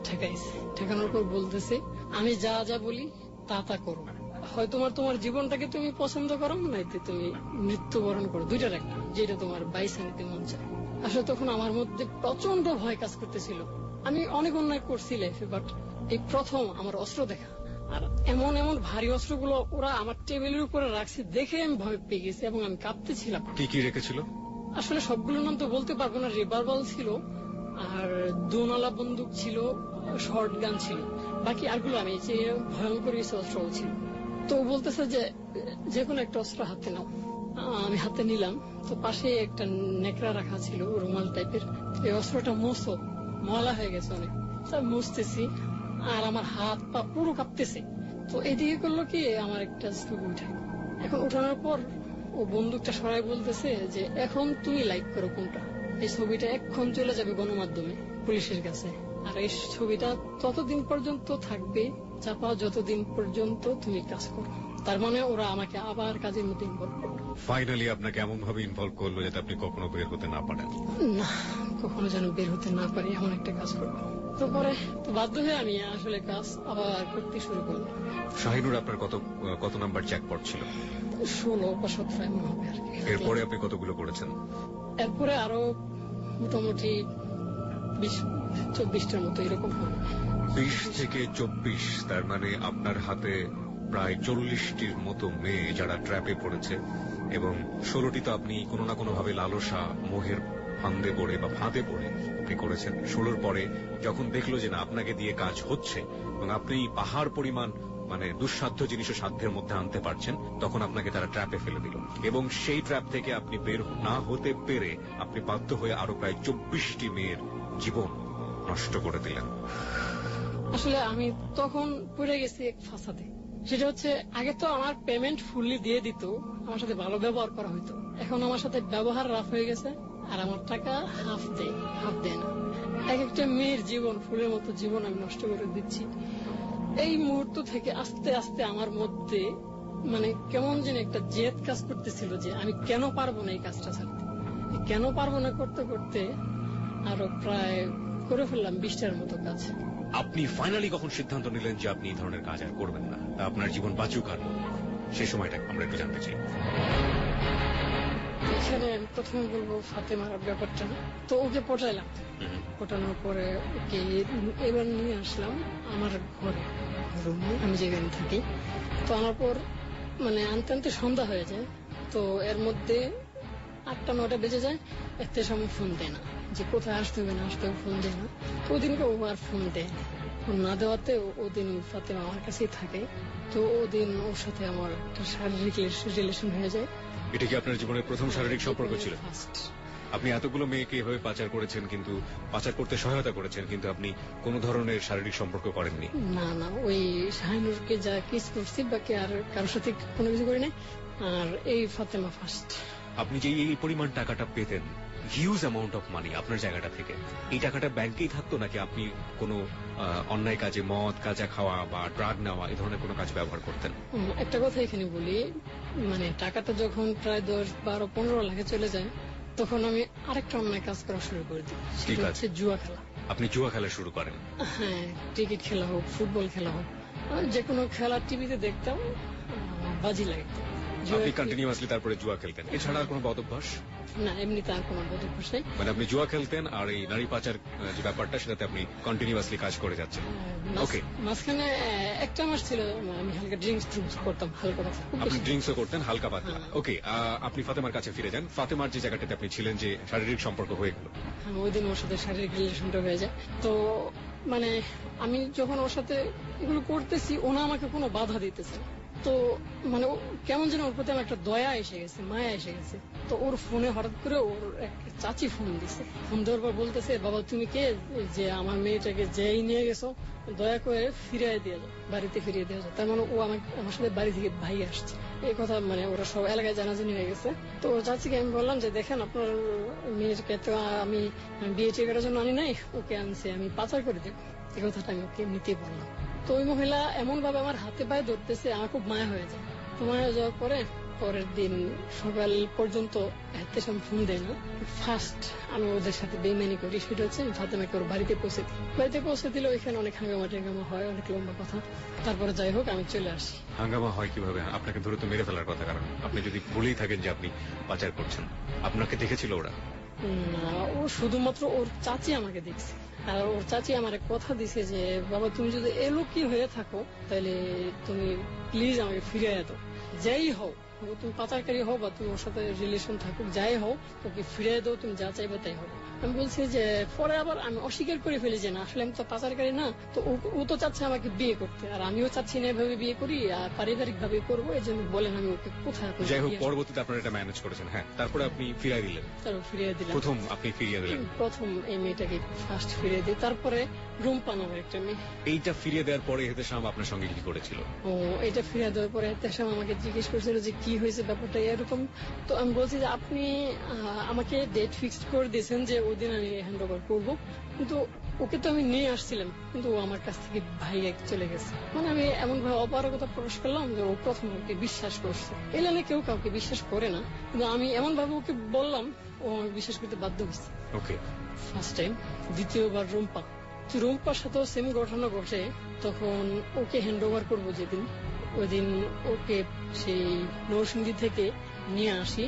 ঠেকাইছে। ঠেকানোর পর বলতেছে আমি যা যা বলি তা তা করো, হয় তোমার জীবনটাকে তুমি পছন্দ করো, নাইতে তুমি মৃত্যুবরণ করো, দুইটার একটা, যেটা তোমার বাইসে নিতে মন চায়। আসলে তখন আমার মধ্যে প্রচন্ড ভয় কাজ করতেছিল। আমি অনেক অন্যায় করছি লাইফে, বাট এই প্রথম আমার অস্ত্র দেখা। আর এমন এমন ভারী অস্ত্রগুলো ওরা আমার টেবিলের উপরে রাখছে দেখে আমি ভয় পেয়ে গেছি এবং আমি কাঁপতেছিলাম। কি কি রেখেছিল? আসলে সবগুলোর নাম তো বলতে পারবো না। রিভলভার ছিল, আর দুনালা বন্দুক ছিল, শর্ট গান ছিল, বাকি আরগুলো আমি যে ভয়ঙ্কর কিছু অস্ত্র ছিল। তো বলতেছে যে কোনো একটা অস্ত্র হাতে নাও। আমি হাতে নিলাম, তো পাশে একটা নেকড়া রাখা ছিল, রুমাল টাইপের। এই অস্ত্রটা ময়লা হয়ে গেছে অনেক। মুছতেছি আর আমার হাত পা পুরো কাঁপতেছে। তো এদিকে করলো কি আমার একটা ছবি উঠাই। এখন উঠানোর পর ও বন্দুকটা সরাই বলতেছে যে এখন তুমি লাইক করো কোনটা। এই ছবিটা এখন চলে যাবে গণমাধ্যমে, পুলিশের কাছে। আর এই ছবিটা ততদিন পর্যন্ত থাকবে চাপা যতদিন পর্যন্ত তুমি কাজ করো। তার মানে ওরা আমাকে আবার কাজের মধ্যে ইনভলভ করলো। ফাইনালি আপনাকে এমন ভাবে ইনভলভ করলো যাতে আপনি কখনো বের হতে না পারেন। না, কখনো যেন বের হতে না পারি এমন একটা কাজ করবো। তো পরে তো বাধ্য হয়ে আমি আসলে কাজ আবার করতে শুরু করলাম। শাহিনুর, আপনার কত নাম্বার জ্যাকপট ছিল? 16 বা 17 এমন হবে আর কি। এরপরে আপনি কতগুলো করেছেন? এরপরে আরো মোটামুটি 20-24টার মতো এরকম হবে। 20 থেকে 24, তার মানে আপনার হাতে প্রায় 40টির মতো মেয়ে যারা ট্র্যাপে পড়েছে, এবং 16টি তো আপনি কোনো না কোনো ভাবে লালসা মোহের ফাঁদে পড়ে আপনি করেছেন। 16র পরে যখন দেখলো যে না আপনাকে দিয়ে কাজ হচ্ছে এবং আপনি পাহাড় পরিমাণ মানে দুঃসাধ্য জিনিসও সাধ্যের মধ্যে আনতে পারছেন, তখন আপনাকে তারা ট্র্যাপে ফেলে দিল এবং সেই ট্র্যাপ থেকে আপনি বের না হতে পেরে আপনি বাধ্য হয়ে আরো প্রায় 24টি মেয়ের জীবন নষ্ট করে দিলেন। আসলে আমি তখন পড়ে গেছি এক ফাঁসাতে। সেটা হচ্ছে আগে তো আমার পেমেন্ট ফুললি দিয়ে দিত, আমার সাথে ভালো ব্যবহার করা হইতো। এখন আমার সাথে ব্যবহার রাফ হয়ে গেছে, আর আমার টাকা হাফ দেয় না। এক একটা মেয়ের জীবন, ফুলের মতো জীবন আমি নষ্ট করে দিচ্ছি। এই মুহূর্ত থেকে আস্তে আস্তে আমার মধ্যে মানে কেমন যেন একটা জেদ কাজ করতেছিল যে আমি কেন পারবো না এই কাজটা ছাড়তে। কেন পারবো না করতে করতে আরো প্রায় করে ফেললাম 20টার মতো কাজ। আপনি ফাইনালি কখন সিদ্ধান্ত নিলেন যে আপনি এই ধরনের কাজ আর করবেন না, আপনার জীবন বাঁচুক আর সেই সময়টা আমরা একটু জানতে চাই। এখানে প্রথমে বলবো ফাতেমার ব্যাপারটা। তো ওকে পটাইলাম, পটানোর পরে ওকে এবার নিয়ে আসলাম আমার ঘরে, রুমে, আমি যেখানে থাকি। তো আনার পর মানে আনতে আনতে সন্ধ্যা হয়ে যায়। তো এর মধ্যে 8টা-9টা বেজে যায়। এতে সময় ফোন দেয় না, যে কোথায় আসতে হবে না আসতে হবে ফোন দেয় না। তো ওদিনকে ও আর ফোন দেয় না। ফোন না দেওয়াতে ওদিন ফাতেমা আমার কাছেই থাকে। তো ওদিন ওর সাথে আমার একটা শারীরিক রিলেশন হয়ে যায়। এটা কি আপনার জীবনের প্রথম শারীরিক সম্পর্ক ছিল? ফার্স্ট। আপনি এতগুলো মেয়েকে এভাবে পাচার করেছেন, কিন্তু পাচার করতে সহায়তা করেছেন, কিন্তু আপনি কোন ধরনের শারীরিক সম্পর্ক করেননি? না, ওই শাহিনুরকে যা কিস করছি, বাকি আর কারোর সাথে কোনো কিছু করি নাই। আর এই ফাতেমা ফার্স্ট। আপনি যে এই পরিমাণ টাকাটা পেতেন, হিউজ অ্যামাউন্ট অফ মানি আপনার জায়গাটা থেকে, এই টাকাটা ব্যাংকেই থাকতো নাকি আপনি কোনো অন্যায় কাজে, মদ গাঁজা খাওয়া বা ড্রাগ নেওয়া এই ধরনের কোনো কাজ ব্যবহার করতেন? একটা কথা এখানে বলি, মানে টাকাটা যখন প্রায় 10, 12, 15 লাখে চলে যায়, তখন আমি আরেকটা অন্যায় কাজ করা শুরু করে দিই। সেটা হচ্ছে জুয়া খেলা। আপনি জুয়া খেলা শুরু করেন? হ্যাঁ, ক্রিকেট খেলা হোক, ফুটবল খেলা হোক, যে কোনো খেলা টিভিতে দেখতাম, বাজি লাগতো। আপনি কন্টিনিউয়াসলি তারপরে জুয়া খেলতেন, এছাড়া আর কোনো বদ অভ্যাস? না এমনিতে আর কোনো বদভ্যাস নেই। মানে আপনি জুয়া খেলতেন আর এই নারী পাচার যে ব্যাপারটা সেটাতে আপনি কন্টিনিউয়াসলি কাজ করে যাচ্ছেন। ওকে, মাঝখানে একটা মাস ছিল আমি হালকা ড্রিঙ্কস করতাম, হালকা পাতলা, খুব আপনি বেশি না। ড্রিঙ্কসও করতেন হালকা পাতলা। হ্যাঁ। ওকে, আপনি ফাতেমার কাছে ফিরে যান। ফাতেমার যে জায়গাটাতে আপনি ছিলেন, যে শারীরিক সম্পর্ক হয়ে গেল, ওই দিন ওর সাথে শারীরিক রিলেশনটা হয়ে যায়। তো মানে আমি যখন ওর সাথে এগুলো করতেছি, ওনা আমাকে কোনো বাধা দিতেছে না। তো মানে কেমন যেন ওর প্রতি আমার একটা দয়া এসে গেছে, মায়া এসে গেছে। তো ওর ফোনে হঠাৎ করে ওর এক চাচি ফোন দিছে। ফোন দেওয়ার পর বলতেছে, বাবা তুমি কে, যে আমার মেয়েটাকে যেই নিয়ে গেছো দয়া করে ফিরিয়ে দিয়ে যাও, বাড়িতে ফিরিয়ে দিয়ে যাও। তার মানে ও আমার সাথে বাড়ি থেকে ভাই আসছে, এই কথা মানে ওরা সব এলাকায় জানাজানি হয়ে গেছে। তো ওর চাচিকে আমি বললাম যে দেখেন আপনার মেয়েকে তো আমি বিয়ে ঠিক করার জন্য আনি নাই, ওকে আনছি আমি পাচার করে দেবো, এই কথাটা আমি ওকে এমনিতেই বললাম। তো ওই মহিলা এমন ভাবে আমার হাতে পায়ে ধরতেছে, আমার খুব মায়া হয়ে যায়। তো মায়া হয়ে যাওয়ার পরে পরের দিন সকাল পর্যন্ত এত ফোন দেয় না। ফার্স্ট আমি ওদের সাথে বেইমানি করি, সেটা হচ্ছে আমি ফাতেমাকে ওর বাড়িতে পৌঁছে দিই। বাড়িতে পৌঁছে দিলে ওইখানে অনেক হাঙ্গামা টাঙ্গামা হয়, অনেক লম্বা কথা। তারপরে যাই হোক আমি চলে আসি। হাঙ্গামা হয় কিভাবে? আপনাকে ধরে তো মেরে ফেলার কথা, কারণ আপনি যদি ভুলেই থাকেন যে আপনি পাচার করছেন। আপনাকে দেখেছিল ওরা? না, ও শুধুমাত্র ওর চাচি আমাকে দেখছে। আর ওর চাচি আমার কথা দিছে যে বাবা তুমি যদি এলোকি হয়ে থাকো তাহলে তুমি প্লিজ আমাকে ফিরে দাও, যাই হও, তুমি পাচারকারী হও বা তুমি ওর সাথে রিলেশন থাকুক, যাই হও ওকে ফিরে দাও, তুমি যা চাইবে তাই হবে। আমি বলছি যে পরে আবার আমি অস্বীকার করে ফেলি যে না আসলে আমি তো পাচারকারী না। তো ও তো চাচ্ছে আমাকে বিয়ে করতে, আর আমিও চাচ্ছি না এভাবে বিয়ে করি, আর পারিবারিক ভাবে করবো। এই জন্য বলেন আমি ওকে কোথায় আপনাকে যাই হোক, দিয়ে আসবো? পরবর্তীতে আপনারা এটা ম্যানেজ করেছেন। হ্যাঁ, তারপরে আপনি ফিরিয়ে দিলেন। তারপর ফিরিয়ে দিলাম। প্রথম আপনি ফিরিয়ে দিলেন। প্রথম এই মেয়েটাকে ফার্স্ট ফিরিয়ে দিই, তারপরে রুম্পা নামের একটা মেয়ে। এইটা ফিরিয়ে দেওয়ার পরে হেতেশাম আপনার সঙ্গে কি করেছিল? ও এটা ফিরিয়ে দেওয়ার পরে তেসাম আমাকে জিজ্ঞেস করেছিল যে কি হয়েছে ব্যাপারটা এরকম। তো আমি বলছি যে আপনি আমাকে ডেট ফিক্সড করে দিয়েছেন যে ওই দিন আমি হ্যান্ড ওভার করবো, কিন্তু ওকে তো আমি নিয়ে আসছিলাম, কিন্তু ও আমার কাছ থেকে ভাইয়ে চলে গেছে। মানে আমি এমন ভাবে অপারগতা প্রকাশ করলাম যে ও প্রথম ওকে বিশ্বাস করছে। এলে না কেউ কাউকে বিশ্বাস করে না, কিন্তু আমি এমন ভাবে ওকে বললাম, ও আমাকে বিশ্বাস করতে বাধ্য হয়েছে। ওকে, ফার্স্ট টাইম। দ্বিতীয়বার রুম্পা। তো রুম্পার সাথেও সেম ঘটনা ঘটে। তখন ওকে হ্যান্ড ওভার করবো যেদিন, ওই দিন ওকে সেই নরসিংদী থেকে নিয়ে আসি।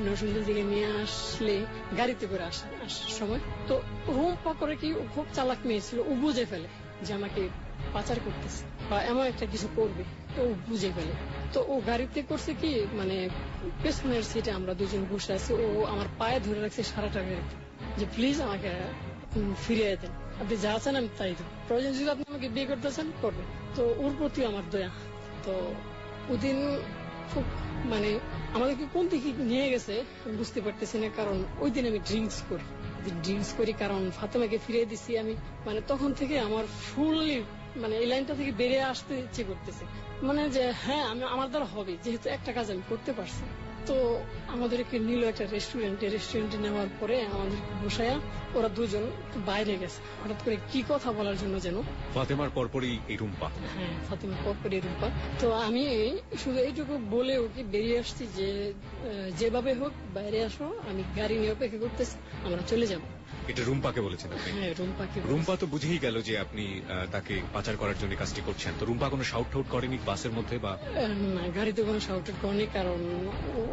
নরসিংদী থেকে নিয়ে আসলে গাড়িতে করে আসার সময় তো রুম্পা করে কি, ও খুব চালাক মেয়ে ছিল, ও বুঝে ফেলে যে আমাকে পাচার করতেছে বা এমন একটা কিছু করবে, তো ও বুঝে ফেলে। তো ও গাড়িতে করছে কি, মানে পেছনের সিটে আমরা দুজন বসে আছি, ও আমার পায়ে ধরে রাখছে সারাটা গাড়ি, যে প্লিজ আমাকে ফিরিয়ে দেন, আপনি যা আছেন আমি তাই দেব, প্রয়োজন যদি আপনি আমাকে বিয়ে করতেছেন করবেন। তো ওর প্রতি আমার দয়া। তো ওদিন খুব মানে আমাদেরকে কোন দিকে নিয়ে গেছে আমি বুঝতে পারতেছি না, কারণ ওই দিন আমি ড্রিঙ্কস করি, কারণ ফাতেমাকে ফিরিয়ে দিছি আমি। মানে তখন থেকে আমার ফুললি মানে এই লাইনটা থেকে বেরিয়ে আসতে ইচ্ছে করতেছে, মানে যে হ্যাঁ আমি আমার দ্বারা হবে, যেহেতু একটা কাজ আমি করতে পারছি। তো আমাদেরকে নিল একটা রেস্টুরেন্টে নেওয়ার পরে আমাদেরকে বসায়া ওরা দুজন বাইরে গেছে হঠাৎ করে কি কথা বলার জন্য যেন। ফাতেমার পরপরই এই রুম্পা। হ্যাঁ, ফাতেমা পরপরই রূপা। তো আমি শুধু এইটুকু বলে ওকে বেরিয়ে আসছি যে যেভাবে হোক বাইরে আসো, আমি গাড়ি নিয়ে অপেক্ষা করতেছি, আমরা চলে যাব। এটা রুম্পাকে বলেছেন আপনি? হ্যাঁ, রুম্পাকে বলেছি। রুম্পা তো বুঝেই গেল যে আপনি তাকে পাচার করার জন্য কাজটি করছেন। তো রুম্পা কোনো শাউট ঠাউট করেনি বাসের মধ্যে বা? না, গাড়িতে কোনো শাউটের করেনি, কারণ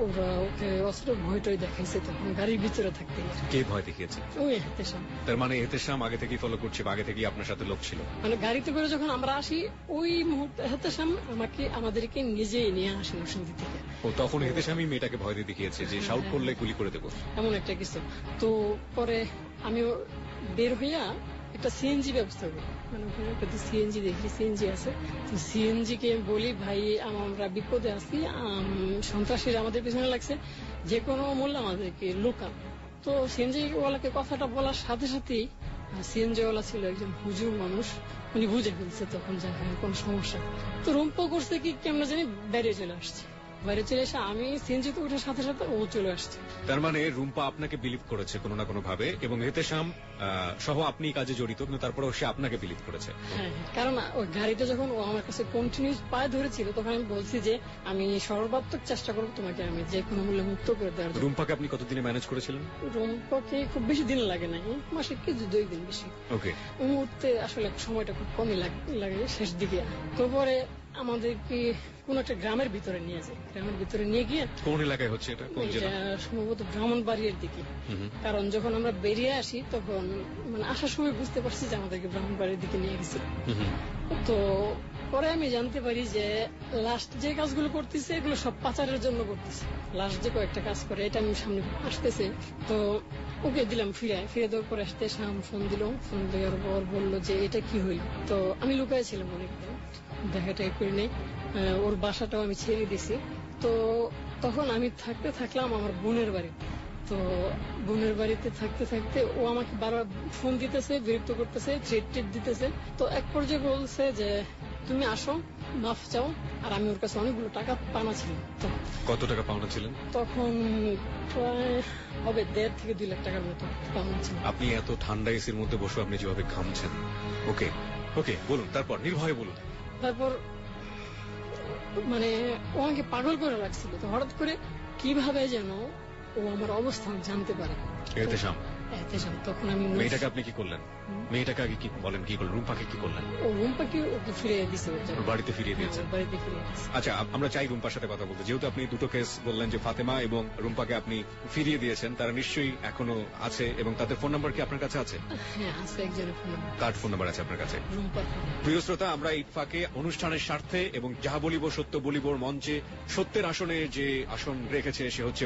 ওরা ওকে অস্ত্র ভয়টাই দেখাইছে তখন গাড়ির ভিতরে থাকতে। কে ভয় দেখিয়েছে? ওই হেতেশাম। তার মানে হেতেশাম আগে থেকেই ফলো করছে বা আগে থেকেই আপনার সাথে লোক ছিল? মানে গাড়িতে করে যখন আমরা আসি ওই মুহূর্তে হেতেশাম আমাদেরকে নিজেই নিয়ে আসে নরসিংদী থেকে। ও তখন হেতেশামই মেয়েটাকে ভয় দিয়ে দেখিয়েছে যে শাউট করলে গুলি করে দেবো, এমন একটা কিছু। তো পরে আমি বের হইয়া একটা সিএনজি ব্যবস্থা করি, মানে ওখানে একটা সিএনজি দেখি, সিএনজি আছে। তো সিএনজি কে বলি ভাই আমরা বিপদে আছি, সন্ত্রাসীরা আমাদের পিছনে লাগছে, যে কোনো মূল্যে আমাদেরকে লুকান। তো সিএনজি ওয়ালাকে কথাটা বলার সাথে সাথেই সিএনজি ওয়ালা ছিল একজন হুজুর মানুষ, উনি বুঝে ফেলছে তখন যে কোন সমস্যা। তো রুম্পা করছে কি কেমন জানি বাইরে চলে আসছে, বাইরে চলে এসে আমি সিএনজিতে ওঠার সাথে সাথে ও চলে আসছে। তার মানে রুম্পা আপনাকে বিলিভ করেছে কোনো না কোনো ভাবে, এবং হেতেশাম সহ আপনি কাজে জড়িত, কিন্তু তারপরে সে আপনাকে বিলিভ করেছে। হ্যাঁ, কারণ ওই গাড়িতে যখন ও আমার কাছে কন্টিনিউস পায়ে ধরেছিল তখন আমি বলছি যে আমি সর্বাত্মক চেষ্টা করবো তোমাকে আমি যে কোনো মূল্যে মুক্ত করে দেওয়ার জন্য। রুম্পাকে আপনি কতদিনে ম্যানেজ করেছিলেন? রুম্পাকে খুব বেশি দিন লাগে না, মাসে কি 2 দিন বেশি। ওকে, ওই মুহূর্তে আসলে সময়টা খুব কমই লাগে শেষ দিকে। তারপরে আমাদেরকে কোন একটা গ্রামের ভিতরে নিয়ে যায়, গ্রামের ভিতরে নিয়ে গিয়ে কোন এলাকায় হচ্ছে এটা, কোন এটা জেলা? সম্ভবত ব্রাহ্মণবাড়িয়ার দিকে। কারণ যখন আমরা বেরিয়ে আসি তখন মানে আসার সময় বুঝতে পারছি যে আমাদেরকে ব্রাহ্মণবাড়ির দিকে নিয়ে গেছে। তো পরে আমি জানতে পারি যে লাস্ট যে কাজগুলো করতেছে এগুলো সব পাচারের জন্য করতেছে। লাস্ট যে কয়েকটা কাজ করে এটা আমি সামনে আসতেছে, তো ওকে দিলাম ফিরে দেওয়ার পরে আসতে ফোন দিল। ফোন দেওয়ার পর বললো যে এটা কি হইল। তো আমি লুকাইছিলাম অনেকদিন, দেখাটা করি নাই। ওর বাসাটাও আমি ছেড়ে দিছি। তো তখন আমি থাকলাম আমার বোনের বাড়িতে। তো বোনের বাড়িতে থাকতে থাকতে ও আমাকে বারবার ফোন দিতেছে, বিরক্ত করতেছে, থ্রেট দিতেছে। তো এক পর্যায়ে বলছে যে তুমি আসো, মাফ চাও। আর আমি ওর কাছে অনেকগুলো টাকা পাওনা ছিল। তো কত টাকা পাওনা ছিলেন? তখন প্রায় হবে 1.5 থেকে 2 লাখ টাকার মতো পাওনা ছিল। আপনি এত ঠান্ডা এসির মধ্যে বসে আপনি যেভাবে ঘামছেন, ওকে ওকে বলুন, তারপর নির্ভয়ে বলুন। তারপর মানে ও আমাকে পাগল করে রাখছিল। তো হঠাৎ করে কিভাবে যেন ও আমার অবস্থান জানতে পারে। এহতেশাম, তখন আমি মেয়েটাকে আপনি কি করলেন? মেয়েটাকে আগে কি বলেন, কি করলেন? রুম্পাকে কি করলেন? ও রুম্পাকে ওকে ফিরিয়ে দিছে, ওর বাড়িতে ফিরিয়ে দিয়েছেন? বাড়িতে ফিরিয়ে দিয়েছে। আচ্ছা, আমরা চাই রুম্পার সাথে কথা বলতে। যেহেতু আপনি দুটো কেস বললেন যে ফাতেমা এবং রুম্পাকে আপনি ফিরিয়ে দিয়েছেন, তারা নিশ্চয়ই এখনো আছে এবং তাদের ফোন নাম্বার কি আপনার কাছে আছে? হ্যাঁ আছে, একজনের ফোন নাম্বার। কার ফোন নাম্বার আছে আপনার কাছে? রুম্পার। প্রিয় শ্রোতা, আমরা এই ফাঁকে অনুষ্ঠানের স্বার্থে এবং যাহা বলিব সত্য বলিবর মঞ্চে সত্যের আসনে যে আসন রেখেছে সে হচ্ছে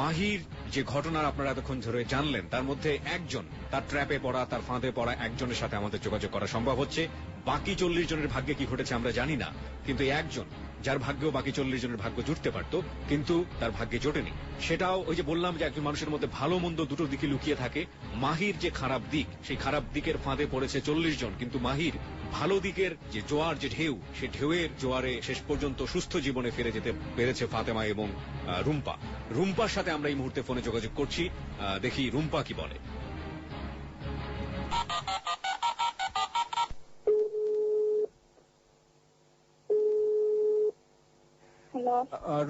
মাহির যে ঘটনা আপনারা এতক্ষণ ধরে জানলেন তার মধ্যে একজন, তার ট্র্যাপে পড়া, তার ফাঁদে পড়া একজনের সাথে আমাদের যোগাযোগ করা সম্ভব হচ্ছে। বাকি 40 জনের ভাগ্যে কি ঘটেছে আমরা জানি না, কিন্তু একজন যার ভাগ্যেও বাকি 40 জনের ভাগ্য জুটতে পারত কিন্তু তার ভাগ্যে জোটেনি। সেটাও ওই যে বললাম যে একজন মানুষের মধ্যে ভালো মন্দ দুটো দিকে লুকিয়ে থাকে। মাহির যে খারাপ দিক, সেই খারাপ দিকের ফাঁদে পড়েছে 40 জন, কিন্তু মাহির ভালো দিকের যে জোয়ার, যে ঢেউ, সে ঢেউয়ের জোয়ারে শেষ পর্যন্ত সুস্থ জীবনে ফিরে যেতে পেরেছে ফাতেমা এবং রুম্পার সাথে আমরা এই মুহূর্তে ফোনে যোগাযোগ করছি। দেখি রুম্পা কি বলে।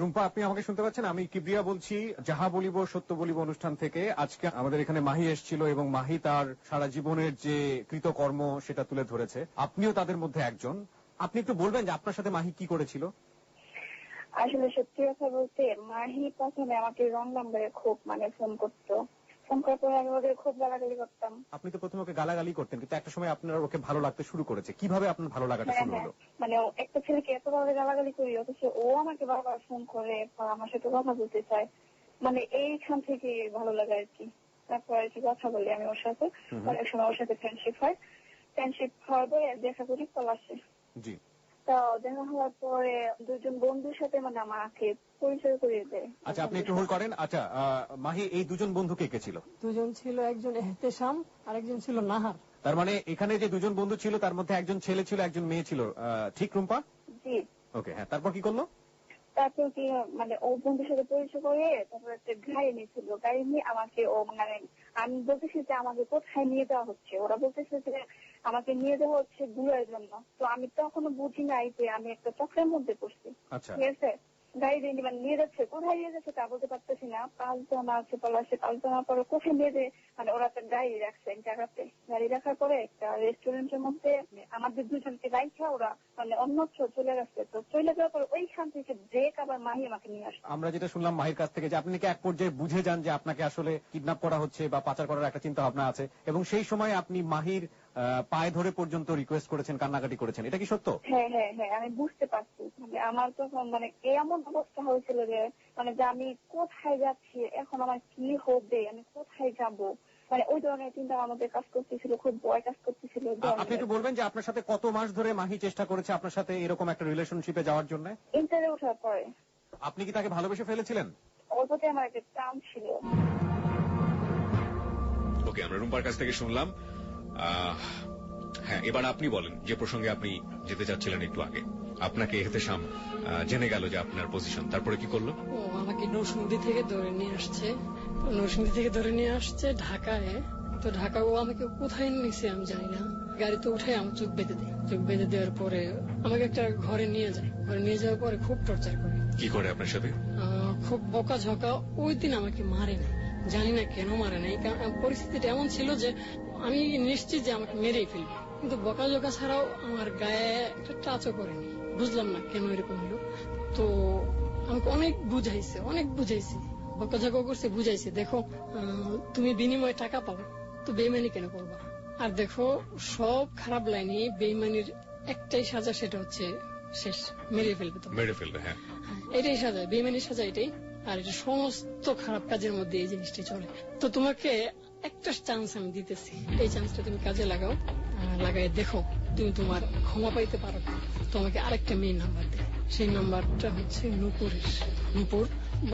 রুম্পা, আপনি আমাকে শুনতে পাচ্ছেন? আমি কিবরিয়া বলছি, যাহা বলিব সত্য বলিব অনুষ্ঠান থেকে। আজকে আমাদের এখানে মাহি এসেছিল এবং মাহি তার সারা জীবনের যে কৃতকর্ম সেটা তুলে ধরেছে। আপনিও তাদের মধ্যে একজন। আপনি একটু বলবেন যে আপনার সাথে মাহি কি করেছিল? আসলে সত্যি কথা বলতে, মাহি প্রথমে আমাকে রং নাম্বারে খুব ফোন করতো। ফোন করার পরে আমি ওদের খুব গালাগালি করতাম। আপনি তো প্রথমে ওকে গালাগালি করতেন, কিন্তু একটা সময় আপনার ওকে ভালো লাগতে শুরু করেছে। কিভাবে আপনার ভালো লাগাটা শুরু হলো? একটা ছেলেকে এতভাবে গালাগালি করি, অথচ ও আমাকে বারবার ফোন করে আমার সাথে কথা বলতে চায়। এইখান থেকে ভালো লাগে আর কি। তারপর আর কি কথা বলি আমি ওর সাথে। অনেক সময় ওর সাথে ফ্রেন্ডশিপ হওয়ার পরে দেখা করি পলাশে। জি। তো দেখা হওয়ার পরে দুজন বন্ধুর সাথে আমাকে পরিচয় করিয়ে দেয়। আচ্ছা, আপনি একটু হোল্ড করেন। আচ্ছা, মাহি, এই দুজন বন্ধু কে কে ছিল? দুজন ছিল, একজন এহতেশাম আর একজন ছিল নাহার। তার মানে এখানে যে দুজন বন্ধু ছিল তার মধ্যে একজন ছেলে ছিল, একজন মেয়ে ছিল, ঠিক রুম্পা? জি। ওকে, হ্যাঁ, তারপর কি করলো? তারপর কি ও বন্ধুর সাথে পরিচয় করে তারপর একটা গাড়ি নিয়েছিল। গাড়ি নিয়ে আমাকে আমি বলতেছি যে আমাকে কোথায় নিয়ে যাওয়া হচ্ছে। ওরা বলতেছে যে আমাকে নিয়ে যাওয়া হচ্ছে গুড়ের জন্য। তো আমি তখনও বুঝি নাই যে আমি একটা চক্রের মধ্যে পড়ছি। ঠিক আছে, গাড়ি নিয়ে যাচ্ছে, কোথায় নিয়ে যাচ্ছে তা বলতে পারতেছি না। 5 জন আছে পলাশে, 5 জন পরে কোথায় নিয়ে যায় ওরা একটা গাড়ি রাখছে এক জায়গাতে। গাড়ি রাখার পরে একটা রেস্টুরেন্টের মধ্যে আমাদের দুজনকে রাইখা ওরা অন্যত্র চলে গেছে। তো চলে যাওয়ার পরে ওইখান থেকে ব্রেক আবার মাহি আমাকে নিয়ে আসে। আমরা যেটা শুনলাম মাহির কাছ থেকে যে আপনি নাকি এক পর্যায়ে বুঝে যান যে আপনাকে আসলে কিডন্যাপ করা হচ্ছে বা পাচার করার একটা চিন্তা ভাবনা আছে, এবং সেই সময় আপনি মাহির পায়ে ধরে পর্যন্ত রিকোয়েস্ট করেছেন, কান্নাকাটি করেছেন। এটা কি সত্য? হ্যাঁ হ্যাঁ হ্যাঁ, আমি বুঝতে পারছি। আমার তখন এমন অবস্থা হয়েছিল যে যে আমি কোথায় যাচ্ছি, এখন আমার কি হবে, আমি কোথায় যাব, ওই ধরনের চিন্তা আমার মধ্যে কাজ করতেছিল, খুব ভয় কাজ করতেছিল। আপনি একটু বলবেন যে আপনার সাথে কত মাস ধরে মাহি চেষ্টা করেছে আপনার সাথে এরকম একটা রিলেশনশিপে যাওয়ার জন্য? ইন্টারে ওঠার পরে। আপনি কি তাকে ভালোবেসে ফেলেছিলেন? ওর প্রতি আমার একটা টান ছিল। ওকে, আমরা রুম্পার কাছ থেকে শুনলাম। হ্যাঁ, এবার আপনি বলেন যে প্রসঙ্গে আপনি যেতে চাচ্ছিলেন একটু আগে। আপনাকে এহতেশাম জেনে গেল যে আপনার পজিশন, তারপরে কি করলো? ও আমাকে নরসিংদী থেকে ধরে নিয়ে আসছে ঢাকায়। তো ঢাকা ও আমাকে কোথায় নিছে আমি জানি না। গাড়িতে উঠে আমার চোখ বেঁধে দেওয়ার পরে আমাকে একটা ঘরে নিয়ে যায়। ঘরে নিয়ে যাওয়ার পরে খুব টর্চার করে। কি করে আপনার সাথে? খুব বকাঝকা। ওই দিন আমাকে মারে নাই, জানি না কেন মারে নাই। পরিস্থিতিটা এমন ছিল যে আমি নিশ্চিত যে আমাকে মেরেই ফেলবে, কিন্তু বকাঝকা ছাড়াও আমার গায়ে একটা টাচও করেনি। বুঝলাম না কেন এরকম হলো। তো আমাকে অনেক বুঝাইছি, বকাঝকা করছে, বুঝাইছে, দেখো তুমি বিনিময়ে টাকা পাবে, তো বেইমানি কেন করবা? আর দেখো সব খারাপ লাইনে বেইমানির একটাই সাজা, সেটা হচ্ছে শেষ, মেরে ফেলবে। হ্যাঁ, এটাই সাজা, বেইমানির সাজা এটাই। আর এটা সমস্ত খারাপ কাজের মধ্যে এই জিনিসটা চলে। তো তোমাকে একটা চান্স আমি দিতেছি, এই চান্সটা তুমি কাজে লাগাও, লাগাই দেখো তুমি তোমার ক্ষমা পাইতে পারো। তোমাকে আরেকটা মেয়ে নাম্বার দেয়, সেই নাম্বারটা হচ্ছে নূপুরের। নূপুর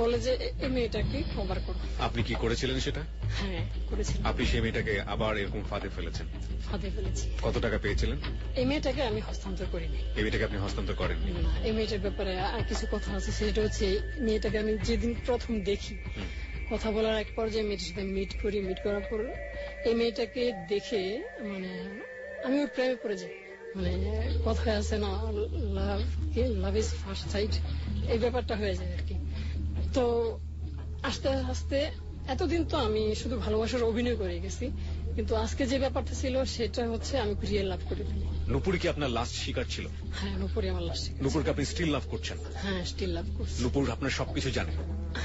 বলে যে এই মেয়েটাকে কভার করো। আপনি কি করেছিলেন সেটা? হ্যাঁ, করেছিলাম। আপনি সেই মেয়েটাকে আবার এরকম ফাঁদে ফেলেছেন? ফাঁদে ফেলেছি। কত টাকা পেয়েছিলেন? এই মেয়েটাকে আমি হস্তান্তর করিনি। এই মেয়েটাকে আপনি হস্তান্তর করেননি? না, এই মেয়েটার ব্যাপারে আর কিছু কথা আছে। সেটা হচ্ছে মেয়েটাকে আমি যেদিন প্রথম দেখি, কথা বলার এক পর্যায়ে মেয়েটার সাথে মিট করার পর এই মেয়েটাকে দেখে মানে আমি ওর প্রেমে পড়ে যাই। মানে কথায় আছে না, লাভ ইজ ফার্স্ট সাইট, এই ব্যাপারটা হয়ে যায় আর কি। তো আস্তে আস্তে এতদিন তো আমি শুধু ভালোবাসার অভিনয় করে গেছি, কিন্তু আজকে যে ব্যাপারটা ছিল সেটা হচ্ছে আমি রিয়েল লাভ করে ফেলি। নূপুর কি আপনার লাস্ট শিকার ছিল? হ্যাঁ, নূপুরই আমার লাস্ট। নূপুরকে আপনি স্টিল লাভ করছেন? হ্যাঁ, স্টিল লাভ করছি। নূপুর আপনার সবকিছু জানে?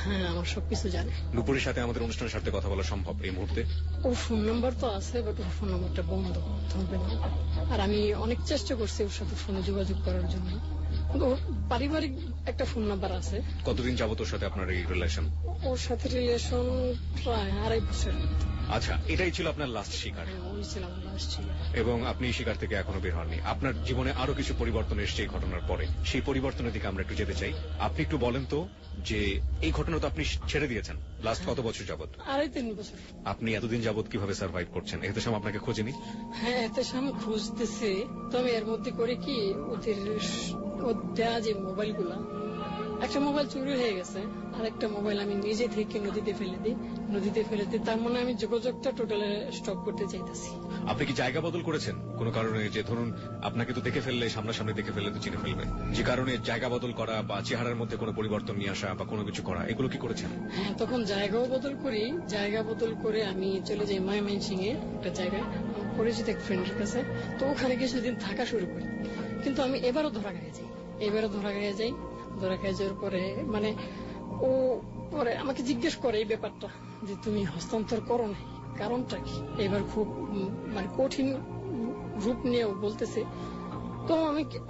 হ্যাঁ, আমার সবকিছু জানে। নূপুরের সাথে আমাদের অনুষ্ঠানের সাথে কথা বলা সম্ভব এই মুহূর্তে? ওর ফোন নাম্বার তো আছে, বাট ওর ফোন নাম্বারটা বন্ধ, ধরবে না। আর আমি অনেক চেষ্টা করছি ওর সাথে ফোনে যোগাযোগ করার জন্য, কিন্তু ওর পারিবারিক একটা ফোন নাম্বার আছে। কতদিন যাবত ওর সাথে আপনার এই রিলেশন? ওর সাথে রিলেশন প্রায় 2.5 বছর। আচ্ছা, এটাই ছিল আপনার লাস্ট শিকার? ওই ছিল আমার লাস্ট শিকার। এবং আপনি শিকার থেকে এখনো বের হননি। আপনার জীবনে আরো কিছু পরিবর্তন এসছে এই ঘটনার পরে, সেই পরিবর্তনের দিকে আমরা একটু যেতে চাই। আপনি একটু বলেন তো যে এই ঘটনা তো আপনি ছেড়ে দিয়েছেন লাস্ট কত বছর যাবত? 2.5-3 বছর। আপনি এতদিন যাবত কিভাবে সার্ভাইভ করছেন? এহতেশাম আপনাকে খোঁজেনি? হ্যাঁ, এহতেশাম খুঁজতেছে, তবে এর মধ্যে করে কি ওদের দেয়া যে মোবাইলগুলা, একটা মোবাইল চুরি হয়ে গেছে, আর একটা মোবাইল আমি নিজে থেকে নদীতে ফেলে দিই। তার মানে আমি যোগাযোগটা টোটালি স্টপ করতে চাইতেছি। আপনি কি জায়গা বদল করেছেন কোনো কারণে? যে ধরুন আপনাকে তো দেখে ফেললে, সামনাসামনি দেখে ফেললে তো চিনে ফেলবে, যে কারণে জায়গা বদল করা বা চেহারার মধ্যে কোনো পরিবর্তন নিয়ে আসা বা কোনো কিছু করা, এগুলো কি করেছেন? হ্যাঁ, তখন জায়গা বদল করে আমি চলে যাই ময়মনসিংহে একটা জায়গায়, পরিচিত এক ফ্রেন্ডের কাছে। তো ওখানে কিছুদিন থাকা শুরু করি, কিন্তু আমি এবারও ধরা খেয়ে যাই। ধরা খেয়ে যাওয়ার পরে মানে ও পরে আমাকে জিজ্ঞেস করে এই ব্যাপারটা, যে তুমি হস্তান্তর করো না, কারণটা কি? এবার খুব মানে কঠিন রূপ নিয়ে ও বলতেছে। তো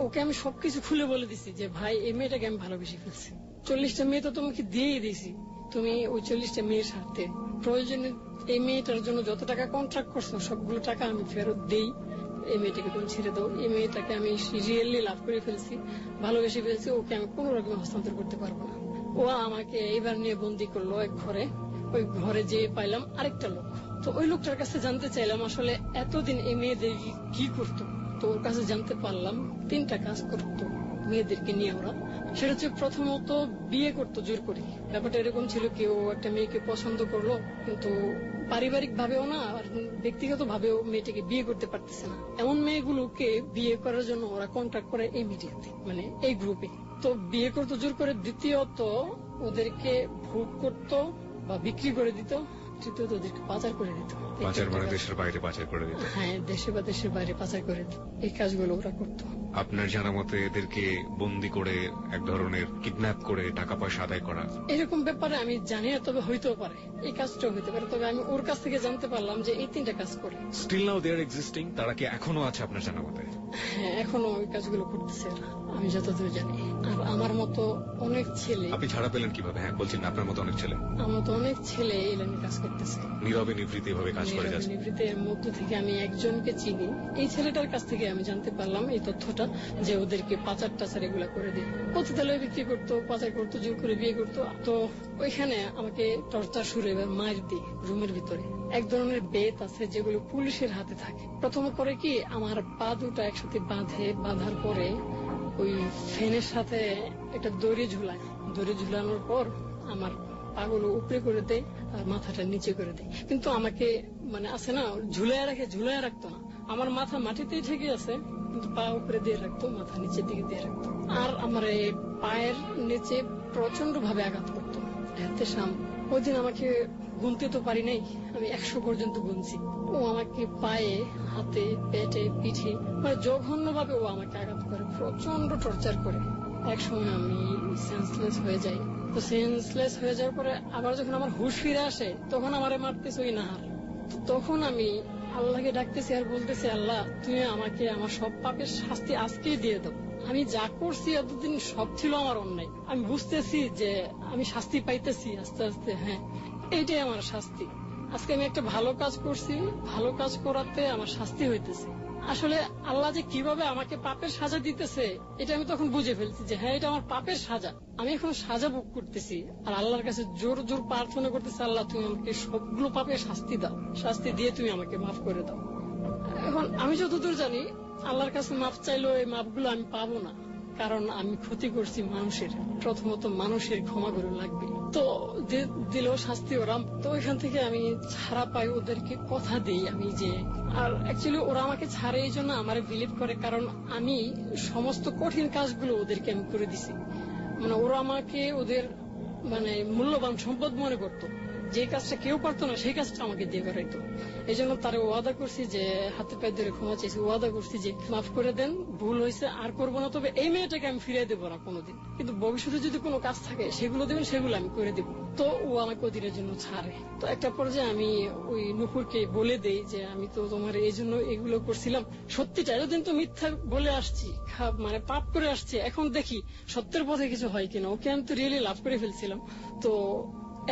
ওকে আমি সবকিছু খুলে বলে দিছি যে ভাই, এই মেয়েটাকে আমি ভালোবেসে ফেলছি। 40টা মেয়ে তো তোমাকে দিয়েই দিয়েছি, তুমি ওই 40টা মেয়ের সাথে প্রয়োজনে এই মেয়েটার জন্য যত টাকা কন্ট্রাক্ট করছো সবগুলো টাকা আমি ফেরত দেই। এই মেয়েটাকে তুমি ছেড়ে দাও। এই মেয়েটাকে আমি রিয়েলি লাভ করে ফেলছি, ভালোবেসে ফেলছি। ওকে আমি কোন রকম হস্তান্তর করতে পারবো না। ও আমাকে এইবার নিয়ে বন্দি করলো এক ঘরে। ওই ঘরে যেয়ে পাইলাম আরেকটা লোক। তো ওই লোকটার কাছে জানতে চাইলাম আসলে এতদিন এই মেয়েদের কি করতো। তো ওর কাছে জানতে পারলাম 3টা কাজ করতো মেয়েদেরকে নিয়ে ওরা। সেটা হচ্ছে প্রথমত বিয়ে করতো জোর করে। ব্যাপারটা এরকম ছিল, কেউ একটা মেয়েকে পছন্দ করলো, কিন্তু পারিবারিক ভাবেও না আর ব্যক্তিগত ভাবেও মেয়েটাকে বিয়ে করতে পারতেছে না, এমন মেয়েগুলোকে বিয়ে করার জন্য ওরা কন্ট্যাক্ট করে এই মিডিয়াতে, মানে এই গ্রুপে। তো বিয়ে করতো জোর করে, দ্বিতীয়ত ওদেরকে ভোগ করতো বা বিক্রি করে দিত, তৃতীয়ত ওদেরকে পাচার করে দিত। পাচার মানে দেশের বাইরে পাচার করে দিত? হ্যাঁ, দেশে বা দেশের বাইরে পাচার করে দিত। এই কাজগুলো ওরা করতো। আপনার জানা মতে এদেরকে বন্দি করে এক ধরনের কিডন্যাপ করে টাকা পয়সা আদায় করা, এরকম ব্যাপারে আমি জানি না, তবে হইতেও পারে, এই কাজটাও হইতে পারে। তবে আমি ওর কাছ থেকে জানতে পারলাম যে এই 3টা কাজ করে। স্টিল নাও দে আর এক্সিস্টিং? তারা কি এখনো আছে আপনার জানা মতে? হ্যাঁ, এখনো ওই কাজগুলো করতেছে আমি যতদূর জানি। আর আমার মতো অনেক ছেলে। আপনি ছাড়া পেলেন কিভাবে? হ্যাঁ, বলছেন আপনার মতো অনেক ছেলে। আমার মতো অনেক ছেলে এই লাইনে কাজ করতেছে, নীরবে নিভৃতে এভাবে কাজ করে যাচ্ছে। এর মধ্য থেকে আমি একজনকে চিনি। এই ছেলেটার কাছ থেকে আমি জানতে পারলাম এই তথ্যটা, যে ওদেরকে পাচার টাচার এগুলা করে দিয়ে পতিতালয়ে বিক্রি করতো, পাচার করতো, জোর করে বিয়ে করতো। তো ওইখানে আমাকে টর্চার শুরু, এবার মার দিয়ে রুমের ভিতরে এক ধরনের বেত আছে যেগুলো পুলিশের হাতে থাকে। প্রথমে করে কি আমার পা দুটো একসাথে বাঁধার পরে ওই ফ্যানের সাথে একটা দড়ি ঝুলানোর পর আমার পাগুলো উপরে করে দেয় আর মাথাটা নিচে করে দেয়। কিন্তু আমাকে মানে আছে না, ঝুলাইয়া রাখতো না। আমার মাথা মাটিতেই ঠেকে আছে, কিন্তু পা উপরে দিয়ে রাখতো, মাথা নিচের দিকে দিয়ে রাখতো। আর আমার এই পায়ের নিচে প্রচন্ড ভাবে আঘাত করতো। এহতেশাম ওই দিন আমাকে গুনতে তো পারি নাই, আমি 100 পর্যন্ত গুনছি। ও আমাকে পায়ে, হাতে, পেটে, পিঠে মানে জঘন্য ভাবে ও আমাকে আঘাত করে, প্রচন্ড টর্চার করে। এক সময় আমি সেন্সলেস হয়ে যাই। তো সেন্সলেস হয়ে যাওয়ার পরে আবার যখন আমার হুঁশ ফিরে আসে তখন আমারে মারতেছে ওই নাহার। তখন আমি আল্লাহকে ডাকতেছি আর বলতেছি, আল্লাহ তুমি আমাকে আমার সব পাপের শাস্তি আজকেই দিয়ে দাও। আমি যা করছি এতদিন সব ছিল আমার অন্যায়। আমি বুঝতেছি যে আমি শাস্তি পাইতেছি আস্তে আস্তে। হ্যাঁ, এইটাই আমার শাস্তি। আজকে আমি একটা ভালো কাজ করছি, ভালো কাজ করাতে আমার শাস্তি হইতেছে। আসলে আল্লাহ যে কিভাবে আমাকে পাপের সাজা দিতেছে এটা আমি তখন বুঝে ফেলছি যে হ্যাঁ, এটা আমার পাপের সাজা। আমি এখন সাজা ভোগ করতেছি আর আল্লাহর কাছে জোর জোর প্রার্থনা করতেছি, আল্লাহ তুমি আমাকে সবগুলো পাপের শাস্তি দাও, শাস্তি দিয়ে তুমি আমাকে মাফ করে দাও। এখন আমি যতদূর জানি আল্লাহর কাছে মাফ চাইলেও এই মাফগুলো আমি পাবো না, কারণ আমি ক্ষতি করছি মানুষের। প্রথমত মানুষের ক্ষমা করে লাগবে, তো দিল শাস্তি ওরা। তো এখান থেকে আমি ছাড়া পাই, ওদেরকে কথা দিই আমি যে, আর অ্যাকচুয়ালি ওরা আমাকে ছাড়ে এই জন্য আমার বিলিভ করে, কারণ আমি সমস্ত কঠিন কাজগুলো ওদেরকে আমি করে দিছি। মানে ওরা আমাকে ওদের মানে মূল্যবান সম্পদ মনে করতো। যে কাজটা কেউ পারতো না সেই কাজটা আমাকে দিয়ে করাইতো। এই জন্য তারা ওয়াদা করছি যে, হাতে পায়ে ধরে ক্ষমা চাইছি, ওয়াদা করছি যে মাফ করে দেন, ভুল হয়েছে আর করবো না, তবে এই মেয়েটাকে আমি ফিরিয়ে দেবো না কোনোদিন, কিন্তু ভবিষ্যতে যদি কোনো কাজ থাকে সেগুলো দেবেন, সেগুলো আমি করে দেবো। তো ও আমাকে ওদিনের জন্য ছাড়ে। তো একটা পর্যায়ে আমি ওই নুপুরকে বলে দেই যে আমি তো তোমার এই জন্য এগুলো করছিলাম, সত্যিটা এতদিন তো মিথ্যা বলে আসছি, মানে পাপ করে আসছি, এখন দেখি সত্যের পথে কিছু হয় কিনা। ওকে আমি তো রিয়েলি লাভ করে ফেলছিলাম। তো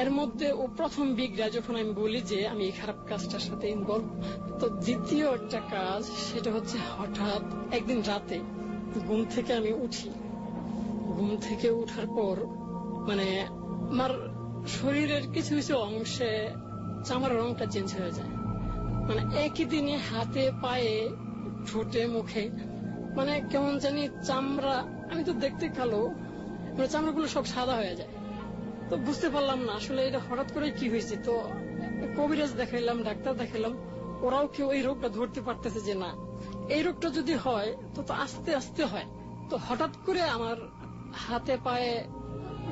এর মধ্যে ও প্রথম বিগড়া যখন আমি বলি যে আমি এই খারাপ কাজটার সাথে ইনভলভ। তো দ্বিতীয় একটা কাজ, সেটা হচ্ছে হঠাৎ একদিন রাতে ঘুম থেকে আমি উঠি। ঘুম থেকে উঠার পর মানে আমার শরীরের কিছু কিছু অংশে চামড়ার রংটা চেঞ্জ হয়ে যায়। মানে একই দিনে হাতে, পায়ে, ঠোঁটে, মুখে মানে কেমন জানি চামড়া, আমি তো দেখতে কালো, মানে চামড়াগুলো সব সাদা হয়ে যায়। তো বুঝতে পারলাম না আসলে এটা হঠাৎ করে কি হয়েছে। তো কবিরাজ দেখাইলাম, ডাক্তার দেখাইলাম, ওরাও কেউ এই রোগটা ধরতে পারতেছে যে না, এই রোগটা যদি হয় তো আস্তে আস্তে হয়। তো হঠাৎ করে আমার হাতে, পায়ে,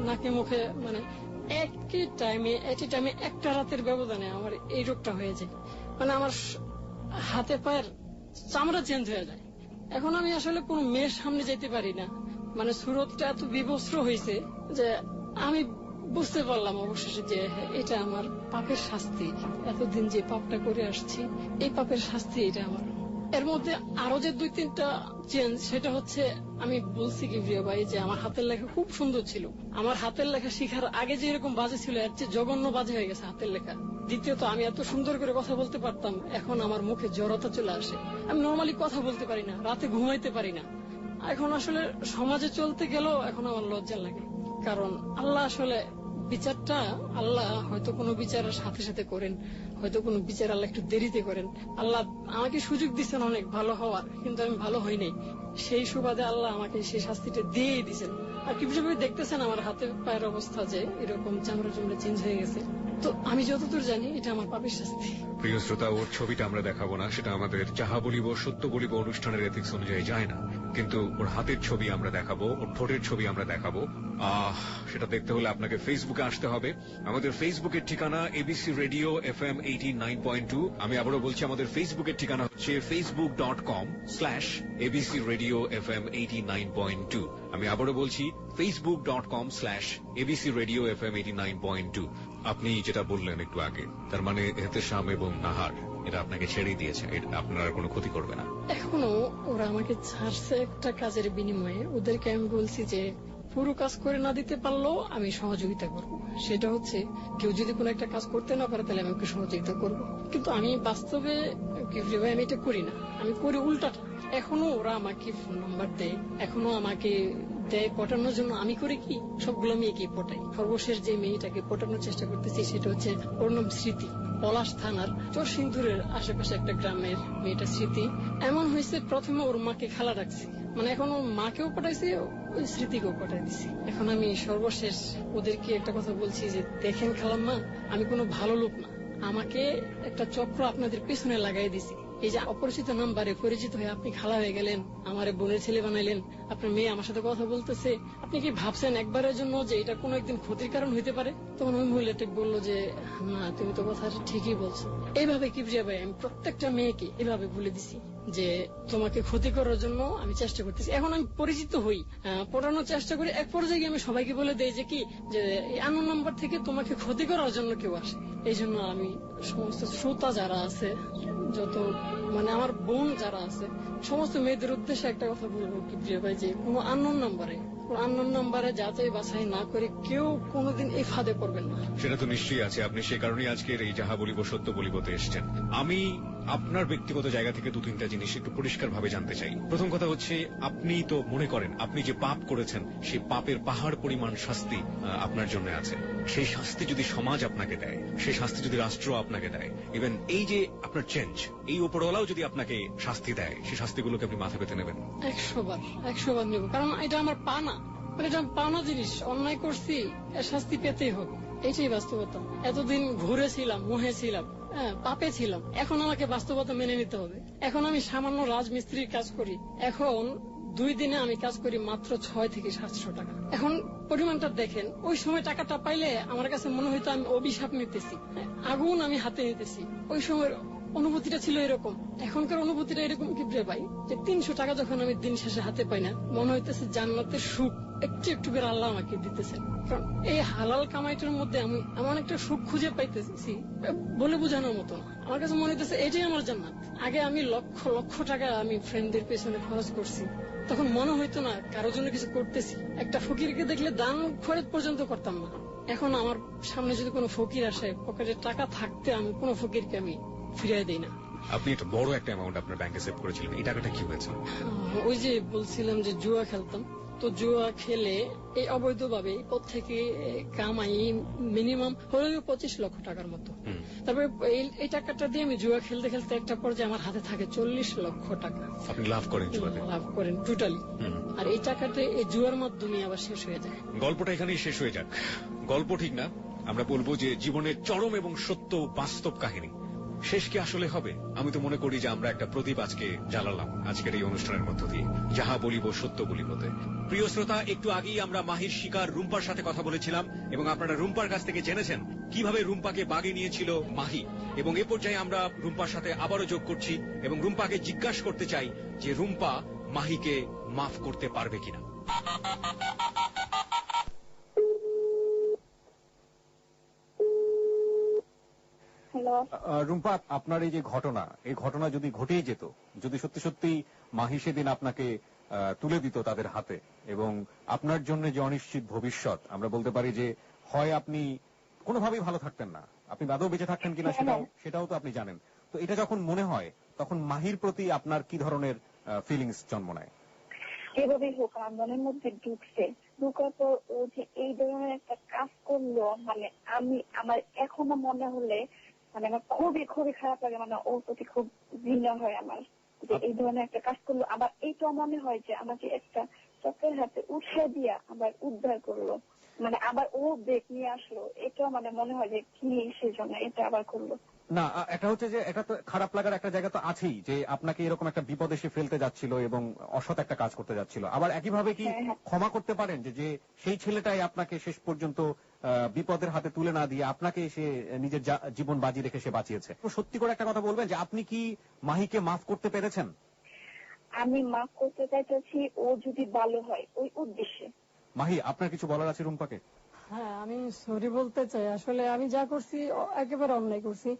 নাকে, মুখে মানে একই টাইমে একটা রাতের ব্যবধানে আমার এই রোগটা হয়ে যায়। মানে আমার হাতে পায়ের চামড়া চেঞ্জ হয়ে যায়। এখন আমি আসলে কোনো মেয়ের সামনে যেতে পারি না, মানে সুরতটা এত বিবস্ত্র হয়েছে যে আমি বুঝতে পারলাম অবশেষে যে এটা আমার পাপের শাস্তি। এতদিন যে পাপটা করে আসছি এই পাপের শাস্তি এটা আমার। এর মধ্যে আরো যে 2-3টা চেঞ্জ, সেটা হচ্ছে আমি বলছি কি প্রিয় ভাই যে আমার হাতের লেখা খুব সুন্দর ছিল। আমার হাতের লেখা শিখার আগে যে এরকম বাজে ছিল এর চেয়ে জঘন্য বাজে হয়ে গেছে হাতের লেখা। দ্বিতীয়ত আমি এত সুন্দর করে কথা বলতে পারতাম, এখন আমার মুখে জড়তা চলে আসে, আমি নর্মালি কথা বলতে পারি না, রাতে ঘুমাইতে পারি না। এখন আসলে সমাজে চলতে গেলেও এখন আমার লজ্জা লাগে, কারণ আল্লাহ আসলে বিচারটা আল্লাহ হয়তো কোনো বিচারের সাথে সাথে করেন, হয়তো কোনো বিচার আল্লাহ একটু দেরিতে করেন। আল্লাহ আমাকে সুযোগ দিচ্ছেন অনেক ভালো হওয়ার, কিন্তু আমি ভালো হই নাই, সেই সুবাদে আল্লাহ আমাকে সেই শাস্তিটা দিয়েই দিচ্ছেন। আর কি বিষয় দেখতেছেন আমার হাতে পায়ের অবস্থা যে এরকম চামড়া চামড়া চেঞ্জ হয়ে গেছে। তো আমি যতদূর জানি এটা আমার পাপের শাস্তি। প্রিয় শ্রোতা, ওর ছবিটা আমরা দেখাবো না, সেটা আমাদের যাহা বলিব সত্য বলিব অনুষ্ঠানের এথিক্স অনুযায়ী যায় না, কিন্তু ওর হাতের ছবি আমরা দেখাবো, ওর ঠোঁটের ছবি আমরা দেখাবো। সেটা দেখতে হলে আপনাকে ফেসবুকে আসতে হবে। আমাদের ফেসবুকের ঠিকানা ABC রেডিও FM 89.2। আমি আবারও বলছি, আমাদের ফেসবুকের ঠিকানা হচ্ছে facebook.com/ABC রেডিও FM 89.2। আমি আবারও বলছি facebook.com/ABC রেডিও FM 89.2। আপনি যেটা বললেন একটু আগে, তার মানে এহতেশাম এবং নাহার এটা আপনাকে ছেড়ে দিয়েছে, আপনার কোনো ক্ষতি করবে না। এখনো ওরা আমাকে ছাড়ছে একটা কাজের বিনিময়ে। ওদেরকে আমি বলছি যে পুরো কাজ করে না দিতে পারলেও আমি সহযোগিতা করব। সেটা হচ্ছে কেউ যদি কোনো একটা কাজ করতে না পারে তাহলে আমি ওকে সহযোগিতা করব। কিন্তু আমি বাস্তবে আমি এটা করি না, আমি করি উল্টাটা। এখনো ওরা আমাকে ফোন নাম্বার দেয়, এখনো আমাকে দেয় পটানোর জন্য। আমি করি কি, সবগুলো মেয়েকে পটাই। সর্বশেষ যে মেয়েটাকে পটানোর চেষ্টা করতেছি সেটা হচ্ছে ওর নাম স্মৃতি। পলাশ থানার চরসিংদুরের আশেপাশে একটা গ্রামের মেয়েটা স্মৃতি। এমন হয়েছে প্রথমে ওর মাকে খালা ডাকছি, মানে এখন ওর মাকেও পটাইছি, ওই স্মৃতিকেও পটাই দিছি। এখন আমি সর্বশেষ ওদেরকে একটা কথা বলছি যে দেখেন খালাম্মা, আমি কোনো ভালো লোক না, আমাকে একটা চক্র আপনাদের পেছনে লাগাই দিছি। এই যে অপরিচিত নাম্বারে পরিচিত হয়ে আপনি খালা হয়ে গেলেন, আমার বোনের ছেলে বানাইলেন, আপনার মেয়ে আমার সাথে কথা বলতেছে, আপনি কি ভাবছেন একবারের জন্য যে এটা কোনো একদিন ক্ষতির কারণ হইতে পারে? তখন ওই মহিলাটি বললো যে না, তুমি তো কথা ঠিকই বলছো। এইভাবে কিবরিয়া ভাই আমি প্রত্যেকটা মেয়েকে এভাবে বলে দিছি যে তোমাকে ক্ষতি করার জন্য আমি চেষ্টা করতেছি। এখন আমি পরিচিত হই, পড়ানোর চেষ্টা করি, এক পর্যায়ে আমি সবাইকে বলে দেই যে কি যে এই আননোন নাম্বার থেকে তোমাকে ক্ষতি করার জন্য কেউ আসে। এই জন্য আমি সমস্ত শ্রোতা যারা আছে, যত মানে আমার বোন যারা আছে, সমস্ত মেয়েদের উদ্দেশ্যে একটা কথা বলবো কিবরিয়া ভাই, যে কোনো আননোন নাম্বারে যাচাই বাছাই না করে কেউ কোনোদিন এই ফাঁদে পড়বেন না। সেটা তো নিশ্চয়ই আছে, আপনি সে কারণেই আজকের এই যাহা বলিব সত্য বলিবতে এসছেন। আমি আপনার ব্যক্তিগত জায়গা থেকে 2-3টা জিনিস একটু পরিষ্কার ভাবে জানতে চাই। প্রথম কথা হচ্ছে, আপনি তো মনে করেন আপনি যে পাপ করেছেন সেই পাপের পাহাড় পরিমাণ শাস্তি আপনার জন্য আছে। সেই শাস্তি যদি সমাজ আপনাকে দেয়, সেই শাস্তি যদি রাষ্ট্র আপনাকে দেয়, ইভেন এই যে আপনার চেঞ্জ, এই উপরওয়ালাও যদি আপনাকে শাস্তি দেয়, সেই শাস্তিগুলোকে আপনি মাথা পেতে নেবেন? 100 বার নেব, কারণ এটা আমার পানা, এটা পানা জিনিস। অন্যায় করছি, এর শাস্তি পেতেই হবে, এইটাই বাস্তবতা। এতদিন ঘুরেছিলাম, মোহে ছিলাম, পাপে ছিলাম, এখন আমাকে বাস্তবতা মেনে নিতে হবে। এখন আমি সামান্য রাজমিস্ত্রির কাজ করি, এখন 2 দিনে আমি কাজ করি মাত্র 600 থেকে 700 টাকা। এখন পরিমাণটা দেখেন, ওই সময় টাকাটা পাইলে আমার কাছে মনে হইতো আমি অভিশাপ নিতেছি, আগুন আমি হাতে নিতেছি। ওই সময় অনুভূতিটা ছিল এরকম। এখনকার অনুভূতিটা এরকম কিবরিয়া ভাই, যে 300 টাকা যখন আমি দিন শেষে হাতে পাই না, মনে হইতেছে জান্নাতের সুখ একটু একটু করে আল্লাহ আমাকে দিতেছে। কারণ এই হালাল কামাইটার মধ্যে আমি এমন একটা সুখ খুঁজে পাইতেছি, বলে বোঝানোর মতো না। আমার কাছে মনে হইতেছে এটাই আমার জান্নাত। আগে আমি লক্ষ লক্ষ টাকা আমি ফ্রেন্ডদের পেছনে খরচ করছি, তখন মনে হইতো না কারো জন্য কিছু করতেছি। একটা ফকিরকে দেখলে দান খরচ পর্যন্ত করতাম না। এখন আমার সামনে যদি কোনো ফকির আসে, পকেটে টাকা থাকতে আমি কোনো ফকিরকে আমি ফিরিয়ে দিই না। আপনি একটা বড় একটা অ্যামাউন্ট আপনার ব্যাংকে সেভ করেছিলেন, এই টাকাটা কি হয়েছে? ওই যে বলছিলাম যে জুয়া খেলতাম, তো জুয়া খেলে এই অবৈধভাবে পথ থেকে কামাই মিনিমাম হলো 25 লক্ষ টাকার মতো। তারপরে এই টাকাটা দিয়ে আমি জুয়া খেলতে খেলতে একটা পর্যায়ে আমার হাতে থাকে 40 লক্ষ টাকা। আপনি লাভ করেন জুয়াতে? লাভ করেন টোটালি। আর এই টাকাটা এই জুয়ার মাধ্যমে আবার শেষ হয়ে যায়। গল্পটা এখানেই শেষ হয়ে যাক। গল্প ঠিক না, আমরা বলবো যে জীবনের চরম এবং সত্য বাস্তব কাহিনী। শেষ কি আসলে হবে? আমি তো মনে করি যে আমরা একটা প্রদীপ আজকে জ্বালালাম আজকের এই অনুষ্ঠানের মধ্য দিয়ে, যাহা বলিব সত্য বলিবতে। প্রিয় শ্রোতা, একটু আগেই আমরা মাহির শিকার রুম্পার সাথে কথা বলেছিলাম এবং আপনারা রুম্পার কাছ থেকে জেনেছেন কিভাবে রুম্পাকে বাগে নিয়েছিল মাহি। এবং এ পর্যায়ে আমরা রুম্পার সাথে আবারও যোগ করছি এবং রুম্পাকে জিজ্ঞাসা করতে চাই যে রুম্পা মাহিকে মাফ করতে পারবে কিনা। রুম্পা, আপনার এই যে ঘটনা, এই ঘটনা যদি ঘটেই যেত, যদি সত্যি সত্যি মাহি সেদিন আপনাকে তুলে দিত তাদের হাতে, এবং আপনার জন্য যে অনিশ্চিত ভবিষ্যৎ, আমরা বলতে পারি যে হয় আপনি কোনোভাবেই ভালো থাকতেন না, আপনি আদৌ বেঁচে থাকতেন কিনা সেটাও তো আপনি জানেন। তো এটা যখন মনে হয়, তখন মাহির প্রতি আপনার কি ধরনের ফিলিংস জন্ম নেয়? এভাবেই হোক আমার মনের মধ্যে ঢুকার পর ও যে এই ধরনের একটা কাজ করলো, মানে আমার এখনো মনে হলে মানে আমার খুবই খুবই খারাপ লাগে। মানে ওর প্রতি খুব ঘৃণা হয় আমার, যে এই ধরনের একটা কাজ করলো। আবার এইটাও মনে হয় যে আমাকে একটা চকের হাতে উঠে দিয়া আবার উদ্ধার করলো, মানে আবার ও ব্রেক নিয়ে আসলো। এটাও মানে মনে হয় যে কি সেজন্য এটা আবার করলো। না, এটা হচ্ছে যে এটা তো খারাপ লাগার একটা জায়গা তো আছেই, যে আপনাকে এরকম একটা বিপদে সে ফেলতে যাচ্ছিল এবং অসৎ একটা কাজ করতে যাচ্ছিল। আবার একইভাবে কি ক্ষমা করতে পারেন যে সেই ছেলেটাই আপনাকে শেষ পর্যন্ত বিপদের হাতে তুলে না দিয়ে আপনাকে সে নিজের জীবন বাজি রেখে সে বাঁচিয়েছে? সত্যি করে একটা কথা বলবেন যে আপনি কি মাহিকে মাফ করতে পেরেছেন? আমি মাফ করতে চাইতেছি, ও যদি ভালো হয় ওই উদ্দেশ্যে। মাহি, আপনার কিছু বলার আছে রুম্পাকে? হ্যাঁ, আমি সরি বলতে চাই। আসলে আমি যা করছি একেবারে অন্যায় করছি।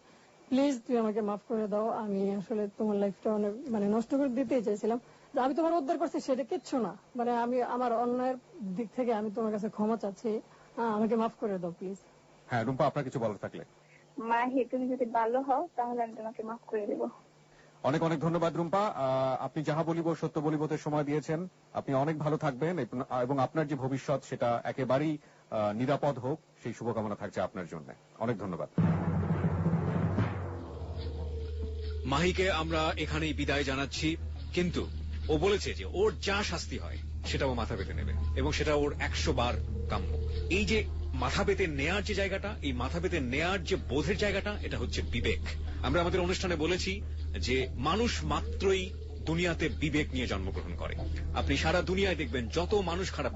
প্লিজ তুই আমাকে মাফ করে দাও। আমি আসলে তোমার লাইফটা অনেক মানে নষ্ট করে দিতেই চাইছিলাম। আমি তোমার উদ্ধার করছি সেটা কিচ্ছু না, মানে আমি আমার অন্যায়ের দিক থেকে আমি তোমার কাছে ক্ষমা চাচ্ছি, আমাকে মাফ করে দাও প্লিজ। হ্যাঁ রুম্পা, আপনার কিছু বলার থাকলে? মাহি, তুমি যদি ভালো হও তাহলে আমি তোমাকে মাফ করে দেবো। অনেক অনেক ধন্যবাদ রুম্পা, আপনি যাহা বলিব সত্য বলিবতে সময় দিয়েছেন। আপনি অনেক ভালো থাকবেন এবং আপনার যে ভবিষ্যৎ সেটা একেবারেই নিরাপদ হোক, সেই শুভকামনা থাকছে আপনার জন্য। অনেক ধন্যবাদ। মাহিকে আমরা এখানেই বিদায় জানাচ্ছি, কিন্তু ও বলেছে যে ওর যা শাস্তি হয় সেটা ও মাথা পেতে নেবে এবং সেটা ওর 100 বার কাম্য। এই যে মাথা পেতে নেয়ার যে জায়গাটা, এই মাথা পেতে নেয়ার যে বোধের জায়গাটা, এটা হচ্ছে বিবেক। আমরা আমাদের অনুষ্ঠানে বলেছি যে মানুষ মাত্রই দুনিয়াতে বিবেক নিয়ে জন্মগ্রহণ করে। আপনি সারা দুনিয়ায় দেখবেন যত মানুষ খারাপ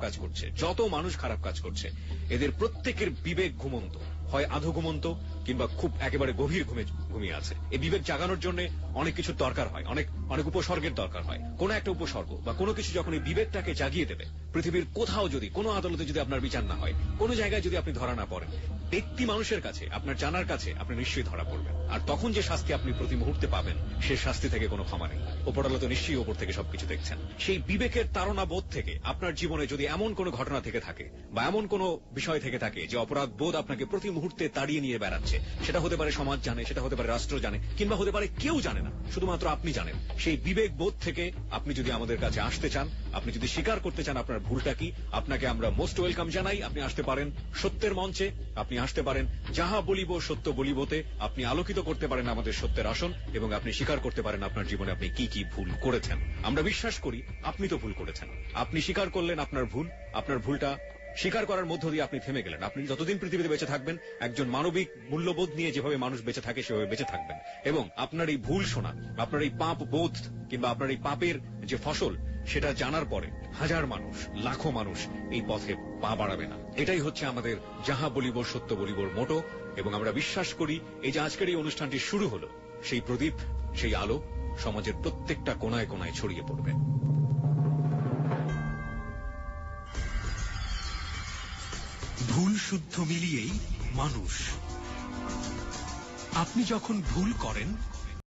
কাজ করছে এদের প্রত্যেকের বিবেক ঘুমন্ত, হয় আধো ঘুমন্ত কিংবা খুব একেবারে গভীর ঘুমিয়ে আছে। এই বিবেক জাগানোর জন্য অনেক কিছুর দরকার হয়, অনেক উপসর্গের দরকার হয়। কোন একটা উপসর্গ বা কোনো কিছু যখন এই বিবেকটাকে জাগিয়ে দেবে, পৃথিবীর কোথাও যদি, কোনো আদালতে যদি আপনার বিচার না হয়, কোনো জায়গায় যদি আপনি ধরা না পড়েন, ব্যক্তি মানুষের কাছে, আপনার জানার কাছে আপনি নিশ্চয়ই ধরা পড়বেন। আর তখন যে শাস্তি আপনি প্রতি মুহূর্তে পাবেন, সে শাস্তি থেকে কোনো ক্ষমা নেই। উপরওয়ালা তো নিশ্চয়ই ওপর থেকে সবকিছু দেখছেন। সেই বিবেকের তাড়না বোধ থেকে আপনার জীবনে যদি এমন কোনো ঘটনা থেকে থাকে বা এমন কোনো বিষয় থেকে থাকে যে অপরাধ বোধ আপনাকে প্রতি মুহূর্তে তাড়িয়ে নিয়ে বেড়াচ্ছে, সেটা হতে পারে সমাজ জানে, সেটা হতে পারে রাষ্ট্র জানে, কিংবা হতে পারে কেউ জানে না, শুধুমাত্র আপনি জানেন। সেই বিবেক বোধ থেকে আপনি যদি আমাদের কাছে আসতে চান, আপনি যদি স্বীকার করতে চান আপনার ভুলটা কি, আপনাকে আমরা মোস্ট ওয়েলকাম জানাই। আপনি আসতে পারেন সত্যের মঞ্চে, আপনি আসতে পারেন যাহা বলিব সত্য বলিবতে, আপনি আলোকিত করতে পারেন আমাদের সত্যের আসন, এবং আপনি স্বীকার করতে পারেন আপনার জীবনে আপনি কি কি ভুল করেছেন। আমরা বিশ্বাস করি আপনি তো ভুল করেছেন। আপনি স্বীকার করলেন আপনার ভুল, আপনার ভুলটা স্বীকার করার মধ্য দিয়ে আপনি থেমে গেলেন। আপনি যতদিন পৃথিবীতে বেঁচে থাকবেন, একজন মানবিক মূল্যবোধ নিয়ে যেভাবে মানুষ বেঁচে থাকে সেভাবে বেঁচে থাকবেন, এবং আপনার এই ভুল শোনা, আপনার এই পাপ বোধ কিংবা আপনার এই পাপের যে ফসল, সেটা জানার পরে হাজার মানুষ, লাখো মানুষ এই পথে পা বাড়াবে না। এটাই হচ্ছে আমাদের যাহা বলিব সত্য বলিবর মোটো। এবং আমরা বিশ্বাস করি এই যে আজকের এই অনুষ্ঠানটি শুরু হলো, সেই প্রদীপ, সেই আলো সমাজের প্রত্যেকটা কোনায় কোনায় ছড়িয়ে পড়বে। ভুল শুদ্ধ মিলিয়েই মানুষ। আপনি যখন ভুল করেন